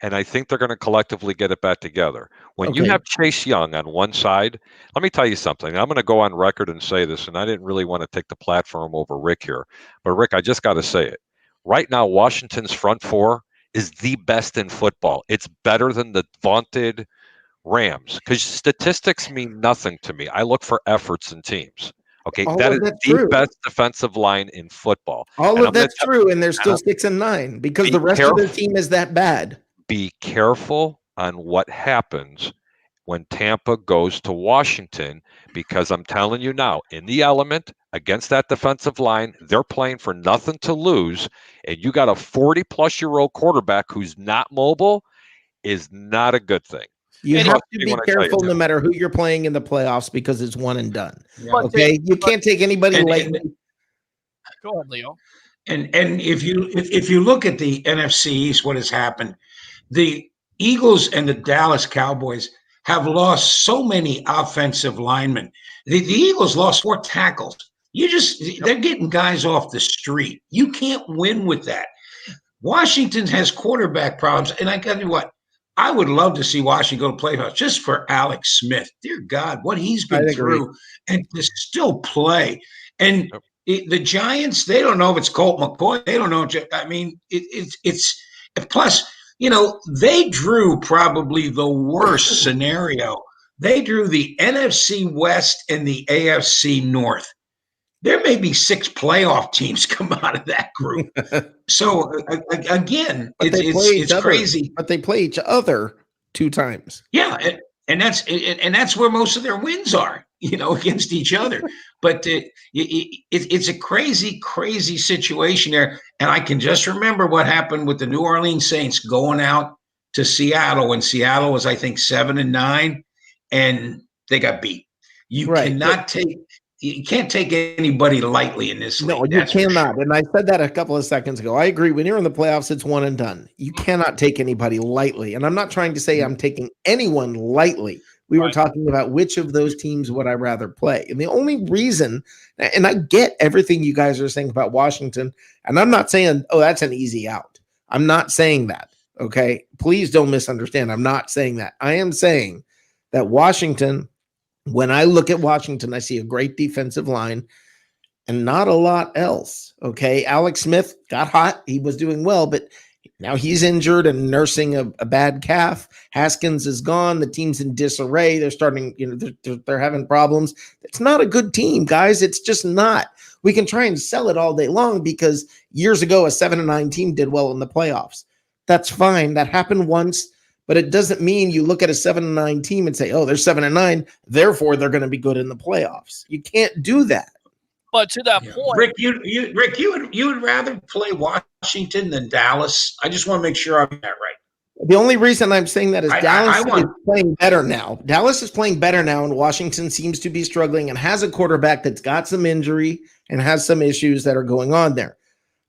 and I think they're going to collectively get it back together. When you have Chase Young on one side, let me tell you something. I'm going to go on record and say this, and I didn't really want to take the platform over Rick here. But, Rick, I just got to say it. Right now, Washington's front 4 is the best in football. It's better than the vaunted Rams, because statistics mean nothing to me. I look for efforts in teams. Okay, that is the best defensive line in football. All of that's true, and they're still 6-9 because the rest of their team is that bad. be careful on what happens when Tampa goes to Washington, because I'm telling you now, in the element against that defensive line, they're playing for nothing to lose, and you got a 40-plus-year-old quarterback who's not mobile is not a good thing. You Trust have to me be when I tell you careful no that. matter who you're playing in the playoffs because it's one and done. Yeah. Okay, you can't take anybody And- lightly. Go ahead, Leo. And if you look at the NFC East, what has happened? The Eagles and the Dallas Cowboys have lost so many offensive linemen. The Eagles lost 4 tackles. They're getting guys off the street. You can't win with that. Washington has quarterback problems, and I tell you what, I would love to see Washington go to playoffs just for Alex Smith. Dear God, what he's been through, and to still play. And the Giants, they don't know if it's Colt McCoy. They don't know. I mean, it's plus, they drew probably the worst scenario. They drew the NFC West and the AFC North. There may be 6 playoff teams come out of that group. So again, it's crazy. But they play each other 2 times. Yeah, and that's where most of their wins are, against each other. But it's a crazy situation there. And I can just remember what happened with the New Orleans Saints going out to Seattle when Seattle was, I think, 7-9, and they got beat. You can't take anybody lightly in this league. No, you cannot. And I said that a couple of seconds ago. I agree. When you're in the playoffs, it's one and done. You cannot take anybody lightly. And I'm not trying to say I'm taking anyone lightly. We were talking about which of those teams would I rather play. And the only reason, and I get everything you guys are saying about Washington, and I'm not saying, oh, that's an easy out. I'm not saying that. Okay. Please don't misunderstand. I'm not saying that. I am saying that Washington, when I look at Washington, I see a great defensive line and not a lot else. Okay. Alex Smith got hot. He was doing well, but now he's injured and nursing a bad calf. Haskins is gone. The team's in disarray. They're starting, they're having problems. It's not a good team, guys. It's just not. We can try and sell it all day long because years ago, a 7-9 team did well in the playoffs. That's fine. That happened once. But it doesn't mean you look at a 7-9 team and say, oh, they're 7-9, therefore they're going to be good in the playoffs. You can't do that. But to that point, Rick, you would rather play Washington than Dallas? I just want to make sure I'm that right. The only reason I'm saying that is Dallas is playing better now. Dallas is playing better now, and Washington seems to be struggling and has a quarterback that's got some injury and has some issues that are going on there.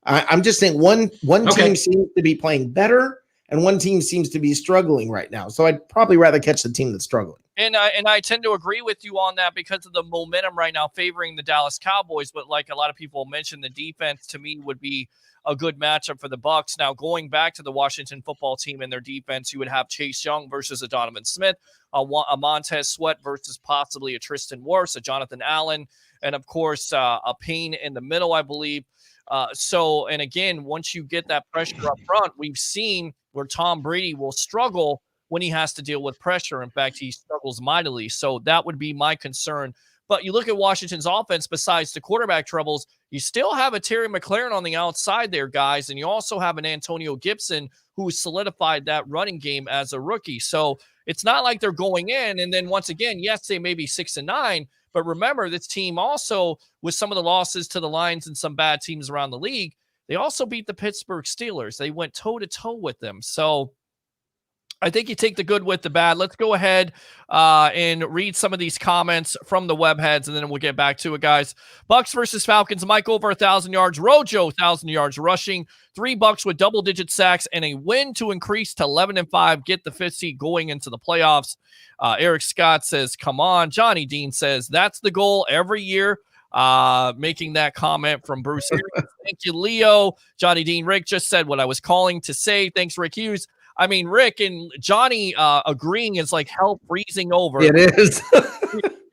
I'm just saying one team seems to be playing better, and one team seems to be struggling right now. So I'd probably rather catch the team that's struggling. And I tend to agree with you on that because of the momentum right now favoring the Dallas Cowboys. But like a lot of people mentioned, the defense to me would be a good matchup for the Bucs. Now, going back to the Washington football team and their defense, you would have Chase Young versus a Donovan Smith, a Montez Sweat versus possibly a Tristan Wirfs, a Jonathan Allen, and of course, a Payne in the middle, I believe. And again, once you get that pressure up front, we've seen where Tom Brady will struggle when he has to deal with pressure. In fact, he struggles mightily. So that would be my concern. But you look at Washington's offense, besides the quarterback troubles, you still have a Terry McLaurin on the outside there, guys. And you also have an Antonio Gibson who solidified that running game as a rookie. So it's not like they're going in. And then once again, yes, they may be 6-9. But remember, this team also, with some of the losses to the Lions and some bad teams around the league, they also beat the Pittsburgh Steelers. They went toe-to-toe with them. So I think you take the good with the bad. Let's go ahead and read some of these comments from the web heads, and then we'll get back to it, guys. Bucs versus Falcons. Mike over 1,000 yards. Rojo 1,000 yards rushing. 3 Bucs with double-digit sacks and a win to increase to 11-5. Get the 5th seed going into the playoffs. Eric Scott says, "Come on." Johnny Dean says, "That's the goal every year." Making that comment from Bruce. Thank you, Leo. Johnny Dean. Rick just said what I was calling to say. Thanks, Rick Hughes. I mean, Rick and Johnny agreeing is like hell freezing over. It is.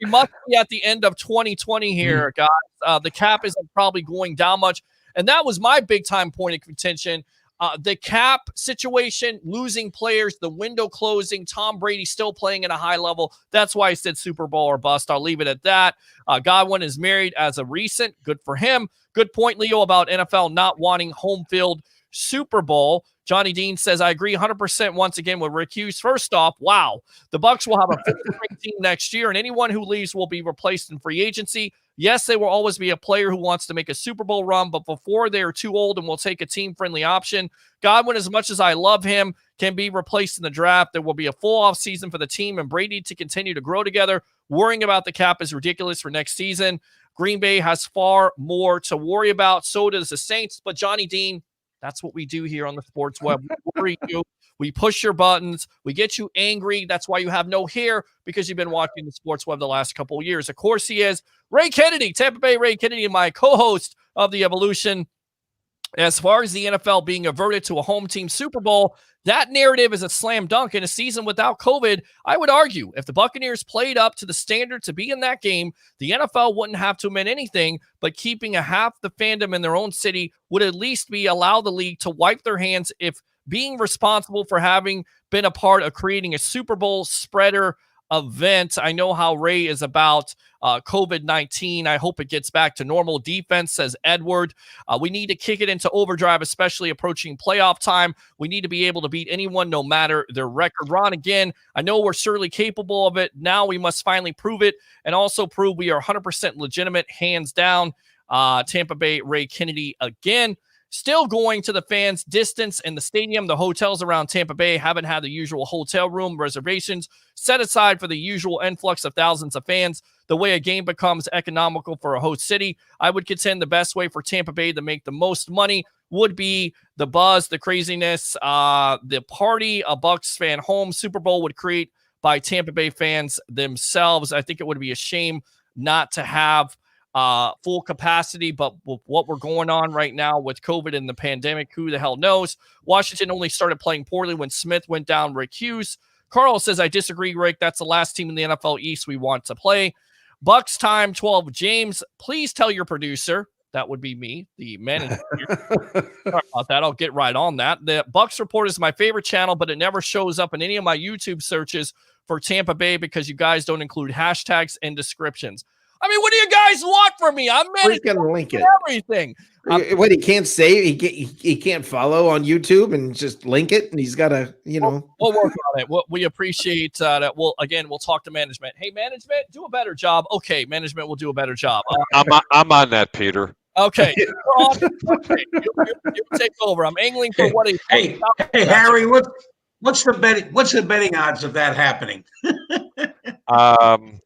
We must be at the end of 2020 here, guys. The cap isn't probably going down much. And that was my big time point of contention. The cap situation, losing players, the window closing, Tom Brady still playing at a high level. That's why I said Super Bowl or bust. I'll leave it at that. Godwin is married as a recent. Good for him. Good point, Leo, about NFL not wanting home field Super Bowl. Johnny Dean says, I agree 100% once again with Rick Hughes. First off, wow, the Bucs will have a fifth-string team next year, and anyone who leaves will be replaced in free agency. Yes, they will always be a player who wants to make a Super Bowl run, but before they are too old and will take a team-friendly option. Godwin, as much as I love him, can be replaced in the draft. There will be a full offseason for the team and Brady to continue to grow together. Worrying about the cap is ridiculous for next season. Green Bay has far more to worry about. So does the Saints. But Johnny Dean, that's what we do here on the Sports Web. We worry you. We push your buttons. We get you angry. That's why you have no hair, because you've been watching the Sports Web the last couple of years. Of course, he is Ray Kennedy, Tampa Bay Ray Kennedy, my co-host of The Evolution. As far as the NFL being averted to a home team Super Bowl, that narrative is a slam dunk. In a season without COVID, I would argue if the Buccaneers played up to the standard to be in that game, the NFL wouldn't have to amend anything, but keeping a half the fandom in their own city would at least be allow the league to wipe their hands if being responsible for having been a part of creating a Super Bowl spreader event. I know how Ray is about COVID-19. I hope it gets back to normal. Defense, says Edward. We need to kick it into overdrive, especially approaching playoff time. We need to be able to beat anyone no matter their record. Ron, again, I know we're certainly capable of it. Now we must finally prove it and also prove we are 100% legitimate, hands down. Tampa Bay Ray Kennedy again. Still going to the fans' distance in the stadium. The hotels around Tampa Bay haven't had the usual hotel room reservations set aside for the usual influx of thousands of fans. The way a game becomes economical for a host city, I would contend the best way for Tampa Bay to make the most money would be the buzz, the craziness, the party a Bucs fan home Super Bowl would create by Tampa Bay fans themselves. I think it would be a shame not to have full capacity, but with what we're going on right now with COVID and the pandemic, who the hell knows? Washington only started playing poorly when Smith went down. Rick Hughes. Carl says, I disagree, Rick. That's the last team in the NFL East we want to play. Bucks time 12. James, please tell your producer, that would be me, the manager. Sorry about that. I'll get right on that. The Bucks Report is my favorite channel, but it never shows up in any of my YouTube searches for Tampa Bay because you guys don't include hashtags and descriptions. I mean, what do you guys want from me? I'm managing link it. everything. What he can't say, he can't follow on YouTube and just link it, and he's got to, We'll work on it. We appreciate that. We'll talk to management. Hey, management, do a better job. Okay, management will do a better job. I'm on that, Peter. Okay, okay. You take over. I'm angling for what he. Hey, Harry, what's the betting odds of that happening?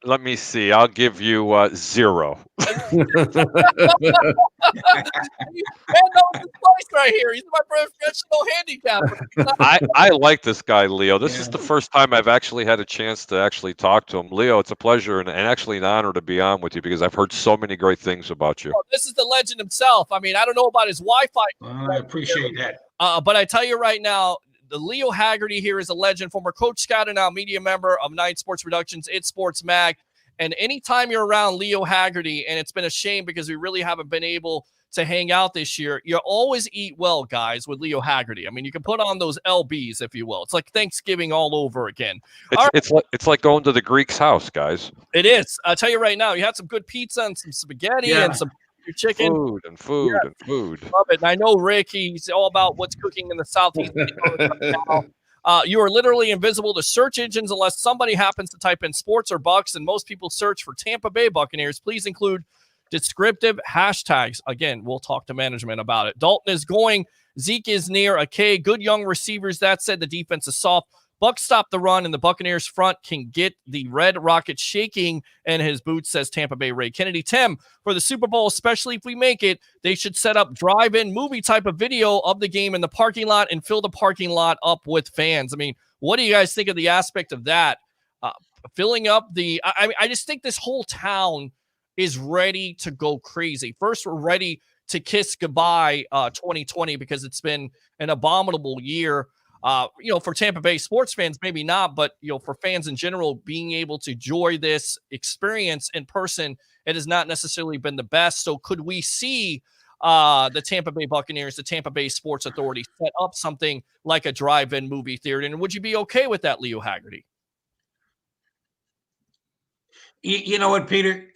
Let me see. I'll give you 0. Right here. He's my professional handicapper. I like this guy, Leo. This is the first time I've actually had a chance to actually talk to him. Leo, it's a pleasure and actually an honor to be on with you because I've heard so many great things about you. Oh, this is the legend himself. I mean, I don't know about his Wi-Fi. I appreciate that. But I tell you right now, the Leo Haggerty here is a legend, former coach, scout, and now media member of Night Sports Productions, It's Sports Mag. And anytime you're around Leo Haggerty, and it's been a shame because we really haven't been able to hang out this year, you always eat well, guys, with Leo Haggerty. I mean, you can put on those LBs, if you will. It's like Thanksgiving all over again. It's like going to the Greek's house, guys. It is. I'll tell you right now, you had some good pizza and some spaghetti and some chicken. Food. Love it. And I know Rick, he's all about what's cooking in the Southeast. You are literally invisible to search engines unless somebody happens to type in sports or Bucks, and most people search for Tampa Bay Buccaneers. Please include descriptive hashtags. Again, we'll talk to management about it. Dalton is going. Zeke is near a K. Good young receivers. That said, the defense is soft. Bucs stop the run, and the Buccaneers front can get the Red Rocket shaking in his boots, says Tampa Bay Ray Kennedy. Tim, for the Super Bowl, especially if we make it, they should set up drive-in movie type of video of the game in the parking lot and fill the parking lot up with fans. I mean, what do you guys think of the aspect of that? Filling up the – I just think this whole town is ready to go crazy. First, we're ready to kiss goodbye 2020 because it's been an abominable year. For Tampa Bay sports fans, maybe not, but, for fans in general, being able to enjoy this experience in person, it has not necessarily been the best. So could we see the Tampa Bay Buccaneers, the Tampa Bay Sports Authority set up something like a drive-in movie theater? And would you be okay with that, Leo Haggerty? You know what, Peter?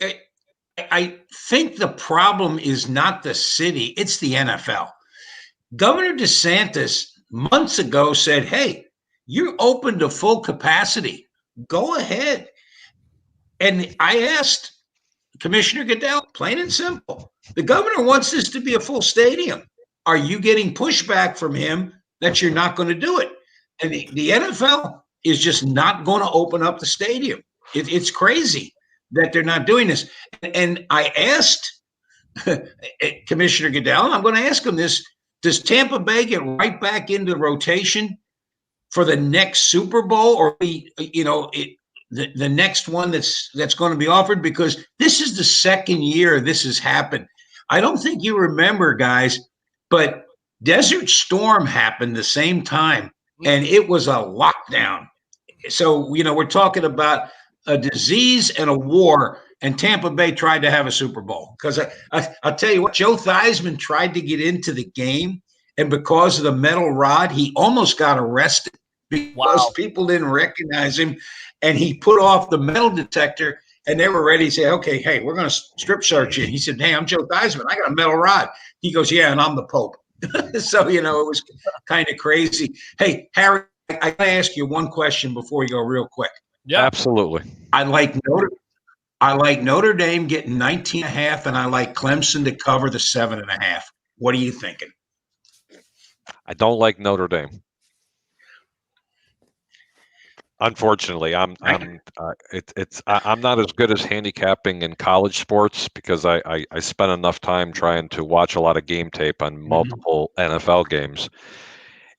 I think the problem is not the city, it's the NFL. Governor DeSantis months ago said, hey, you're open to full capacity. Go ahead. And I asked Commissioner Goodell, plain and simple, the governor wants this to be a full stadium. Are you getting pushback from him that you're not going to do it? And the NFL is just not going to open up the stadium. It's crazy that they're not doing this. And I asked Commissioner Goodell, and I'm going to ask him this, does Tampa Bay get right back into rotation for the next Super Bowl, or the next one that's going to be offered? Because this is the second year this has happened. I don't think you remember, guys, but Desert Storm happened the same time, and it was a lockdown. So, we're talking about a disease and a war, and Tampa Bay tried to have a Super Bowl. Because I'll tell you what, Joe Theismann tried to get into the game, and because of the metal rod, he almost got arrested because people didn't recognize him, and he put off the metal detector, and they were ready to say, okay, hey, we're going to strip search you. He said, hey, I'm Joe Theismann. I got a metal rod. He goes, yeah, and I'm the Pope. So, it was kind of crazy. Hey, Harry, I got to ask you one question before we go real quick. Yeah, absolutely. I like Notre Dame getting 19.5, and I like Clemson to cover the 7.5. What are you thinking? I don't like Notre Dame. Unfortunately, I'm not as good as handicapping in college sports because I spent enough time trying to watch a lot of game tape on multiple NFL games.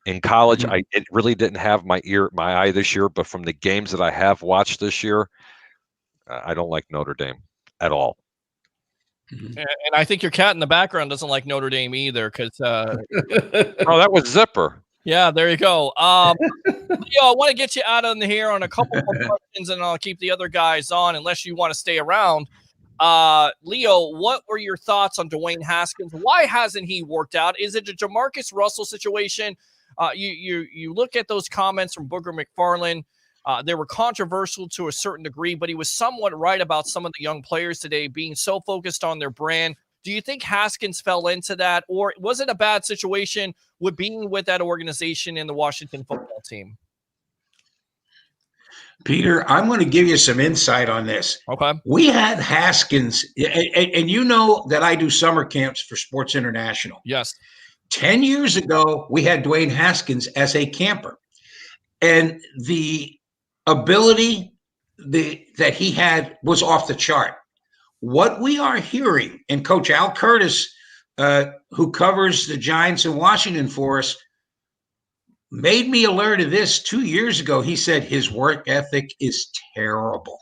In college, it really didn't have my eye this year, but from the games that I have watched this year, I don't like Notre Dame at all. And I think your cat in the background doesn't like Notre Dame either, because oh, that was Zipper. Yeah, there you go. Leo, I want to get you out on here on a couple more questions, and I'll keep the other guys on unless you want to stay around. Leo, what were your thoughts on Dwayne Haskins? Why hasn't he worked out? Is it a Jamarcus Russell situation? You look at those comments from Booger McFarland. They were controversial to a certain degree, but he was somewhat right about some of the young players today being so focused on their brand. Do you think Haskins fell into that, or was it a bad situation with being with that organization in the Washington football team? Peter, I'm going to give you some insight on this. Okay. We had Haskins, and you know that I do summer camps for Sports International. Yes. 10 years ago, we had Dwayne Haskins as a camper. And the ability that he had was off the chart. What we are hearing, and Coach Al Curtis, who covers the Giants in Washington for us, made me alert of this 2 years ago. He said his work ethic is terrible,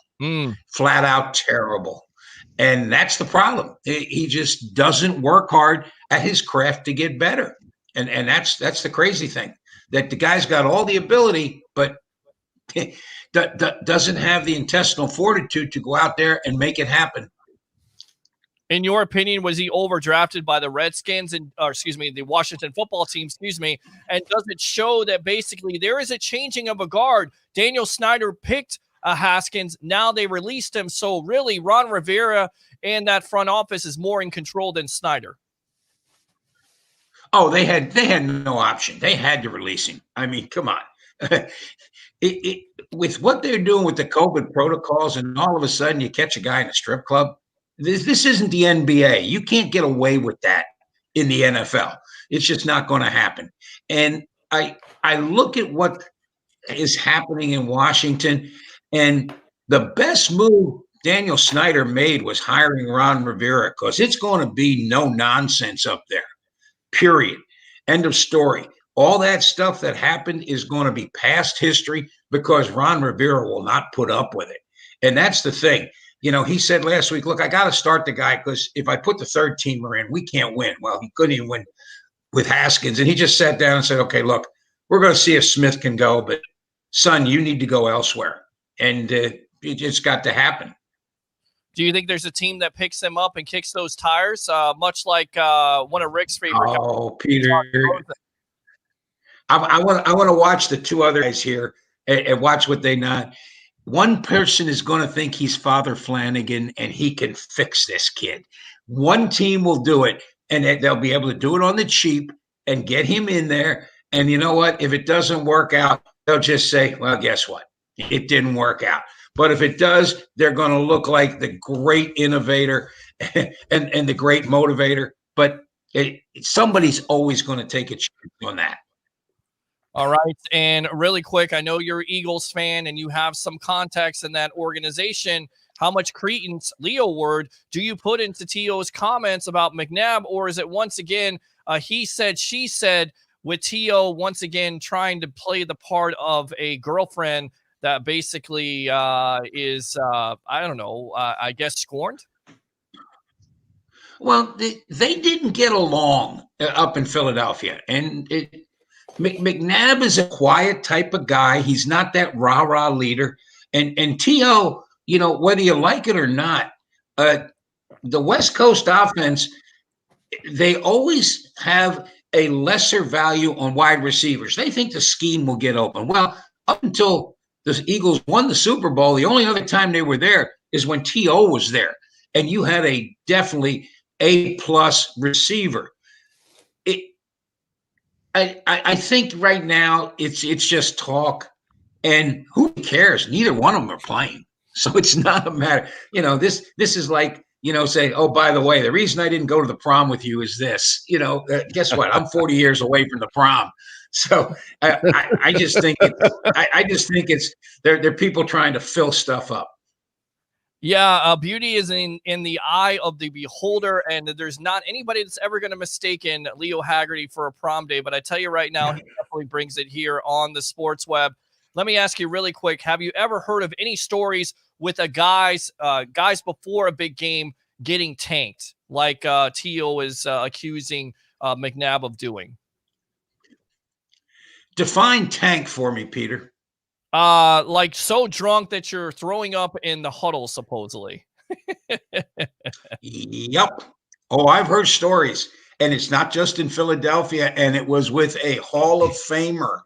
flat out terrible. And that's the problem. He just doesn't work hard at his craft to get better. And that's the crazy thing, that the guy's got all the ability, but doesn't have the intestinal fortitude to go out there and make it happen. In your opinion, was he overdrafted by the Redskins the Washington football team, and does it show that basically there is a changing of a guard? Daniel Snyder picked Haskins. Now they released him. So really Ron Rivera and that front office is more in control than Snyder. Oh, they had no option. They had to release him. I mean, come on. With what they're doing with the COVID protocols, and all of a sudden you catch a guy in a strip club, this isn't the NBA. You can't get away with that in the NFL. It's just not going to happen. And I look at what is happening in Washington, and the best move Daniel Snyder made was hiring Ron Rivera, because it's going to be no nonsense up there, period. End of story. All that stuff that happened is going to be past history, because Ron Rivera will not put up with it. And that's the thing. He said last week, look, I got to start the guy, because if I put the third teamer in, we can't win. Well, he couldn't even win with Haskins. And he just sat down and said, okay, look, we're going to see if Smith can go, but son, you need to go elsewhere. And it just got to happen. Do you think there's a team that picks him up and kicks those tires, much like one of Rick's favorite guys? Oh, Peter. I want to watch the two other guys here and watch what they not. One person is going to think he's Father Flanagan and he can fix this kid. One team will do it, and they'll be able to do it on the cheap and get him in there And you know what? If it doesn't work out, they'll just say, well, guess what? It didn't work out. But if it does, they're going to look like the great innovator and the great motivator. But somebody's always going to take a chance on that. All right. And really quick, I know you're an Eagles fan and you have some context in that organization. How much credence, Leo word, do you put into T.O.'s comments about McNabb? Or is it once again, he said, she said, with T.O. once again trying to play the part of a girlfriend that basically is, I don't know, I guess scorned? Well, they didn't get along up in Philadelphia. And McNabb is a quiet type of guy. He's not that rah-rah leader. And T.O., you know, whether you like it or not, the West Coast offense, they always have a lesser value on wide receivers. They think the scheme will get open. Well, up until the Eagles won the Super Bowl, the only other time they were there is when T.O. was there. And you had a definitely A-plus receiver. I think right now it's just talk, and who cares? Neither one of them are playing. So it's not a matter, you know, this is like, you know, say, oh, by the way, the reason I didn't go to the prom with you is this, you know, guess what? I'm 40 years away from the prom. So I just think it's they're people trying to fill stuff up. Yeah, beauty is in the eye of the beholder, and there's not anybody that's ever going to mistaken Leo Haggerty for a prom day. But I tell you right now, he definitely brings it here on the sports web. Let me ask you really quick: have you ever heard of any stories with a guys before a big game getting tanked, like T.O. is accusing McNabb of doing? Define tank for me, Peter. Like so drunk that you're throwing up in the huddle, supposedly. Yep. Oh, I've heard stories, and it's not just in Philadelphia, and it was with a Hall of Famer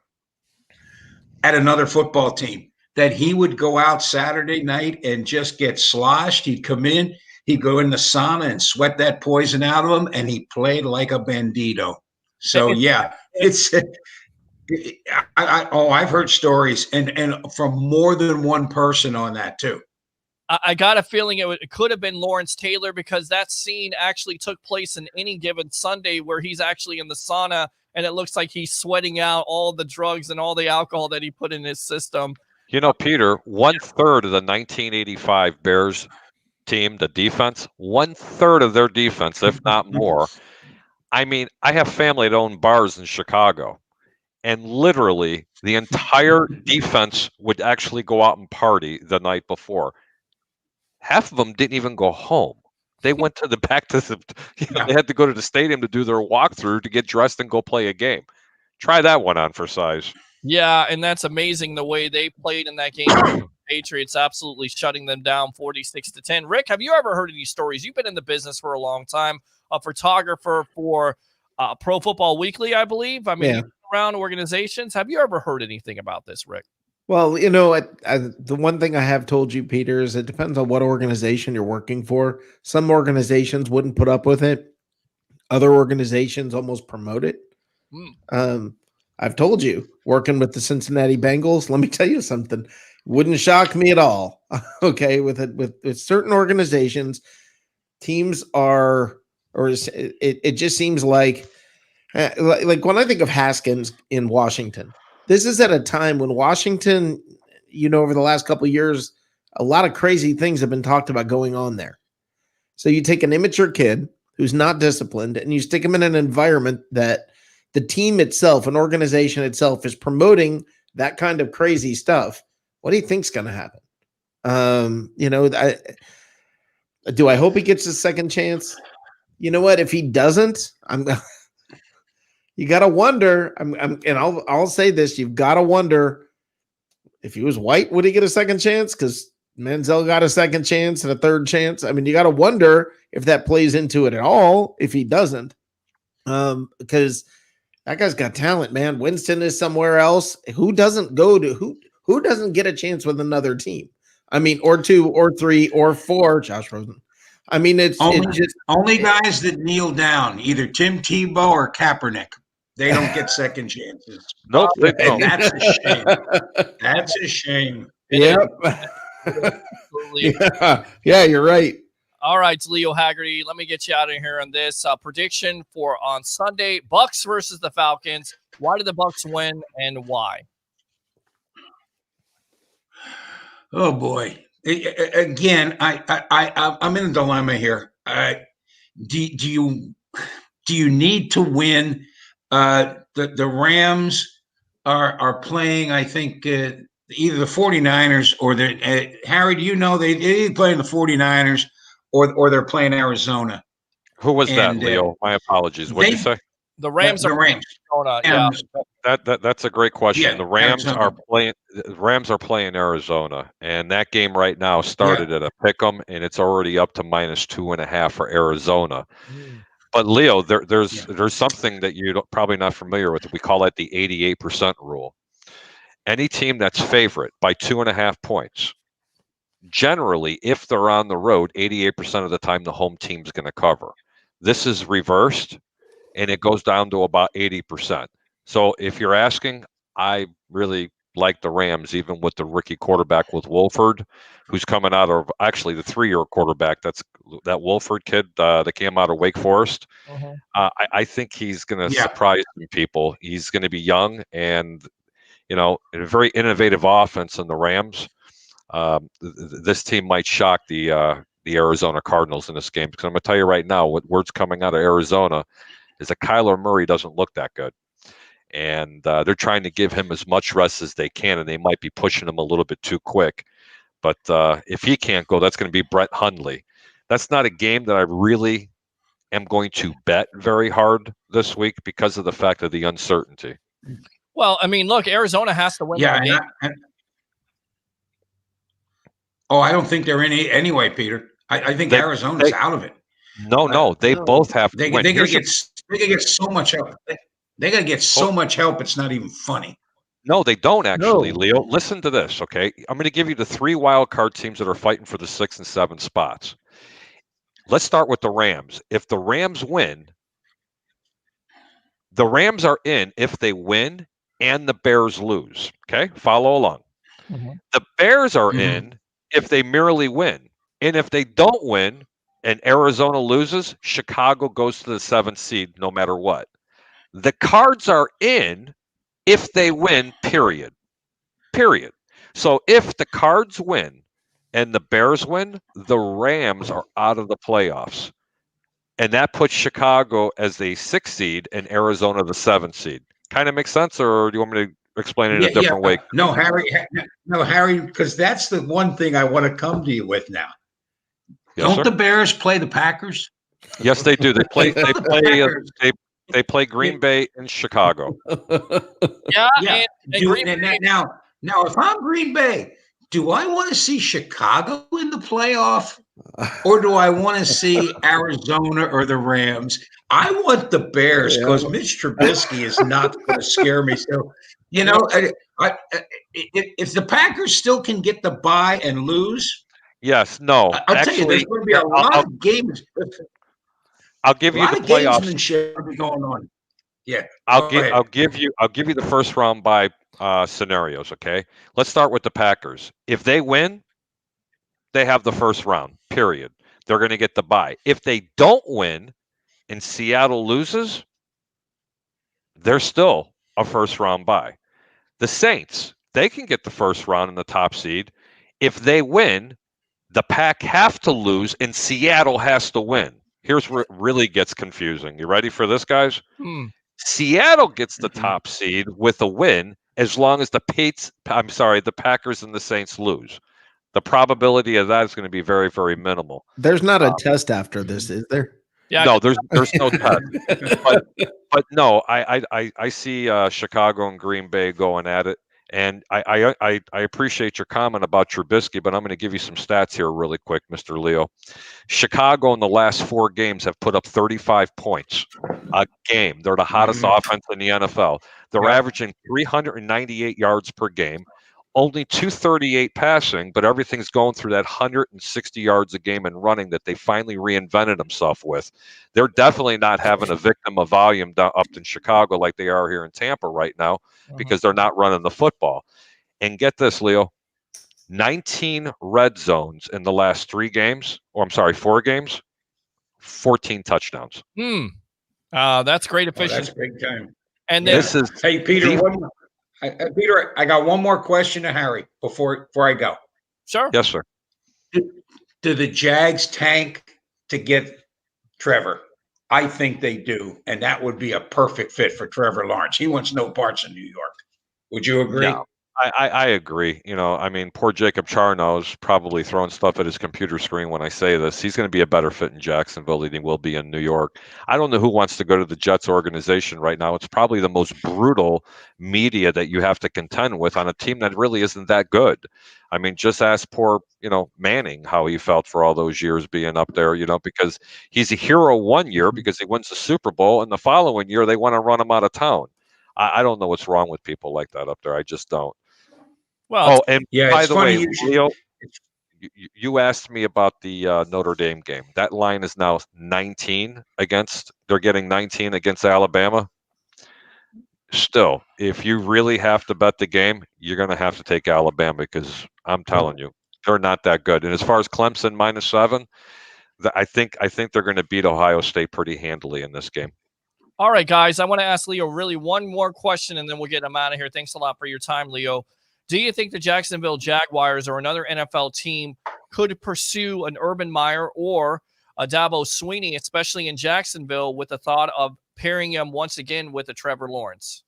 at another football team that he would go out Saturday night and just get sloshed. He'd come in, he'd go in the sauna and sweat that poison out of him, and he played like a bandito. So yeah, it's I've heard stories and from more than one person on that too. I got a feeling it could have been Lawrence Taylor, because that scene actually took place in Any Given Sunday, where he's actually in the sauna and it looks like he's sweating out all the drugs and all the alcohol that he put in his system. You know, Peter, 1/3 of the 1985 Bears team, the defense, 1/3 of their defense, if not more. I mean, I have family that own bars in Chicago, and literally the entire defense would actually go out and party the night before. Half of them didn't even go home. They went to the back to the, they had to go to the stadium to do their walkthrough to get dressed and go play a game. Try that one on for size. Yeah, and that's amazing the way they played in that game. Patriots absolutely shutting them down 46-10. Rick, have you ever heard any stories? You've been in the business for a long time, a photographer for Pro Football Weekly, I believe. I mean, around organizations. Have you ever heard anything about this, Rick? Well, you know, the one thing I have told you, Peter, is it depends on what organization you're working for. Some organizations wouldn't put up with it. Other organizations almost promote it. I've told you, working with the Cincinnati Bengals, let me tell you something. Wouldn't shock me at all. Okay, with certain organizations, teams are, or it just seems like when I think of Haskins in Washington, this is at a time when Washington, you know, over the last couple of years, a lot of crazy things have been talked about going on there. So you take an immature kid who's not disciplined and you stick him in an environment that the team itself, an organization itself, is promoting that kind of crazy stuff. What do you think's going to happen? You know, do I hope he gets a second chance? You know what? If he doesn't, you got to wonder. And I'll say this: you've got to wonder if he was white, would he get a second chance? Because Manziel got a second chance and a third chance. I mean, you got to wonder if that plays into it at all. If he doesn't, because that guy's got talent, man. Winston is somewhere else. Who doesn't go to who doesn't get a chance with another team? I mean, or two, or three, or four. Josh Rosen. I mean, it's only guys that kneel down, either Tim Tebow or Kaepernick. They don't get second chances. Nope, they And don't. that's a shame. That's a shame. Yep. Absolutely. Yeah, you're right. All right, Leo Haggerty, let me get you out of here on this prediction for on Sunday, Bucs versus the Falcons. Why did the Bucs win and why? Oh boy! Again, I'm in a dilemma here. Do you need to win? The Rams are playing. I think either the 49ers or the Harry. Do you know they either playing the 49ers or they're playing Arizona? Who was And, that, Leo? My apologies. What'd you say? The Rams the are Rams. Arizona. Yeah. That's a great question. Yeah, The Rams Arizona. are playing Arizona, and that game right now started at a pick'em, and it's already up to -2.5 for Arizona. But Leo, there's something that you're probably not familiar with. We call it the 88% rule. Any team that's favorite by 2.5 points, generally, if they're on the road, 88% of the time the home team's going to cover. This is reversed, and it goes down to about 80%. So if you're asking, I really like the Rams, even with the rookie quarterback with Wolford, who's coming out of actually the 3-year quarterback. That's that Wolford kid that came out of Wake Forest. I think he's going to surprise some people. He's going to be young and, a very innovative offense in the Rams. This team might shock the Arizona Cardinals in this game, because I'm going to tell you right now, what word's coming out of Arizona is that Kyler Murray doesn't look that good. And they're trying to give him as much rest as they can, and they might be pushing him a little bit too quick. But if he can't go, that's going to be Brett Hundley. That's not a game that I really am going to bet very hard this week because of the fact of the uncertainty. Well, I mean, look, Arizona has to win Yeah, the game. I don't think they're in anyway, Peter. I think Arizona's out of it. No, they both have to win. They gotta get so much help. They gotta get so much help. It's not even funny. No, they don't actually, Leo. Listen to this, okay? I'm going to give you the 3 wild card teams that are fighting for the 6 and 7 spots. Let's start with the Rams. If the Rams win, the Rams are in if they win and the Bears lose. Okay? Follow along. The Bears are in if they merely win. And if they don't win and Arizona loses, Chicago goes to the 7th seed no matter what. The Cards are in if they win, period. So if the Cards win and the Bears win, the Rams are out of the playoffs. And that puts Chicago as the 6th seed and Arizona the 7th seed. Kind of makes sense, or do you want me to explain it in a different way? No, Harry, because that's the one thing I want to come to you with now. Yes, Don't sir? the Bears play the Packers? Yes, they do. They play Green Bay and Chicago. Yeah. Now, if I'm Green Bay, do I want to see Chicago in the playoff, or do I want to see Arizona or the Rams? I want the Bears because Mitch Trubisky is not going to scare me. So, if the Packers still can get the bye and lose, yes, no. I'll tell you, there's going to be a lot of games. I'll give you the playoffs. Gamesmanship going on. Yeah, I'll give you the first round bye scenarios. Okay, let's start with the Packers. If they win, they have the first round. Period. They're going to get the bye. If they don't win, and Seattle loses, they're still a first round bye. The Saints, they can get the first round in the top seed. If they win, the Pack have to lose, and Seattle has to win. Here's where it really gets confusing. You ready for this, guys? Seattle gets the top seed with a win as long as the Packers and the Saints lose. The probability of that is going to be very, very minimal. There's not a test after this, is there? Yeah. No, there's no test. But no, I see Chicago and Green Bay going at it. And I appreciate your comment about Trubisky, but I'm going to give you some stats here really quick, Mr. Leo. Chicago in the last 4 games have put up 35 points a game. They're the hottest offense in the NFL. They're averaging 398 yards per game. only 238 passing, but everything's going through that 160 yards a game and running that they finally reinvented himself with. They're definitely not having a victim of volume up in Chicago like they are here in Tampa right now because they're not running the football. And get this, Leo, 19 red zones in the last 4 games, 14 touchdowns. That's great Oh, efficiency. that's big time. And Yeah. then, Hey, Peter, Peter, I got one more question to Harry before I go. Sure. Yes, sir. Do the Jags tank to get Trevor? I think they do, and that would be a perfect fit for Trevor Lawrence. He wants no parts of New York. Would you agree? No, I agree. I mean, poor Jacob Charno's probably throwing stuff at his computer screen when I say this. He's going to be a better fit in Jacksonville than he will be in New York. I don't know who wants to go to the Jets organization right now. It's probably the most brutal media that you have to contend with on a team that really isn't that good. I mean, just ask poor, Manning how he felt for all those years being up there, because he's a hero one year because he wins the Super Bowl, and the following year they want to run him out of town. I don't know what's wrong with people like that up there. I just don't. Well, and yeah, by it's the funny way, you should- Leo, you asked me about the Notre Dame game. That line is now 19 against. They're getting 19 against Alabama. Still, if you really have to bet the game, you're going to have to take Alabama because I'm telling you, they're not that good. And as far as Clemson -7, I think they're going to beat Ohio State pretty handily in this game. all right, guys, I want to ask Leo really one more question, and then we'll get him out of here. Thanks a lot for your time, Leo. Do you think the Jacksonville Jaguars or another NFL team could pursue an Urban Meyer or a Dabo Sweeney, especially in Jacksonville, with the thought of pairing him once again with a Trevor Lawrence?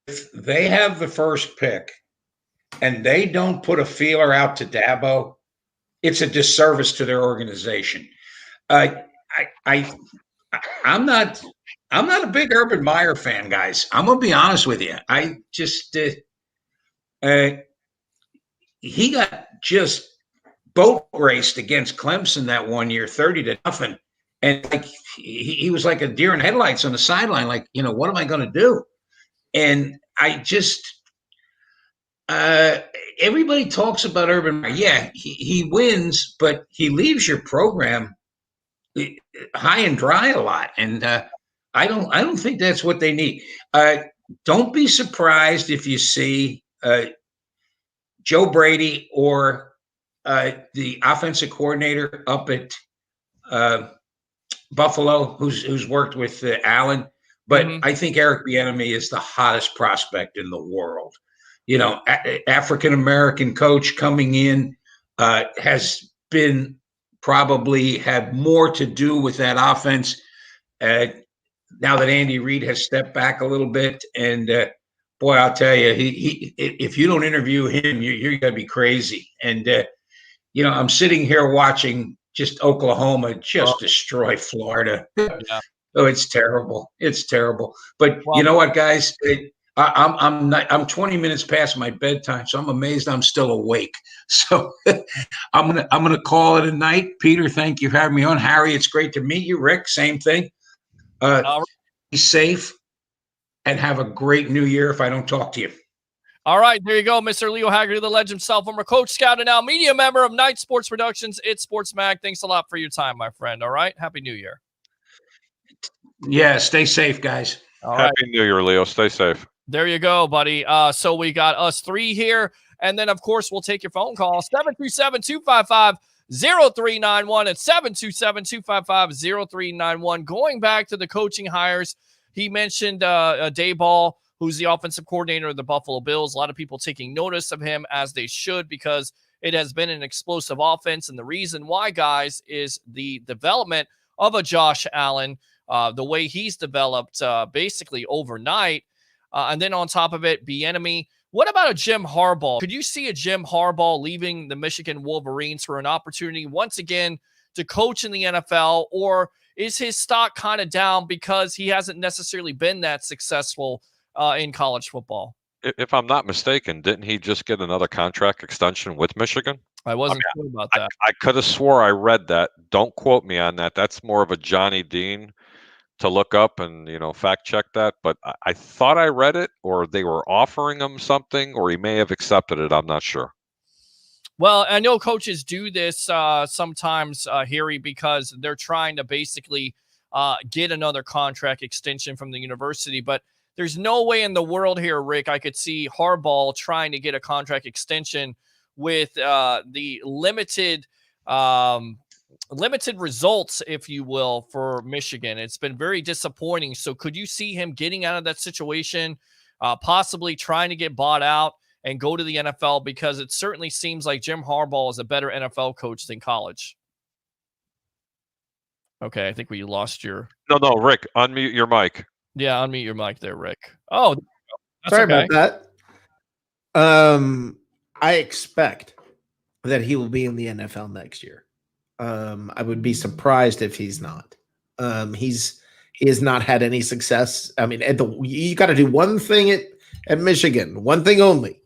If they have the first pick and they don't put a feeler out to Dabo, it's a disservice to their organization. I'm not a big Urban Meyer fan, guys. I'm gonna be honest with you. I just he got just boat raced against Clemson that one year, 30-0, and like he was like a deer in headlights on the sideline. Like, what am I going to do? And I just everybody talks about Urban Meyer. Yeah, he wins, but he leaves your program high and dry a lot, and I don't think that's what they need. Don't be surprised if you see Joe Brady or the offensive coordinator up at Buffalo, who's worked with Allen, but I think Eric Bieniemy is the hottest prospect in the world. African American coach coming in has been probably had more to do with that offense. Now that Andy Reid has stepped back a little bit, and boy, I'll tell you, he if you don't interview him, you're gonna be crazy. And I'm sitting here watching just Oklahoma just destroy Florida. Yeah. Oh, it's terrible. It's terrible. But you know what, guys? I'm 20 minutes past my bedtime, so I'm amazed I'm still awake. So I'm gonna call it a night. Peter, thank you for having me on. Harry, it's great to meet you. Rick, same thing. Be safe and have a great new year if I don't talk to you. All right, there you go, Mr. Leo Haggerty, the legend himself, former coach, scout, and now media member of Night Sports Productions. It's Sports Mag. Thanks a lot for your time, my friend. All right, Happy New Year. Yeah, stay safe, guys. All right. Happy New Year, Leo. Stay safe. There you go, buddy. So we got us three here, and then, of course, we'll take your phone call, 727-255-0391 and 727-255-0391. Going back to the coaching hires, he mentioned Dayball, who's the offensive coordinator of the Buffalo Bills. A lot of people taking notice of him, as they should, because it has been an explosive offense. And the reason why, guys, is the development of a Josh Allen, the way he's developed basically overnight. And then on top of it, Bieniemy. What about a Jim Harbaugh? Could you see a Jim Harbaugh leaving the Michigan Wolverines for an opportunity once again to coach in the NFL? Or is his stock kind of down because he hasn't necessarily been that successful in college football? If I'm not mistaken, didn't he just get another contract extension with Michigan? I wasn't sure about that. I could have swore I read that. Don't quote me on that. That's more of a Johnny Dean to look up and fact check that. But I thought I read it, or they were offering him something, or he may have accepted it. I'm not sure. Well, I know coaches do this sometimes, Harry, because they're trying to basically get another contract extension from the university. But there's no way in the world here, Rick, I could see Harbaugh trying to get a contract extension with the limited results, if you will, for Michigan. It's been very disappointing. So could you see him getting out of that situation, possibly trying to get bought out and go to the NFL? Because it certainly seems like Jim Harbaugh is a better NFL coach than college. Okay, I think we lost your... No, Rick, unmute your mic. Yeah, unmute your mic there, Rick. Oh, that's Sorry okay. about that. I expect that he will be in the NFL next year. I would be surprised if he's not. He has not had any success. I mean, you got to do one thing at Michigan, one thing only: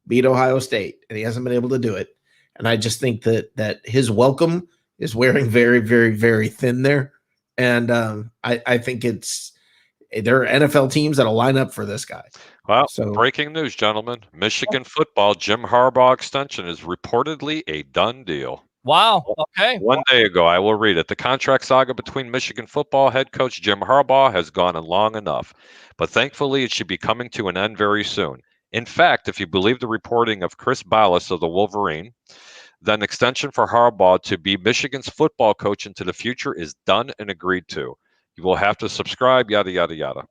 beat Ohio State, and he hasn't been able to do it. And I just think that his welcome is wearing very, very, very thin there. And I think there are NFL teams that'll line up for this guy. Well, breaking news, gentlemen. Michigan football Jim Harbaugh extension is reportedly a done deal. Wow. Okay. One day ago, I will read it. The contract saga between Michigan football head coach Jim Harbaugh has gone on long enough, but thankfully it should be coming to an end very soon. In fact, if you believe the reporting of Chris Ballas of the Wolverine, then extension for Harbaugh to be Michigan's football coach into the future is done and agreed to. You will have to subscribe, yada, yada, yada.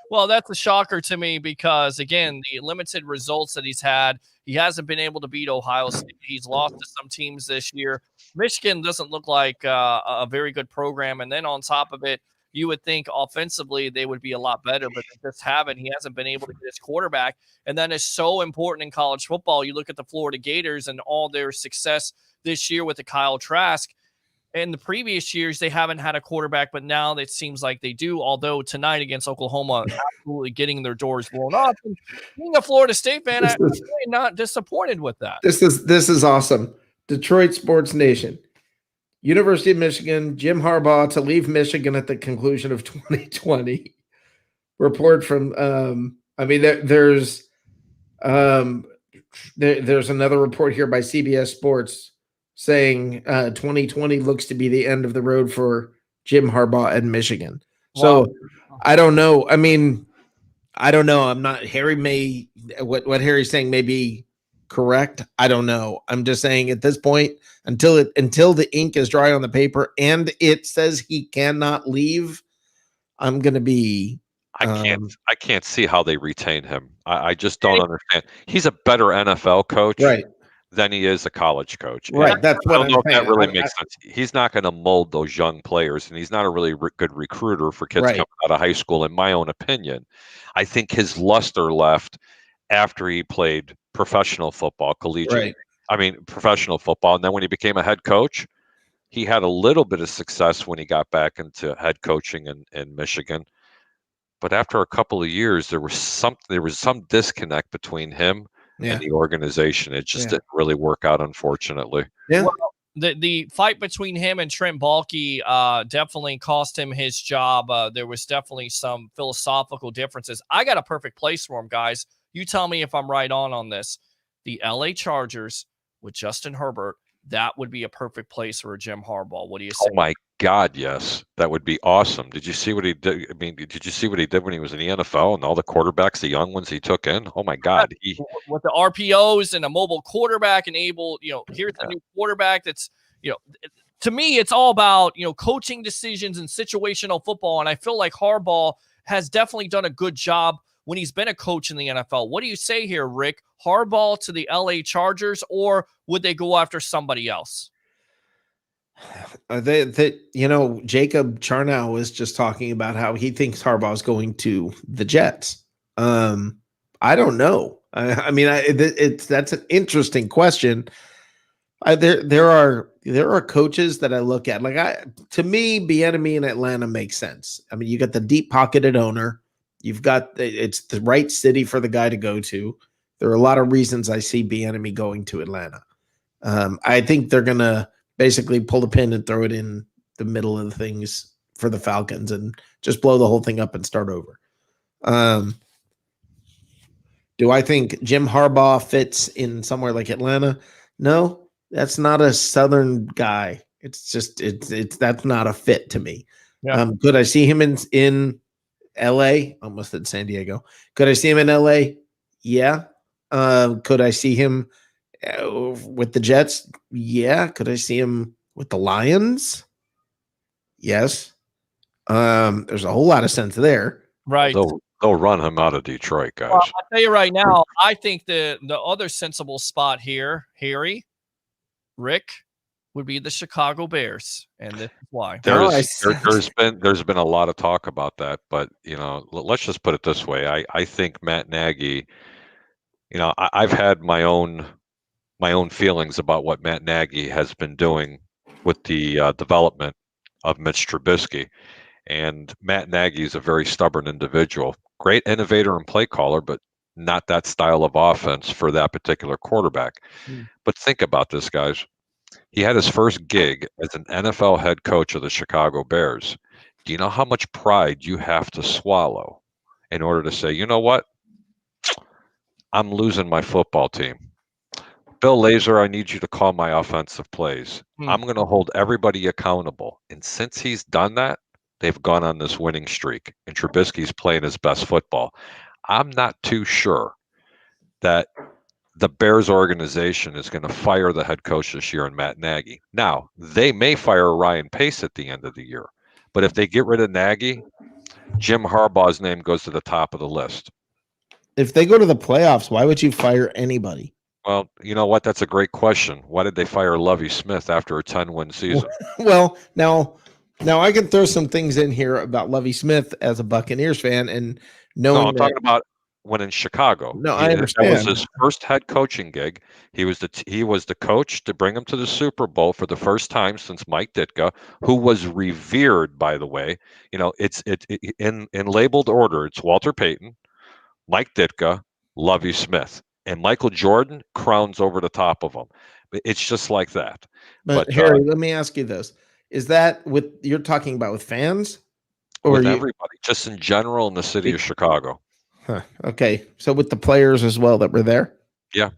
Well, that's a shocker to me because, again, the limited results that he's had, he hasn't been able to beat Ohio State. He's lost to some teams this year. Michigan doesn't look like a very good program. And then on top of it, you would think offensively they would be a lot better, but they just haven't. He hasn't been able to get his quarterback. And that is so important in college football. You look at the Florida Gators and all their success this year with the Kyle Trask. In the previous years, they haven't had a quarterback, but now it seems like they do. Although tonight against Oklahoma, absolutely getting their doors blown off. And being a Florida State fan, I'm really not disappointed with that. This is awesome. Detroit Sports Nation. University of Michigan, Jim Harbaugh to leave Michigan at the conclusion of 2020. Report from there's another report here by CBS Sports saying 2020 looks to be the end of the road for Jim Harbaugh at Michigan. So wow. I don't know. I mean, I don't know. I'm not Harry what Harry's saying may be correct. I don't know. I'm just saying at this point, until the ink is dry on the paper and it says he cannot leave, I'm gonna be I can't see how they retain him. I just don't understand. He's a better NFL coach, right, than he is a college coach. Right. And that's what I don't know saying. if that really makes sense. He's not going to mold those young players, and he's not a really good recruiter for kids coming out of high school, in my own opinion. I think his luster left after he played professional football, collegiate. Professional football. And then when he became a head coach, he had a little bit of success when he got back into head coaching in Michigan. But after a couple of years, there was some disconnect between him and the organization. It just didn't really work out, unfortunately. Yeah. Well, the fight between him and Trent Baalke definitely cost him his job. There was definitely some philosophical differences. I got a perfect place for him, guys. You tell me if I'm right on this. The LA Chargers with Justin Herbert, that would be a perfect place for a Jim Harbaugh. What do you say? Oh my God, yes. That would be awesome. Did you see what he did? I mean, did you see what he did when he was in the NFL and all the quarterbacks, the young ones he took in? Oh my God. With the RPOs and a mobile quarterback and here's a new quarterback that's, to me, it's all about, coaching decisions and situational football. And I feel like Harbaugh has definitely done a good job when he's been a coach in the NFL. What do you say here, Rick? Harbaugh to the LA Chargers, or would they go after somebody else? Jacob Charnow was just talking about how he thinks Harbaugh is going to the Jets. I don't know. That's an interesting question. There are coaches that I look at. To me, Bieniemy in Atlanta makes sense. I mean, you got the deep pocketed owner. You've got it's the right city for the guy to go to. There are a lot of reasons I see Bieniemy going to Atlanta. I think they're gonna basically pull the pin and throw it in the middle of the things for the Falcons and just blow the whole thing up and start over. Do I think Jim Harbaugh fits in somewhere like Atlanta? No, that's not a Southern guy. It's just it's that's not a fit to me. Yeah. Could I see him in LA? Almost at San Diego. Could I see him in LA? Yeah. Could I see him with the Jets? Yeah. Could I see him with the Lions? Yes. There's a whole lot of sense there. Right. They'll run him out of Detroit, guys. Well, I'll tell you right now, I think the other sensible spot here, Harry, Rick, would be the Chicago Bears, and this is why. There's been a lot of talk about that, but let's just put it this way. I think Matt Nagy, I've had my own feelings about what Matt Nagy has been doing with the development of Mitch Trubisky. And Matt Nagy is a very stubborn individual, great innovator and play caller, but not that style of offense for that particular quarterback. But think about this, guys. He had his first gig as an NFL head coach of the Chicago Bears. Do you know how much pride you have to swallow in order to say, you know what? I'm losing my football team. Bill Lazor, I need you to call my offensive plays. I'm going to hold everybody accountable. And since he's done that, they've gone on this winning streak, and Trubisky's playing his best football. I'm not too sure that the Bears organization is going to fire the head coach this year in Matt Nagy. Now, they may fire Ryan Pace at the end of the year, but if they get rid of Nagy, Jim Harbaugh's name goes to the top of the list. If they go to the playoffs, why would you fire anybody? Well, you know what? That's a great question. Why did they fire Lovie Smith after a 10-win season? Well, now I can throw some things in here about Lovie Smith as a Buccaneers fan and knowing No, I'm talking about when in Chicago. No, I understand. That was his first head coaching gig. He was the coach to bring him to the Super Bowl for the first time since Mike Ditka, who was revered, by the way. It's in labeled order. It's Walter Payton, Mike Ditka, Lovie Smith, and Michael Jordan crowns over the top of them. It's just like that. But Harry, let me ask you this. Is that you're talking about with fans? Or with everybody, just in general in the city of Chicago. Huh. Okay. So with the players as well that were there? Yeah.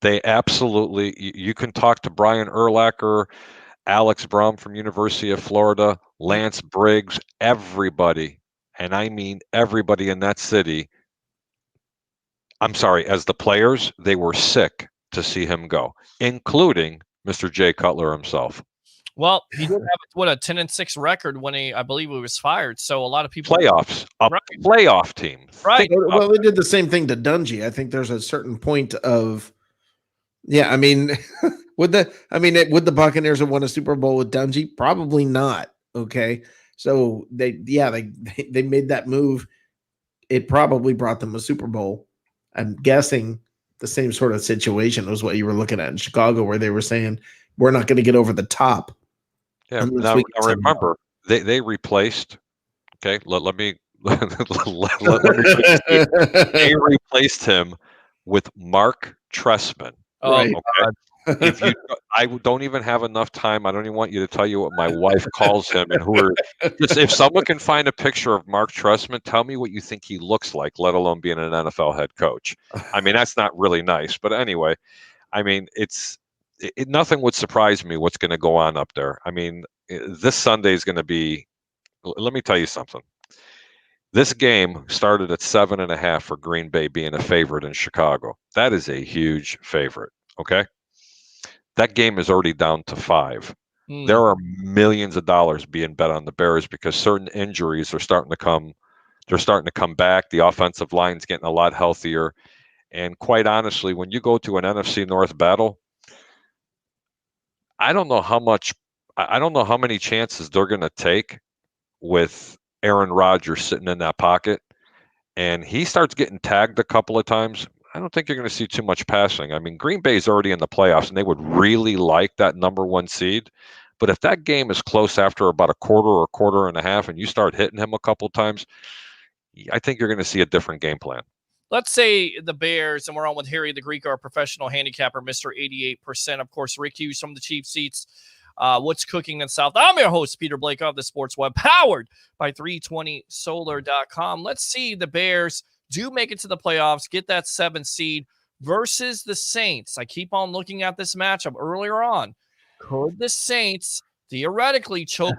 They absolutely, you can talk to Brian Urlacher, Alex Brum from University of Florida, Lance Briggs, everybody, and I mean everybody in that city. I'm sorry, as the players, they were sick to see him go, including Mr. Jay Cutler himself. Well, he did have a 10-6 record when I believe he was fired. So a lot of people playoffs, playoff team, right? Well, they did the same thing to Dungy. I think there's a certain point of, I mean, would the Buccaneers have won a Super Bowl with Dungy? Probably not. Okay, so they made that move. It probably brought them a Super Bowl. I'm guessing the same sort of situation was what you were looking at in Chicago, where they were saying we're not going to get over the top. Yeah. Now remember, they replaced. Okay, let me they replaced him with Mark Trestman. Right. Okay. I don't even have enough time. I don't even want you to tell you what my wife calls him and if someone can find a picture of Mark Trestman, tell me what you think he looks like, let alone being an NFL head coach. I mean, that's not really nice, but anyway, I mean, nothing would surprise me what's going to go on up there. I mean, this Sunday is going to be, let me tell you something. This game started at 7.5 for Green Bay being a favorite in Chicago. That is a huge favorite. Okay. That game is already down to 5. There are millions of dollars being bet on the Bears because certain injuries are starting to come. They're starting to come back. The offensive line's getting a lot healthier. And quite honestly, when you go to an NFC North battle, I don't know how many chances they're going to take with Aaron Rodgers sitting in that pocket. And he starts getting tagged a couple of times. I don't think you're going to see too much passing. I mean, Green Bay's already in the playoffs, and they would really like that number 1 seed. But if that game is close after about a quarter or a quarter and a half, and you start hitting him a couple of times, I think you're going to see a different game plan. Let's say the Bears, and we're on with Harry the Greek, our professional handicapper, Mr. 88%. Of course, Rick Hughes from the Chief Seats. what's cooking in the South. I'm your host, Peter Blake of the Sports Web, powered by 320solar.com. Let's see the Bears do make it to the playoffs, get that 7th seed versus the Saints. I keep on looking at this matchup earlier on. Could the Saints theoretically choke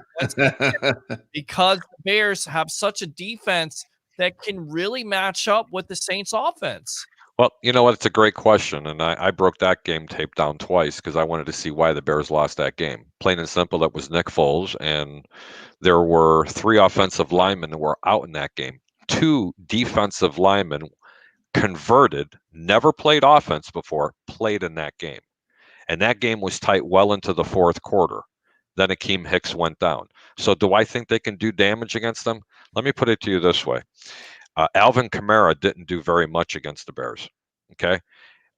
because the Bears have such a defense that can really match up with the Saints offense? Well, you know what? It's a great question. And I broke that game tape down twice because I wanted to see why the Bears lost that game. Plain and simple, it was Nick Foles. And there were 3 offensive linemen that were out in that game. 2 defensive linemen converted, never played offense before, played in that game. And that game was tight well into the 4th quarter. Then Akeem Hicks went down. So do I think they can do damage against them? Let me put it to you this way. Alvin Kamara didn't do very much against the Bears. Okay.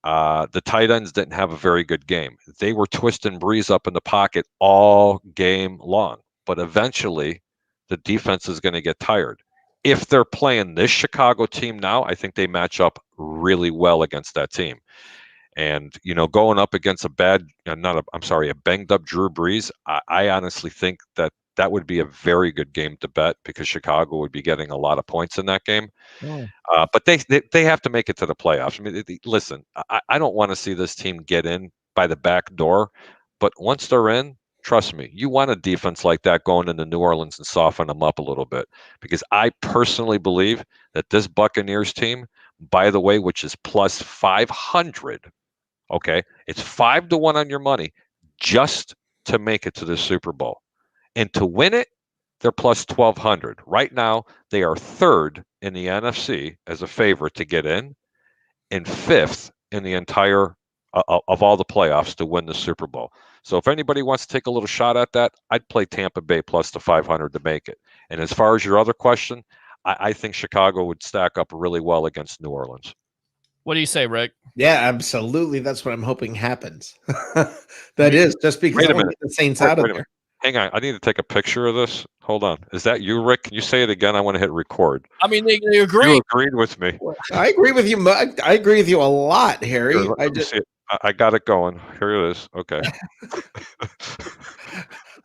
The tight ends didn't have a very good game. They were twisting Breeze up in the pocket all game long. But eventually, the defense is going to get tired. If they're playing this Chicago team now, I think they match up really well against that team. And, going up against a banged up Drew Brees, I honestly think that would be a very good game to bet because Chicago would be getting a lot of points in that game. But they have to make it to the playoffs. I mean, listen, I don't want to see this team get in by the back door, but once they're in, trust me, you want a defense like that going into New Orleans and soften them up a little bit because I personally believe that this Buccaneers team, by the way, which is plus 500, okay, it's 5-1 on your money just to make it to the Super Bowl. And to win it, they're plus 1,200. Right now, they are 3rd in the NFC as a favorite to get in and 5th in the entire of all the playoffs to win the Super Bowl. So if anybody wants to take a little shot at that, I'd play Tampa Bay plus the 500 to make it. And as far as your other question, I think Chicago would stack up really well against New Orleans. What do you say, Rick? Yeah, absolutely. That's what I'm hoping happens. That is just because I want to get the Saints out of there. Hang on. I need to take a picture of this. Hold on. Is that you, Rick? Can you say it again? I want to hit record. I mean, they agree. You agreed with me. I agree with you. I agree with you a lot, Harry. Here, let me see it. I got it going. Here it is. Okay.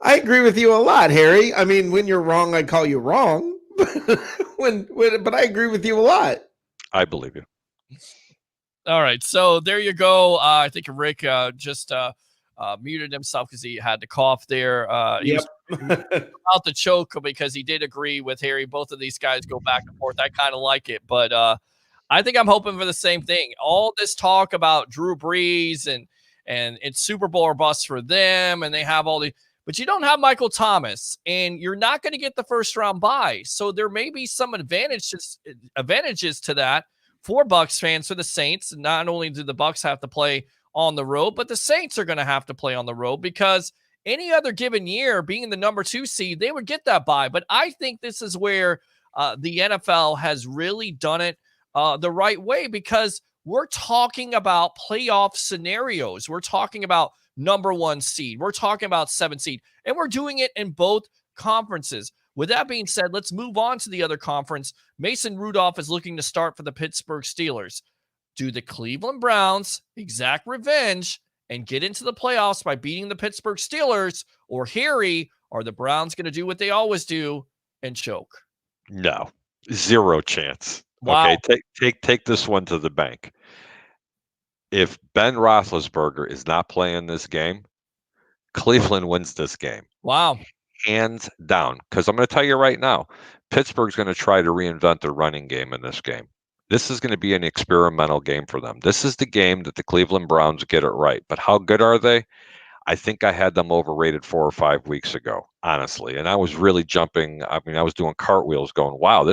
I agree with you a lot, Harry. I mean, when you're wrong, I call you wrong. But I agree with you a lot. I believe you. All right. So there you go. I think Rick just muted himself because he had to cough there. He was about to choke because he did agree with Harry. Both of these guys go back and forth. I kind of like it, but I think I'm hoping for the same thing. All this talk about Drew Brees and it's Super Bowl or bust for them, and they have all the, but you don't have Michael Thomas, and you're not going to get the first round bye. So there may be some advantages to that for Bucs fans, for the Saints. Not only do the Bucs have to play on the road, but the Saints are going to have to play on the road because any other given year, being the number 2 seed, they would get that bye. But I think this is where the NFL has really done it the right way because we're talking about playoff scenarios. We're talking about number 1 seed. We're talking about 7 seed, and we're doing it in both conferences. With that being said, let's move on to the other conference. Mason Rudolph is looking to start for the Pittsburgh Steelers. Do the Cleveland Browns exact revenge and get into the playoffs by beating the Pittsburgh Steelers, or Harry, are the Browns going to do what they always do and choke? No, 0 chance. Wow. Okay, take this one to the bank. If Ben Roethlisberger is not playing this game, Cleveland wins this game. Wow. Hands down. Because I'm going to tell you right now, Pittsburgh's going to try to reinvent the running game in this game. This is going to be an experimental game for them. This is the game that the Cleveland Browns get it right. But how good are they? I think I had them overrated 4 or 5 weeks ago, honestly. And I was really jumping. I mean, I was doing cartwheels going, wow,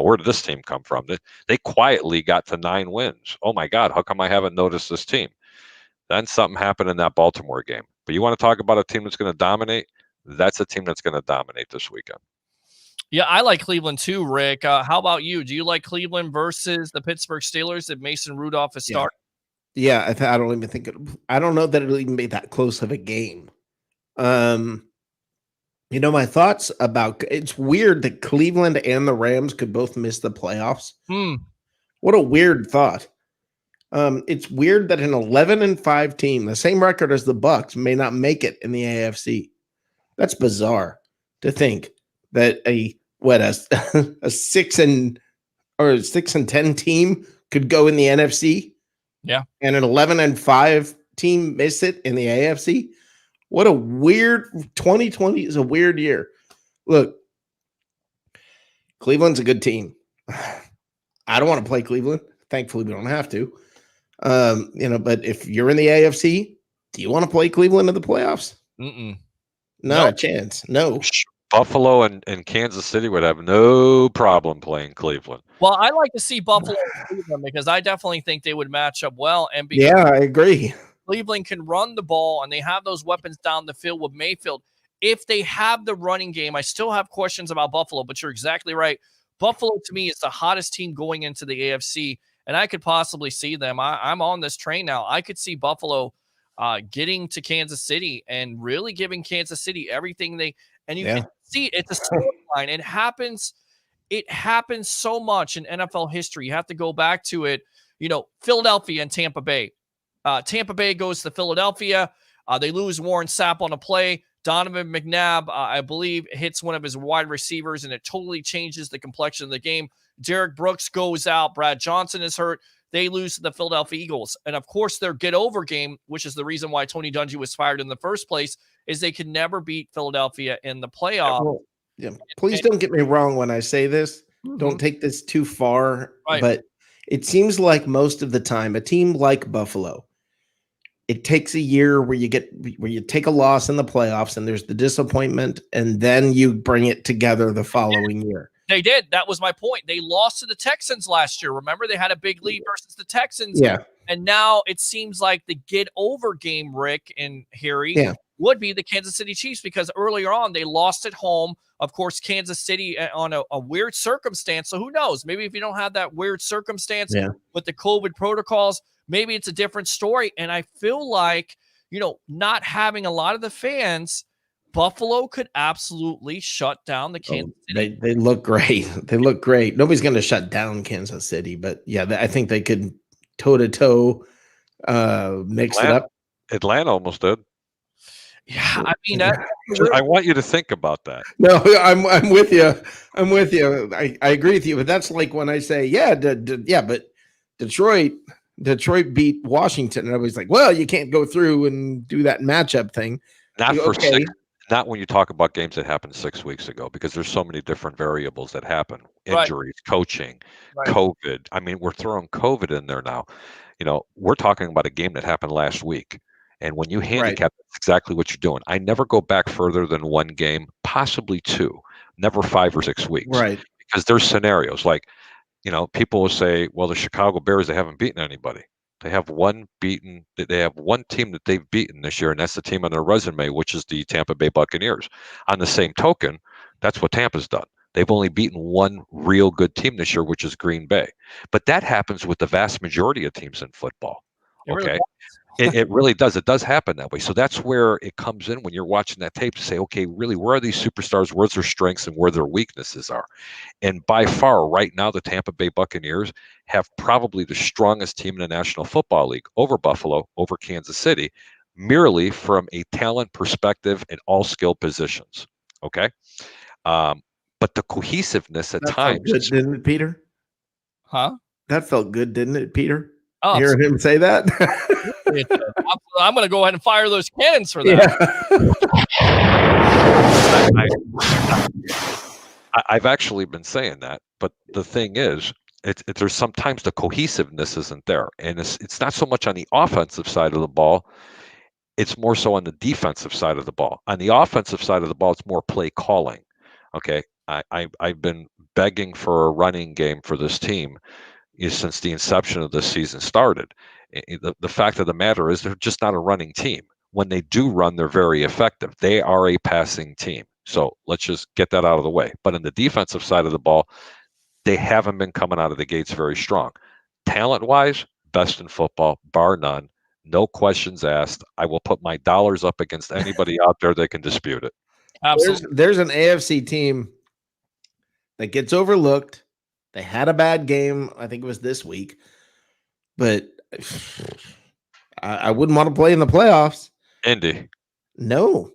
where did this team come from? They quietly got to 9 wins. Oh, my God, how come I haven't noticed this team? Then something happened in that Baltimore game. But you want to talk about a team that's going to dominate? That's a team that's going to dominate this weekend. Yeah, I like Cleveland too, Rick. How about you? Do you like Cleveland versus the Pittsburgh Steelers if Mason Rudolph is starting? Yeah, I don't even think I don't know that it'll even be that close of a game. My thoughts about it's weird that Cleveland and the Rams could both miss the playoffs. What a weird thought. It's weird that an 11-5 team, the same record as the Bucs, may not make it in the AFC. That's bizarre to think that a 6-10 team could go in the NFC. Yeah. And an 11-5 team miss it in the AFC. What a weird 2020 is a weird year. Look, Cleveland's a good team. I don't want to play Cleveland. Thankfully, we don't have to. But if you're in the AFC, do you want to play Cleveland in the playoffs? Mm-mm. Not a chance. No. Buffalo and Kansas City would have no problem playing Cleveland. Well, I like to see Buffalo and Cleveland because I definitely think they would match up well. And because Yeah, I agree. Cleveland can run the ball and they have those weapons down the field with Mayfield. If they have the running game, I still have questions about Buffalo, but you're exactly right. Buffalo, to me, is the hottest team going into the AFC, and I could possibly see them. I'm on this train now. I could see Buffalo getting to Kansas City and really giving Kansas City everything they – and you can see it's a storyline. It happens so much in NFL history. You have to go back to it. Philadelphia and Tampa Bay. Tampa Bay goes to Philadelphia. They lose Warren Sapp on a play. Donovan McNabb, I believe, hits one of his wide receivers, and it totally changes the complexion of the game. Derek Brooks goes out. Brad Johnson is hurt. They lose to the Philadelphia Eagles. And, of course, their get-over game, which is the reason why Tony Dungy was fired in the first place, is they could never beat Philadelphia in the playoffs. Please don't get me wrong when I say this. Don't take this too far. Right. But it seems like most of the time, a team like Buffalo, it takes a year where you take a loss in the playoffs and there's the disappointment, and then you bring it together the following year. They did. That was my point. They lost to the Texans last year. Remember, they had a big lead versus the Texans. Yeah. And now it seems like the get-over game, Rick and Harry, would be the Kansas City Chiefs, because earlier on they lost at home. Of course, Kansas City on a weird circumstance. So who knows? Maybe if you don't have that weird circumstance with the COVID protocols, maybe it's a different story. And I feel like, not having a lot of the fans, Buffalo could absolutely shut down the Kansas City. They look great. They look great. Nobody's going to shut down Kansas City, but I think they could toe-to-toe mix it up. Atlanta almost did. Yeah, I mean, I want you to think about that. No, I'm with you. I'm with you. I agree with you, but that's like when I say, but Detroit beat Washington, and everybody's like, well, you can't go through and do that matchup thing. Not when you talk about games that happened 6 weeks ago, because there's so many different variables that happen. Injuries, coaching, COVID. I mean, we're throwing COVID in there now. We're talking about a game that happened last week. And when you handicap, that's exactly what you're doing. I never go back further than one game, possibly two, never 5 or 6 weeks. Right. Because there's scenarios like, people will say, well, the Chicago Bears, they haven't beaten anybody. They have one team that they've beaten this year, and that's the team on their resume, which is the Tampa Bay Buccaneers. On the same token, that's what Tampa's done. They've only beaten one real good team this year, which is Green Bay. But that happens with the vast majority of teams in football. Okay. It really does. It does happen that way. So that's where it comes in when you're watching that tape to say, okay, really, where are these superstars? Where's their strengths and where their weaknesses are? And by far, right now, the Tampa Bay Buccaneers have probably the strongest team in the National Football League over Buffalo, over Kansas City, merely from a talent perspective in all skill positions. Okay. But the cohesiveness at times. Felt good, didn't it, Peter? Huh? That felt good, didn't it, Peter? Oh, hearing him say that. I'm going to go ahead and fire those cannons for that. I've actually been saying that, but the thing is, there's sometimes the cohesiveness isn't there, and it's not so much on the offensive side of the ball. It's more so on the defensive side of the ball. On the offensive side of the ball, it's more play calling. Okay, I've been begging for a running game for this team since the inception of this season started. The fact of the matter is they're just not a running team. When they do run, they're very effective. They are a passing team. So let's just get that out of the way. But in the defensive side of the ball, they haven't been coming out of the gates very strong. Talent-wise, best in football, bar none. No questions asked. I will put my dollars up against anybody out there that can dispute it. Absolutely. There's an AFC team that gets overlooked. They had a bad game. I think it was this week. But I wouldn't want to play in the playoffs. Indy. No.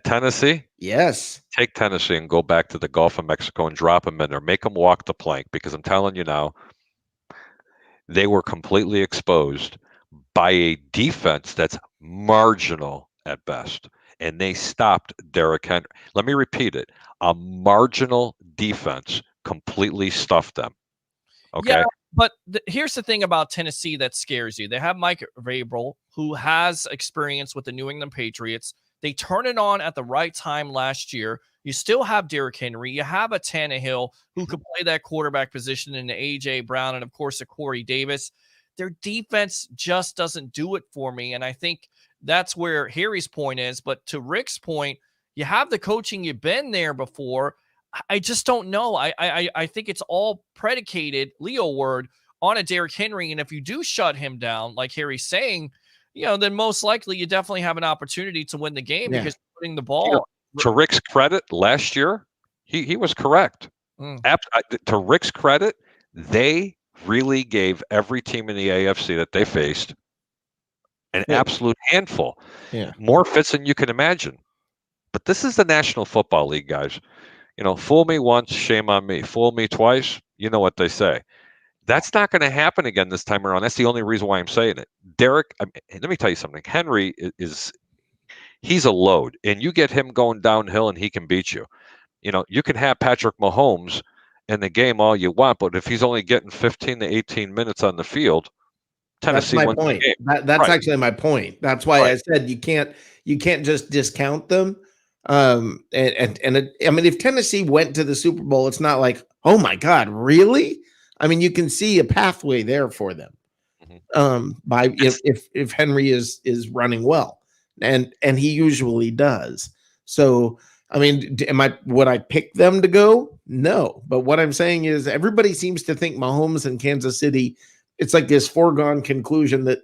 Tennessee? Yes. Take Tennessee and go back to the Gulf of Mexico and drop them in there. Make them walk the plank, because I'm telling you now, they were completely exposed by a defense that's marginal at best. And they stopped Derrick Henry. Let me repeat it. A marginal defense completely stuffed them. Okay. Yeah, but here's the thing about Tennessee that scares you. They have Mike Vrabel, who has experience with the New England Patriots. They turned it on at the right time last year. You still have Derrick Henry. You have a Tannehill who could play that quarterback position, in the A.J. Brown, and, of course, a Corey Davis. Their defense just doesn't do it for me, and I think that's where Harry's point is. But to Rick's point, you have the coaching. You've been there before. I just don't know. I think it's all predicated, Leo word, on a Derrick Henry. And if you do shut him down, like Harry's saying, then most likely you definitely have an opportunity to win the game because you're putting the ball. To Rick's credit, last year, he was correct. To Rick's credit, they really gave every team in the AFC that they faced an absolute handful. Yeah. More fits than you can imagine. But this is the National Football League, guys. Fool me once, shame on me. Fool me twice, you know what they say. That's not going to happen again this time around. That's the only reason why I'm saying it. Derrick, let me tell you something. Henry he's a load, and you get him going downhill and he can beat you. You can have Patrick Mahomes in the game all you want, but if he's only getting 15 to 18 minutes on the field, Tennessee that's my wins point. the game. That's Right. actually my point. That's why I said you can't just discount them. If Tennessee went to the Super Bowl, it's not like, oh my God, really? I mean, you can see a pathway there for them. If Henry is running well, and he usually does. So, would I pick them to go? No. But what I'm saying is everybody seems to think Mahomes and Kansas City, it's like this foregone conclusion that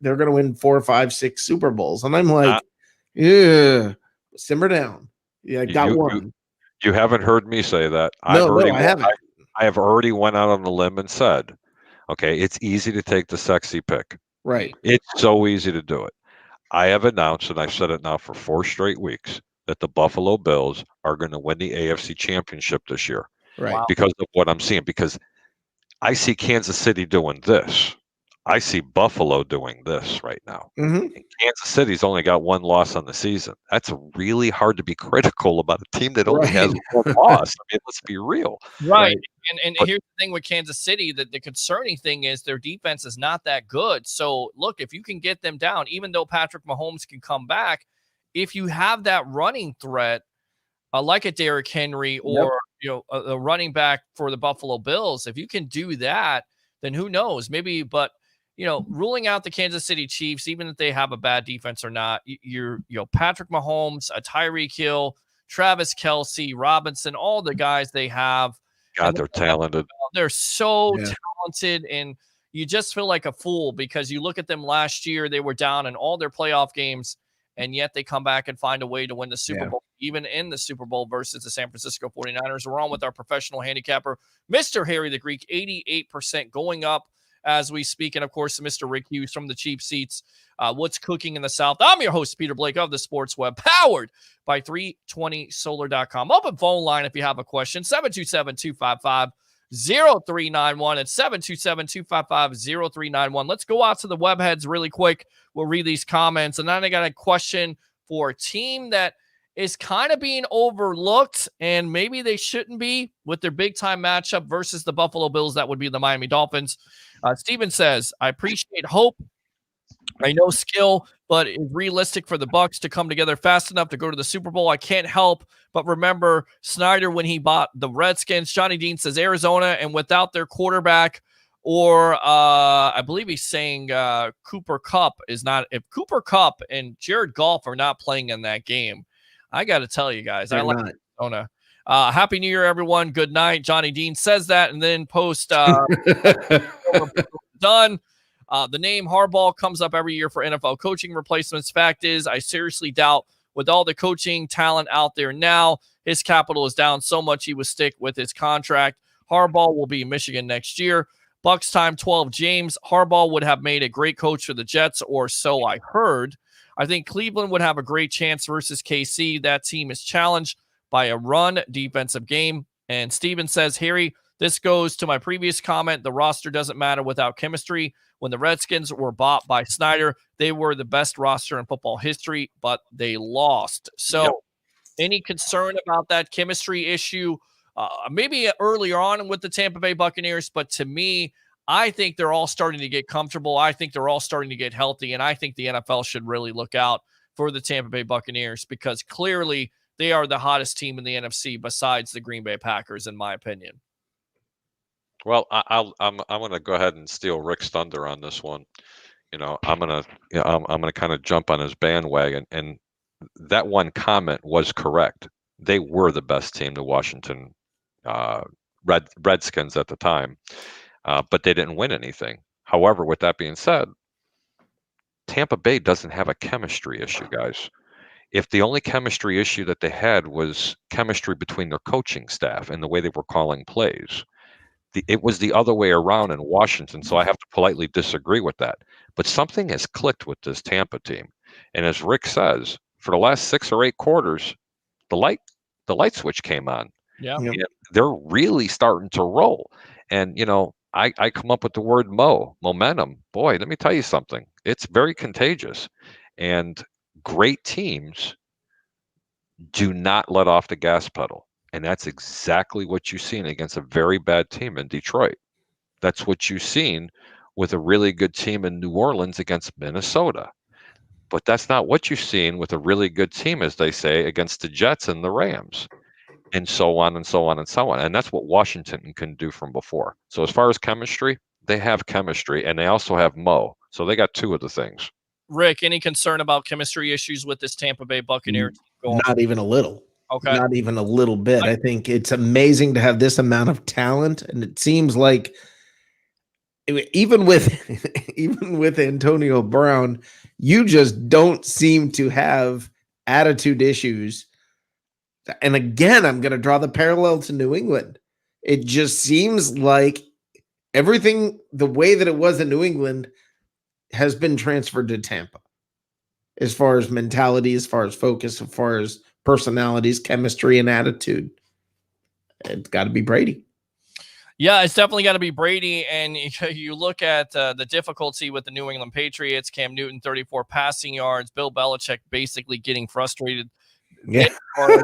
they're going to win 4, 5, 6 Super Bowls. And I'm like, yeah, simmer down. Yeah, I got one. You haven't heard me say that. I haven't. I have already went out on the limb and said, okay, it's easy to take the sexy pick. Right. It's so easy to do it. I have announced, and I've said it now for 4 straight weeks, that the Buffalo Bills are going to win the AFC Championship this year. Right. Wow. Because of what I'm seeing. Because I see Kansas City doing this. I see Buffalo doing this right now. Mm-hmm. And Kansas City's only got 1 loss on the season. That's really hard to be critical about a team that only has 1 loss. I mean, let's be real. Right. And here's the thing with Kansas City, that the concerning thing is their defense is not that good. So, look, if you can get them down, even though Patrick Mahomes can come back, if you have that running threat, like a Derrick Henry or a running back for the Buffalo Bills, if you can do that, then who knows? Maybe, but ruling out the Kansas City Chiefs, even if they have a bad defense or not, you're Patrick Mahomes, a Tyreek Hill, Travis Kelce, Robinson, all the guys they have. God, they're talented. They're so talented, and you just feel like a fool because you look at them last year, they were down in all their playoff games, and yet they come back and find a way to win the Super Bowl, even in the Super Bowl versus the San Francisco 49ers. We're on with our professional handicapper, Mr. Harry the Greek, 88% going up as we speak. And, of course, Mr. Rick Hughes from the Cheap Seats. What's cooking in the South? I'm your host, Peter Blake of the Sports Web, powered by 320solar.com. Open phone line if you have a question, 727-255-0391. It's 727-255-0391. Let's go out to the web heads really quick. We'll read these comments. And then I got a question for a team that is kind of being overlooked, and maybe they shouldn't be, with their big-time matchup versus the Buffalo Bills. That would be the Miami Dolphins. Steven says, I appreciate hope. I know skill, but it's realistic for the Bucs to come together fast enough to go to the Super Bowl. I can't help but remember Snyder when he bought the Redskins. Johnny Dean says Arizona, and without their quarterback, or I believe he's saying Cooper Kupp is not. If Cooper Kupp and Jared Goff are not playing in that game, I got to tell you guys, I like Arizona. Happy New Year, everyone. Good night. Johnny Dean says that, and then post done. The name Harbaugh comes up every year for NFL coaching replacements. Fact is, I seriously doubt, with all the coaching talent out there now, his capital is down so much he would stick with his contract. Harbaugh will be in Michigan next year. Bucs time 12. James Harbaugh would have made a great coach for the Jets, or so I heard. I think Cleveland would have a great chance versus KC. That team is challenged by a run defensive game. And Steven says, Harry, this goes to my previous comment. The roster doesn't matter without chemistry. When the Redskins were bought by Snyder, they were the best roster in football history, but they lost. So any concern about that chemistry issue? Maybe earlier on with the Tampa Bay Buccaneers, but to me, I think they're all starting to get comfortable. I think they're all starting to get healthy, and I think the NFL should really look out for the Tampa Bay Buccaneers because clearly they are the hottest team in the NFC besides the Green Bay Packers, in my opinion. Well, I'm going to go ahead and steal Rick's thunder on this one. I'm going to kind of jump on his bandwagon, and that one comment was correct. They were the best team, the Washington Redskins at the time, but they didn't win anything. However, with that being said, Tampa Bay doesn't have a chemistry issue, guys. If the only chemistry issue that they had was chemistry between their coaching staff and the way they were calling plays, it was the other way around in Washington, so I have to politely disagree with that. But something has clicked with this Tampa team. And as Rick says, for the last 6 or 8 quarters, the light switch came on. Yeah. And they're really starting to roll. And, I come up with the word momentum. Boy, let me tell you something. It's very contagious. And great teams do not let off the gas pedal. And that's exactly what you've seen against a very bad team in Detroit. That's what you've seen with a really good team in New Orleans against Minnesota. But that's not what you've seen with a really good team, as they say, against the Jets and the Rams, and so on and so on and so on. And that's what Washington can do from before. So as far as chemistry, they have chemistry, and they also have Mo. So they got 2 of the things. Rick, any concern about chemistry issues with this Tampa Bay Buccaneers? Not even a little. Okay. Not even a little bit. I think it's amazing to have this amount of talent, and it seems like even with Antonio Brown, you just don't seem to have attitude issues. And again, I'm going to draw the parallel to New England. It just seems like everything, the way that it was in New England, has been transferred to Tampa. As far as mentality, as far as focus, as far as personalities, chemistry, and attitude. It's got to be Brady. Yeah, it's definitely got to be Brady. And you look at the difficulty with the New England Patriots, Cam Newton, 34 passing yards, Bill Belichick basically getting frustrated from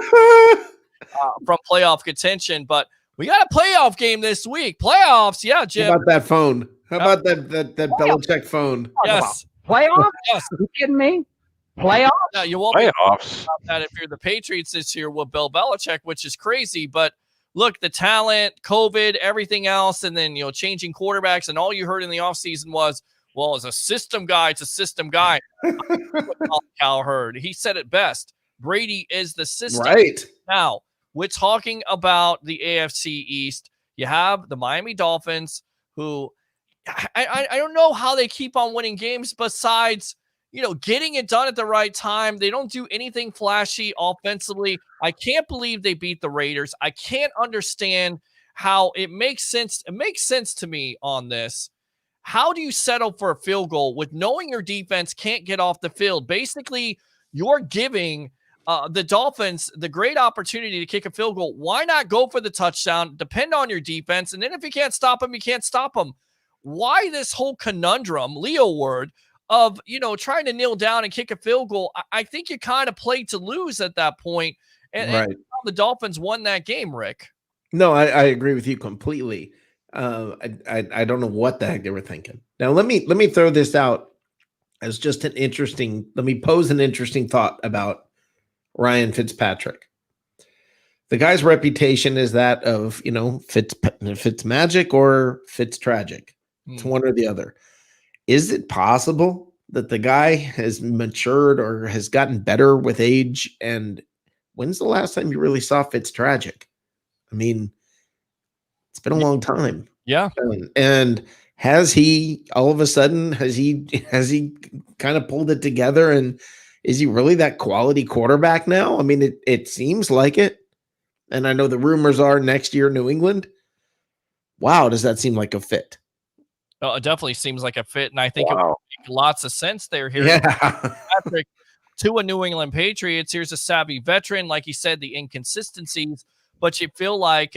playoff contention. But we got a playoff game this week. Playoffs, yeah, Jim. How about that phone? How about that Belichick phone? Yes. Playoffs? Yes. Are you kidding me? Playoffs? Yeah, you won't Playoffs. about that if you're the Patriots this year with Bill Belichick, which is crazy. But look, the talent, COVID, everything else, and then changing quarterbacks, and all you heard in the offseason was, well, as a system guy, it's a system guy. What Colin Cowherd heard. He said it best. Brady is the system. Right. Now, we're talking about the AFC East. You have the Miami Dolphins, who I don't know how they keep on winning games besides getting it done at the right time. They don't do anything flashy offensively. I can't believe they beat the Raiders. I can't understand how it makes sense. It makes sense to me on this. How do you settle for a field goal with knowing your defense can't get off the field? Basically, you're giving the Dolphins the great opportunity to kick a field goal. Why not go for the touchdown? Depend on your defense. And then if you can't stop them, you can't stop them. Why this whole conundrum, Leo word, of trying to kneel down and kick a field goal? I think you kind of played to lose at that point, and the Dolphins won that game, Rick. No, I agree with you completely. I don't know what the heck they were thinking. Now let me throw this out as just an interesting. Let me pose an interesting thought about Ryan Fitzpatrick. The guy's reputation is that of Fitz magic or Fitz tragic. It's one or the other. Is it possible that the guy has matured or has gotten better with age? And when's the last time you really saw Fitz tragic? I mean, it's been a long time. Yeah. And has he all of a sudden has he kind of pulled it together, and is he really that quality quarterback now? I mean, it seems like it. And I know the rumors are next year, New England. Wow, does that seem like a fit? It definitely seems like a fit, and I think it would make lots of sense there. Here, Yeah. Patrick, to a New England Patriots. Here's a savvy veteran, like you said, the inconsistencies, but you feel like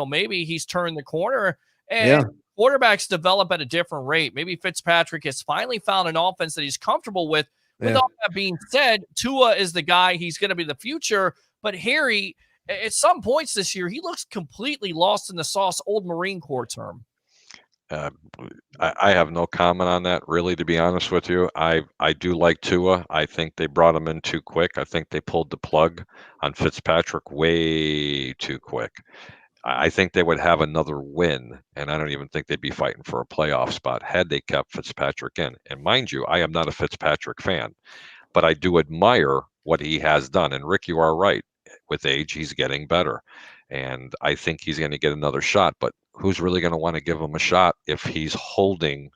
maybe he's turned the corner, and quarterbacks develop at a different rate. Maybe Fitzpatrick has finally found an offense that he's comfortable with. With all that being said, Tua is the guy. He's going to be the future. But Harry, at some points this year, he looks completely lost in the sauce, old Marine Corps term. I have no comment on that, really, to be honest with you. I do like Tua. I think they brought him in too quick. I think they pulled the plug on Fitzpatrick way too quick. I think they would have another win, and I don't even think they'd be fighting for a playoff spot had they kept Fitzpatrick in. And mind you, I am not a Fitzpatrick fan, but I do admire what he has done. And Rick, you are right. With age, he's getting better. And I think he's going to get another shot. But who's really going to want to give him a shot if he's holding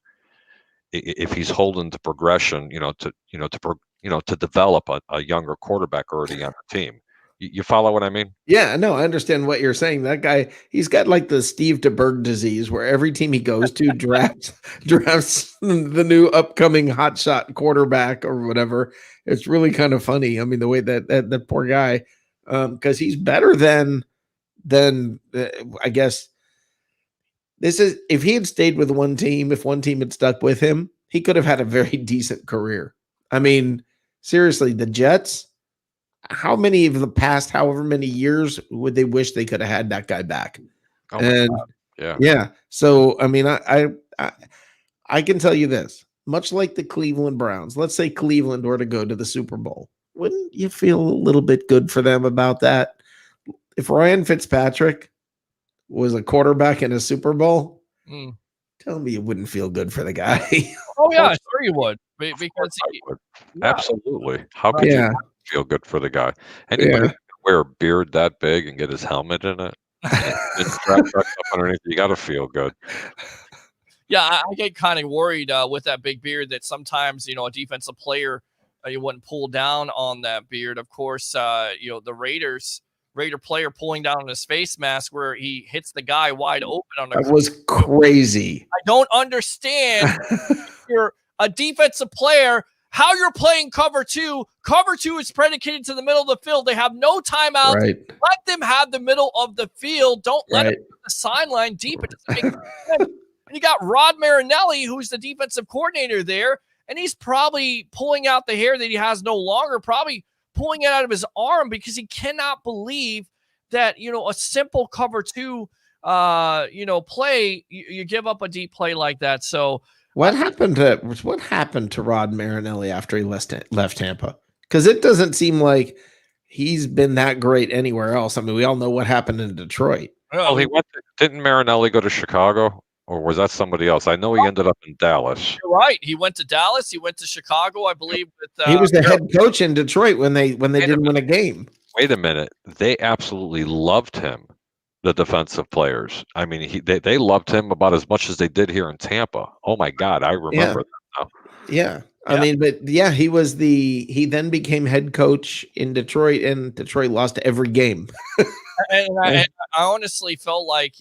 the progression, to develop a younger quarterback already on the team? You follow what I mean? Yeah, no, I understand what you're saying. That guy, he's got like the Steve DeBerg disease, where every team he goes to drafts the new upcoming hotshot quarterback or whatever. It's really kind of funny. I mean, the way that poor guy, because he's better than I guess this is, if he had stayed with one team, if one team had stuck with him, he could have had a very decent career. I mean, seriously, the Jets. How many of the past, however many years, would they wish they could have had that guy back? Oh my God. Yeah. So I mean, I can tell you this: much like the Cleveland Browns, let's say Cleveland were to go to the Super Bowl, wouldn't you feel a little bit good for them about that? If Ryan Fitzpatrick was a quarterback in a Super Bowl, tell me you wouldn't feel good for the guy. Oh yeah, sure you would, because absolutely. How could you not feel good for the guy? Anybody can wear a beard that big and get his helmet in it, and strap back up underneath, you got to feel good. Yeah, I get kind of worried with that big beard that sometimes, a defensive player, you wouldn't pull down on that beard. Of course, the Raider player pulling down on his face mask where he hits the guy wide open on the That was crazy. I don't understand if you're a defensive player, how you're playing cover two. Cover two is predicated to the middle of the field. They have no timeouts. Right. Let them have the middle of the field. Don't let them put the sideline deep. It doesn't make sense. And you got Rod Marinelli, who's the defensive coordinator there, and he's probably pulling out the hair that he has no longer, probably pulling it out of his arm because he cannot believe that, a simple cover two, play, you give up a deep play like that. So what happened to Rod Marinelli after he left Tampa? Because it doesn't seem like he's been that great anywhere else. I mean, we all know what happened in Detroit. Well, didn't Marinelli go to Chicago, or was that somebody else? I know he ended up in Dallas. You're right. He went to Dallas. He went to Chicago, I believe. He was the head coach in Detroit when they didn't win a game. Wait a minute. They absolutely loved him, the defensive players. I mean, they loved him about as much as they did here in Tampa. Oh my God, I remember that now. Yeah. I mean, but he then became head coach in Detroit, and Detroit lost every game. And I honestly felt like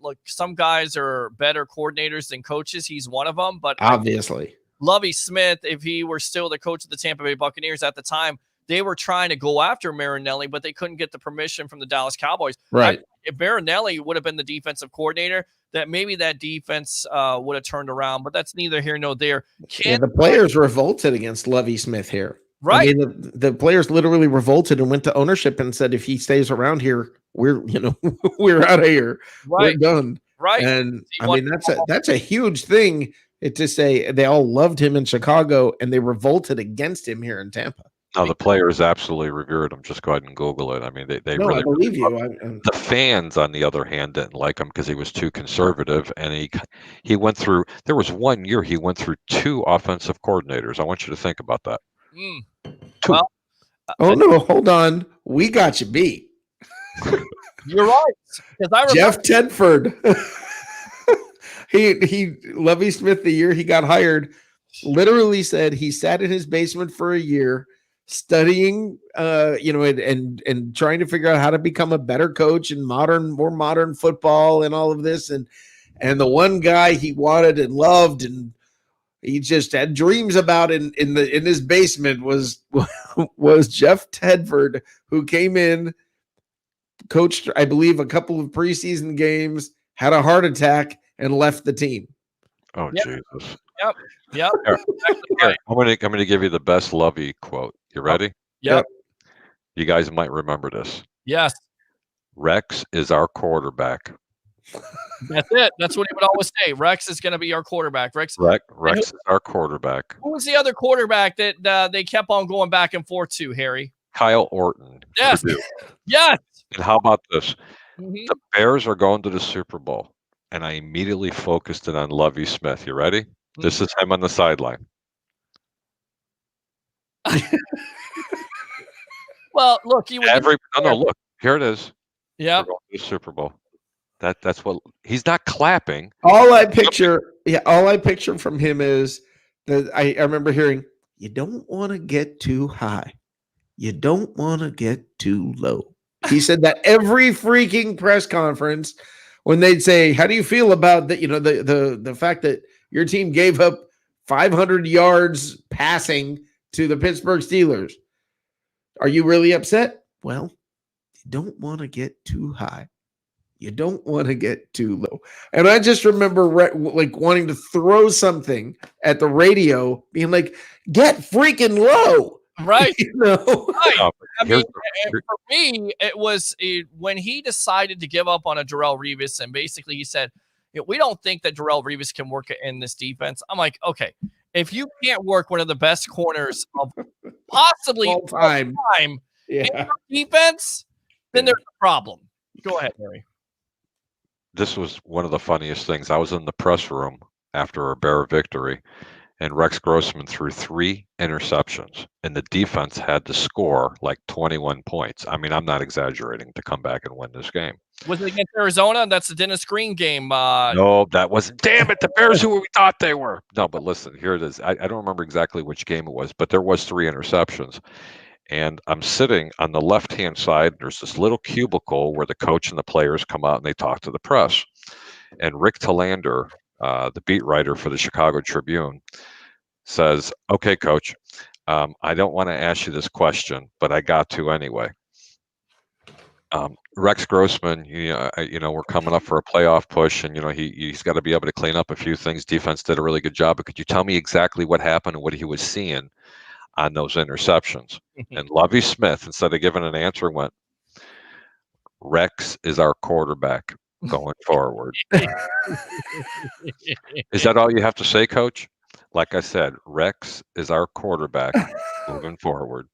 look, some guys are better coordinators than coaches. He's one of them, but obviously Lovie Smith, if he were still the coach of the Tampa Bay Buccaneers at the time, they were trying to go after Marinelli, but they couldn't get the permission from the Dallas Cowboys. Right. If Marinelli would have been the defensive coordinator, that maybe that defense would have turned around, but that's neither here nor there. The players revolted against Lovie Smith here. Right. I mean, the players literally revolted and went to ownership and said, if he stays around here, we're out of here. Right. We're done. Right. And I mean, that's a huge thing. It's to say they all loved him in Chicago and they revolted against him here in Tampa. No, the players absolutely revered him. Just go ahead and Google it. I mean, they no, really I believe you. The fans, on the other hand, didn't like him because he was too conservative, and he went through. There was 1 year he went through 2 offensive coordinators. I want you to think about that. Well, oh no, hold on. We got you beat. You're right. Because Jeff Tedford. he Lovie Smith, the year he got hired, literally said he sat in his basement for a year studying and trying to figure out how to become a better coach and more modern football and all of this, and And the one guy he wanted and loved and he just had dreams about in his basement was Jeff Tedford, who came in, coached, I believe, a couple of preseason games, had a heart attack, and left the team. Oh, Yep. Jesus. Yep. Yep. Here, Exactly here, right. I'm gonna give you the best Lovey quote. You ready? Yep. You guys might remember this. Yes. Rex is our quarterback. That's it. That's what he would always say. Rex is going to be our quarterback. Rex Rex is our quarterback. Who was the other quarterback that they kept on going back and forth to, Harry? Kyle Orton. Yes. Purdue. Yes. And how about this? Mhm. The Bears are going to the Super Bowl, and I immediately focused it on Lovie Smith. You ready? This is him on the sideline. Well, look, he was Look, here it is. Yeah. We're going to the Super Bowl. That's what he's not clapping. All I picture from him is that I remember hearing, you don't want to get too high. You don't want to get too low. He said that every freaking press conference when they'd say, how do you feel about that? The fact that your team gave up 500 yards passing to the Pittsburgh Steelers. Are you really upset? Well, you don't want to get too high. You don't want to get too low. And I just remember like wanting to throw something at the radio, being like, get freaking low. Right. Right. I mean, for me, it was when he decided to give up on a Darrelle Revis, and basically he said, we don't think that Darrelle Revis can work in this defense. I'm like, okay, if you can't work one of the best corners of possibly all time in your defense, then there's a problem. Go ahead, Harry. This was one of the funniest things. I was in the press room after a Bear victory, and Rex Grossman threw 3 interceptions, and the defense had to score like 21 points. I mean, I'm not exaggerating, to come back and win this game. Was it against Arizona? That's the Dennis Green game. No, that wasn't. Damn it, the Bears who we thought they were. No, but listen, here it is. I don't remember exactly which game it was, but there was 3 interceptions. And I'm sitting on the left-hand side. There's this little cubicle where the coach and the players come out and they talk to the press. And Rick Talander, the beat writer for the Chicago Tribune, says, okay, coach, I don't want to ask you this question, but I got to anyway. Rex Grossman, we're coming up for a playoff push, and he's got to be able to clean up a few things. Defense did a really good job, but could you tell me exactly what happened and what he was seeing on those interceptions? And Lovie Smith, instead of giving an answer, went, Rex is our quarterback going forward. Is that all you have to say, Coach? Like I said, Rex is our quarterback moving forward.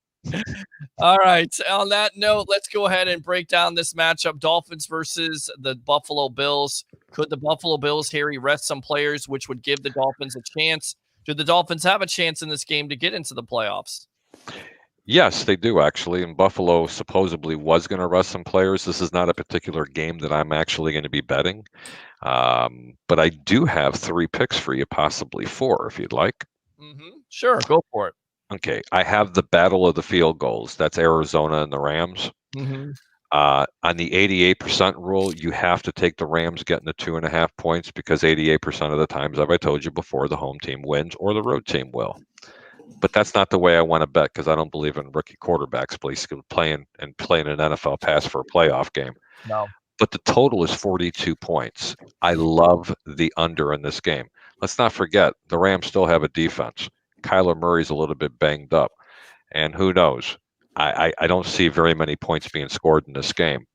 All right. On that note, let's go ahead and break down this matchup. Dolphins versus the Buffalo Bills. Could the Buffalo Bills, Harry, rest some players, which would give the Dolphins a chance? Do the Dolphins have a chance in this game to get into the playoffs? Yes, they do, actually. And Buffalo supposedly was going to rest some players. This is not a particular game that I'm actually going to be betting. But I do have 3 picks for you, possibly 4, if you'd like. Sure, go for it. Okay, I have the battle of the field goals. That's Arizona and the Rams. On the 88% rule, you have to take the Rams getting the 2.5 points, because 88% of the times, as I told you before, the home team wins or the road team will. But that's not the way I want to bet, because I don't believe in rookie quarterbacks playing an NFL pass for a playoff game. No. But the total is 42 points. I love the under in this game. Let's not forget, the Rams still have a defense. Kyler Murray's a little bit banged up. And who knows? I don't see very many points being scored in this game.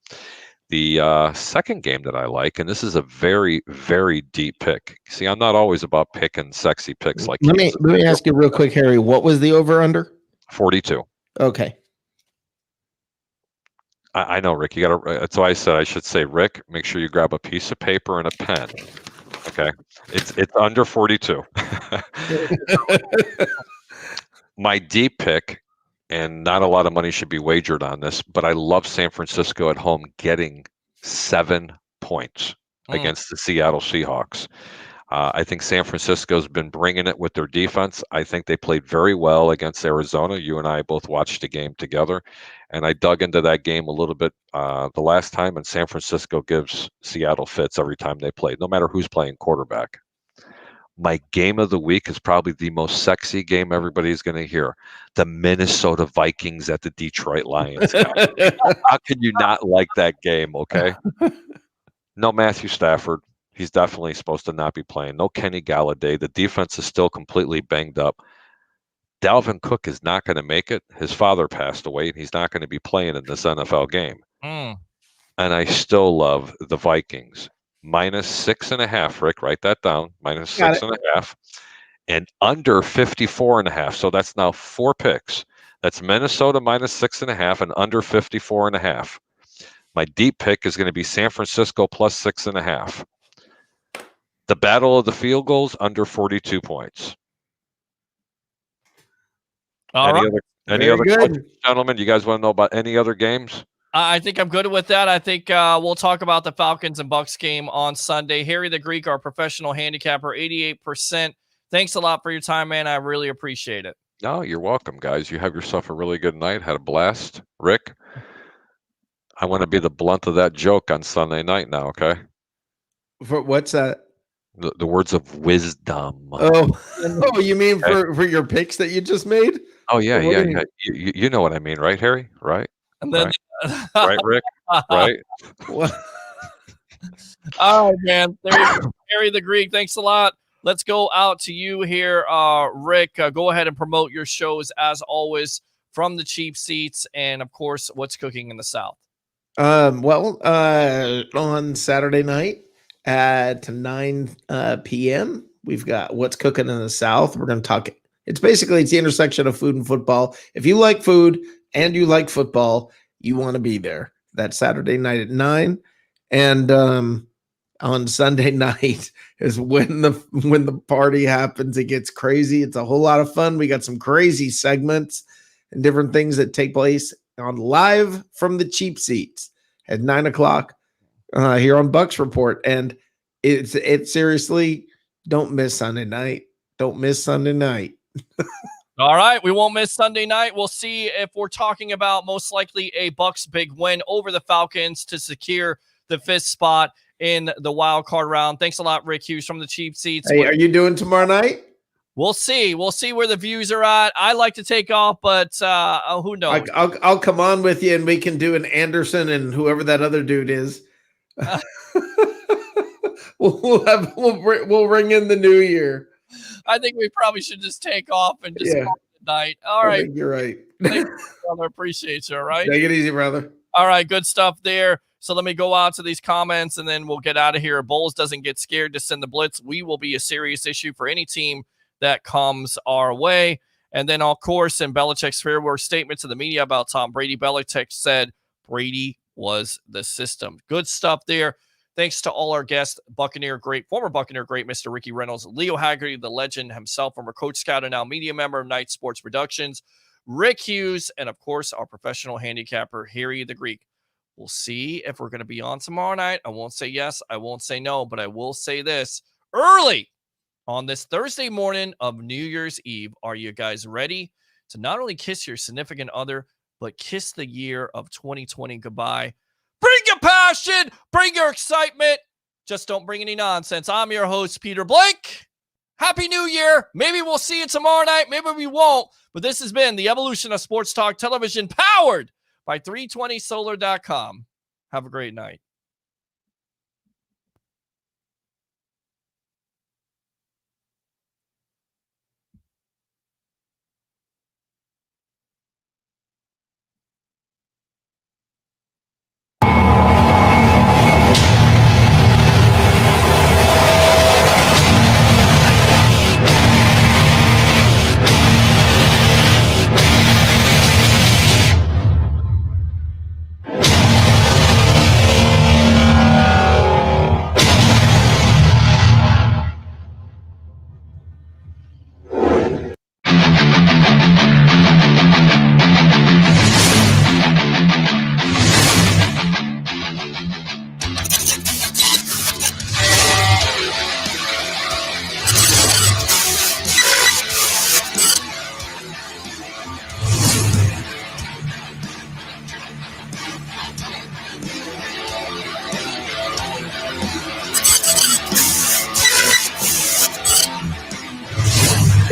The second game that I like, and this is a very, very deep pick. See, I'm not always about picking sexy picks like Let me ask you real quick, Harry. What was the over/under? 42. Okay. I know, Rick. You got to. That's why I said I should say, Rick, make sure you grab a piece of paper and a pen. Okay, it's under 42. My deep pick, and not a lot of money should be wagered on this, but I love San Francisco at home getting 7 points against the Seattle Seahawks. I think San Francisco's been bringing it with their defense. I think they played very well against Arizona. You and I both watched the game together, and I dug into that game a little bit the last time, and San Francisco gives Seattle fits every time they play, no matter who's playing quarterback. My game of the week is probably the most sexy game everybody's going to hear. The Minnesota Vikings at the Detroit Lions. How can you not like that game, okay? No Matthew Stafford. He's definitely supposed to not be playing. No Kenny Galladay. The defense is still completely banged up. Dalvin Cook is not going to make it. His father passed away, and he's not going to be playing in this NFL game. And I still love the Vikings. -6.5, Rick. Write that down. -6.5. And under 54.5. So that's now 4 picks. That's Minnesota -6.5 and under 54.5. My deep pick is going to be San Francisco +6.5. The battle of the field goals under 42 points. Any other questions, gentlemen? You guys want to know about any other games? I think I'm good with that. I think we'll talk about the Falcons and Bucs game on Sunday. Harry the Greek, our professional handicapper, 88%. Thanks a lot for your time, man. I really appreciate it. No, you're welcome, guys. You have yourself a really good night. Had a blast. Rick, I want to be the blunt of that joke on Sunday night now, okay? For what's that? The words of wisdom. Oh, you mean for your picks that you just made? Oh, yeah. You know what I mean, right, Harry? Right? And then, right, Rick? Right? All right, man. There you go. Harry the Greek, thanks a lot. Let's go out to you here, Rick. Go ahead and promote your shows, as always, from the cheap seats and, of course, what's cooking in the South. On Saturday night at 9 p.m., we've got What's Cooking in the South. We're going to talk. It's the intersection of food and football. If you like food and you like football, you want to be there. That's Saturday night at 9. And on Sunday night is when the party happens. It gets crazy. It's a whole lot of fun. We got some crazy segments and different things that take place on live from the cheap seats at 9 o'clock here on Bucs Report. And it's seriously, don't miss Sunday night. Don't miss Sunday night. All right, we won't miss Sunday night. We'll see if we're talking about most likely a Bucs big win over the Falcons to secure the 5th spot in the wild card round. Thanks a lot, Rick Hughes from the cheap seats. Hey, are you doing tomorrow night? We'll see. We'll see where the views are at. I like to take off, but who knows? I'll come on with you, and we can do an Anderson and whoever that other dude is. We'll ring in the new year. I think we probably should just take off and just call it a night. All right. You're right. Thanks, brother. Appreciate you. All right. Take it easy, brother. All right. Good stuff there. So let me go out to these comments and then we'll get out of here. Bulls doesn't get scared to send the blitz. We will be a serious issue for any team that comes our way. And then, of course, in Belichick's farewell statement to the media about Tom Brady, Belichick said Brady was the system. Good stuff there. Thanks to all our guests, former Buccaneer great, Mr. Ricky Reynolds, Leo Haggerty, the legend himself, former Coach Scout and now media member of Night Sports Productions, Rick Hughes, and, of course, our professional handicapper, Harry the Greek. We'll see if we're going to be on tomorrow night. I won't say yes. I won't say no, but I will say this. Early on this Thursday morning of New Year's Eve, are you guys ready to not only kiss your significant other, but kiss the year of 2020 goodbye? Bring your passion, bring your excitement. Just don't bring any nonsense. I'm your host, Peter Blank. Happy New Year. Maybe we'll see you tomorrow night. Maybe we won't. But this has been the evolution of Sports Talk Television, powered by 320solar.com. Have a great night.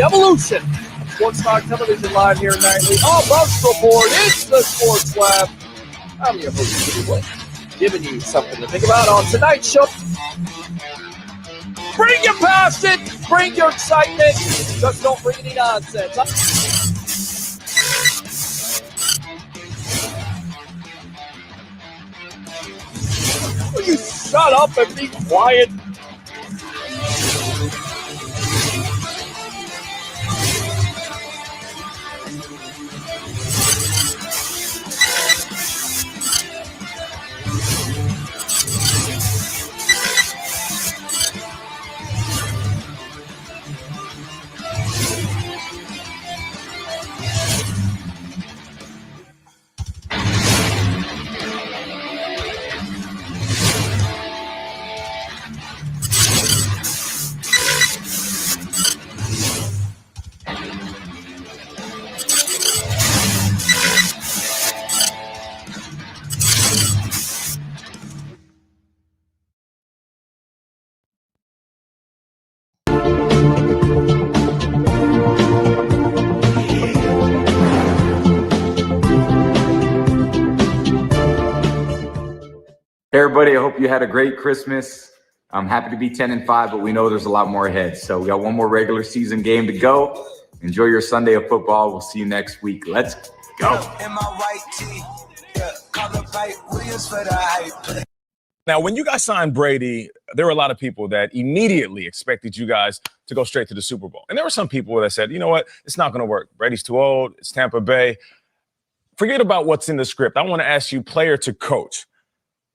evolution. Sports Talk Television live here nightly. All Bucs Report. It's the Sports Lab. I'm your host, Jimmy Blake, giving you something to think about on tonight's show. Bring your passion, bring your excitement, just don't bring any nonsense. Will you shut up and be quiet? Hey, everybody, I hope you had a great Christmas. I'm happy to be 10-5, but we know there's a lot more ahead. So we got one more regular season game to go. Enjoy your Sunday of football. We'll see you next week. Let's go. In my white tee, yeah, color white Williams for the hype. Now, when you guys signed Brady, there were a lot of people that immediately expected you guys to go straight to the Super Bowl. And there were some people that said, you know what, it's not going to work. Brady's too old. It's Tampa Bay. Forget about what's in the script. I want to ask you, player to coach,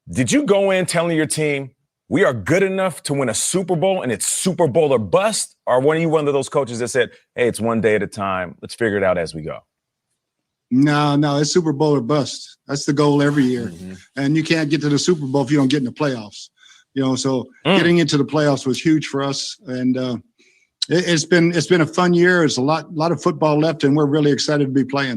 did you go in telling your team, we are good enough to win a Super Bowl and it's Super Bowl or bust? Or were you one of those coaches that said, hey, it's one day at a time. Let's figure it out as we go? No, it's Super Bowl or bust. That's the goal every year. And you can't get to the Super Bowl if you don't get in the playoffs. So getting into the playoffs was huge for us. And it's been a fun year. There's a lot of football left, and we're really excited to be playing.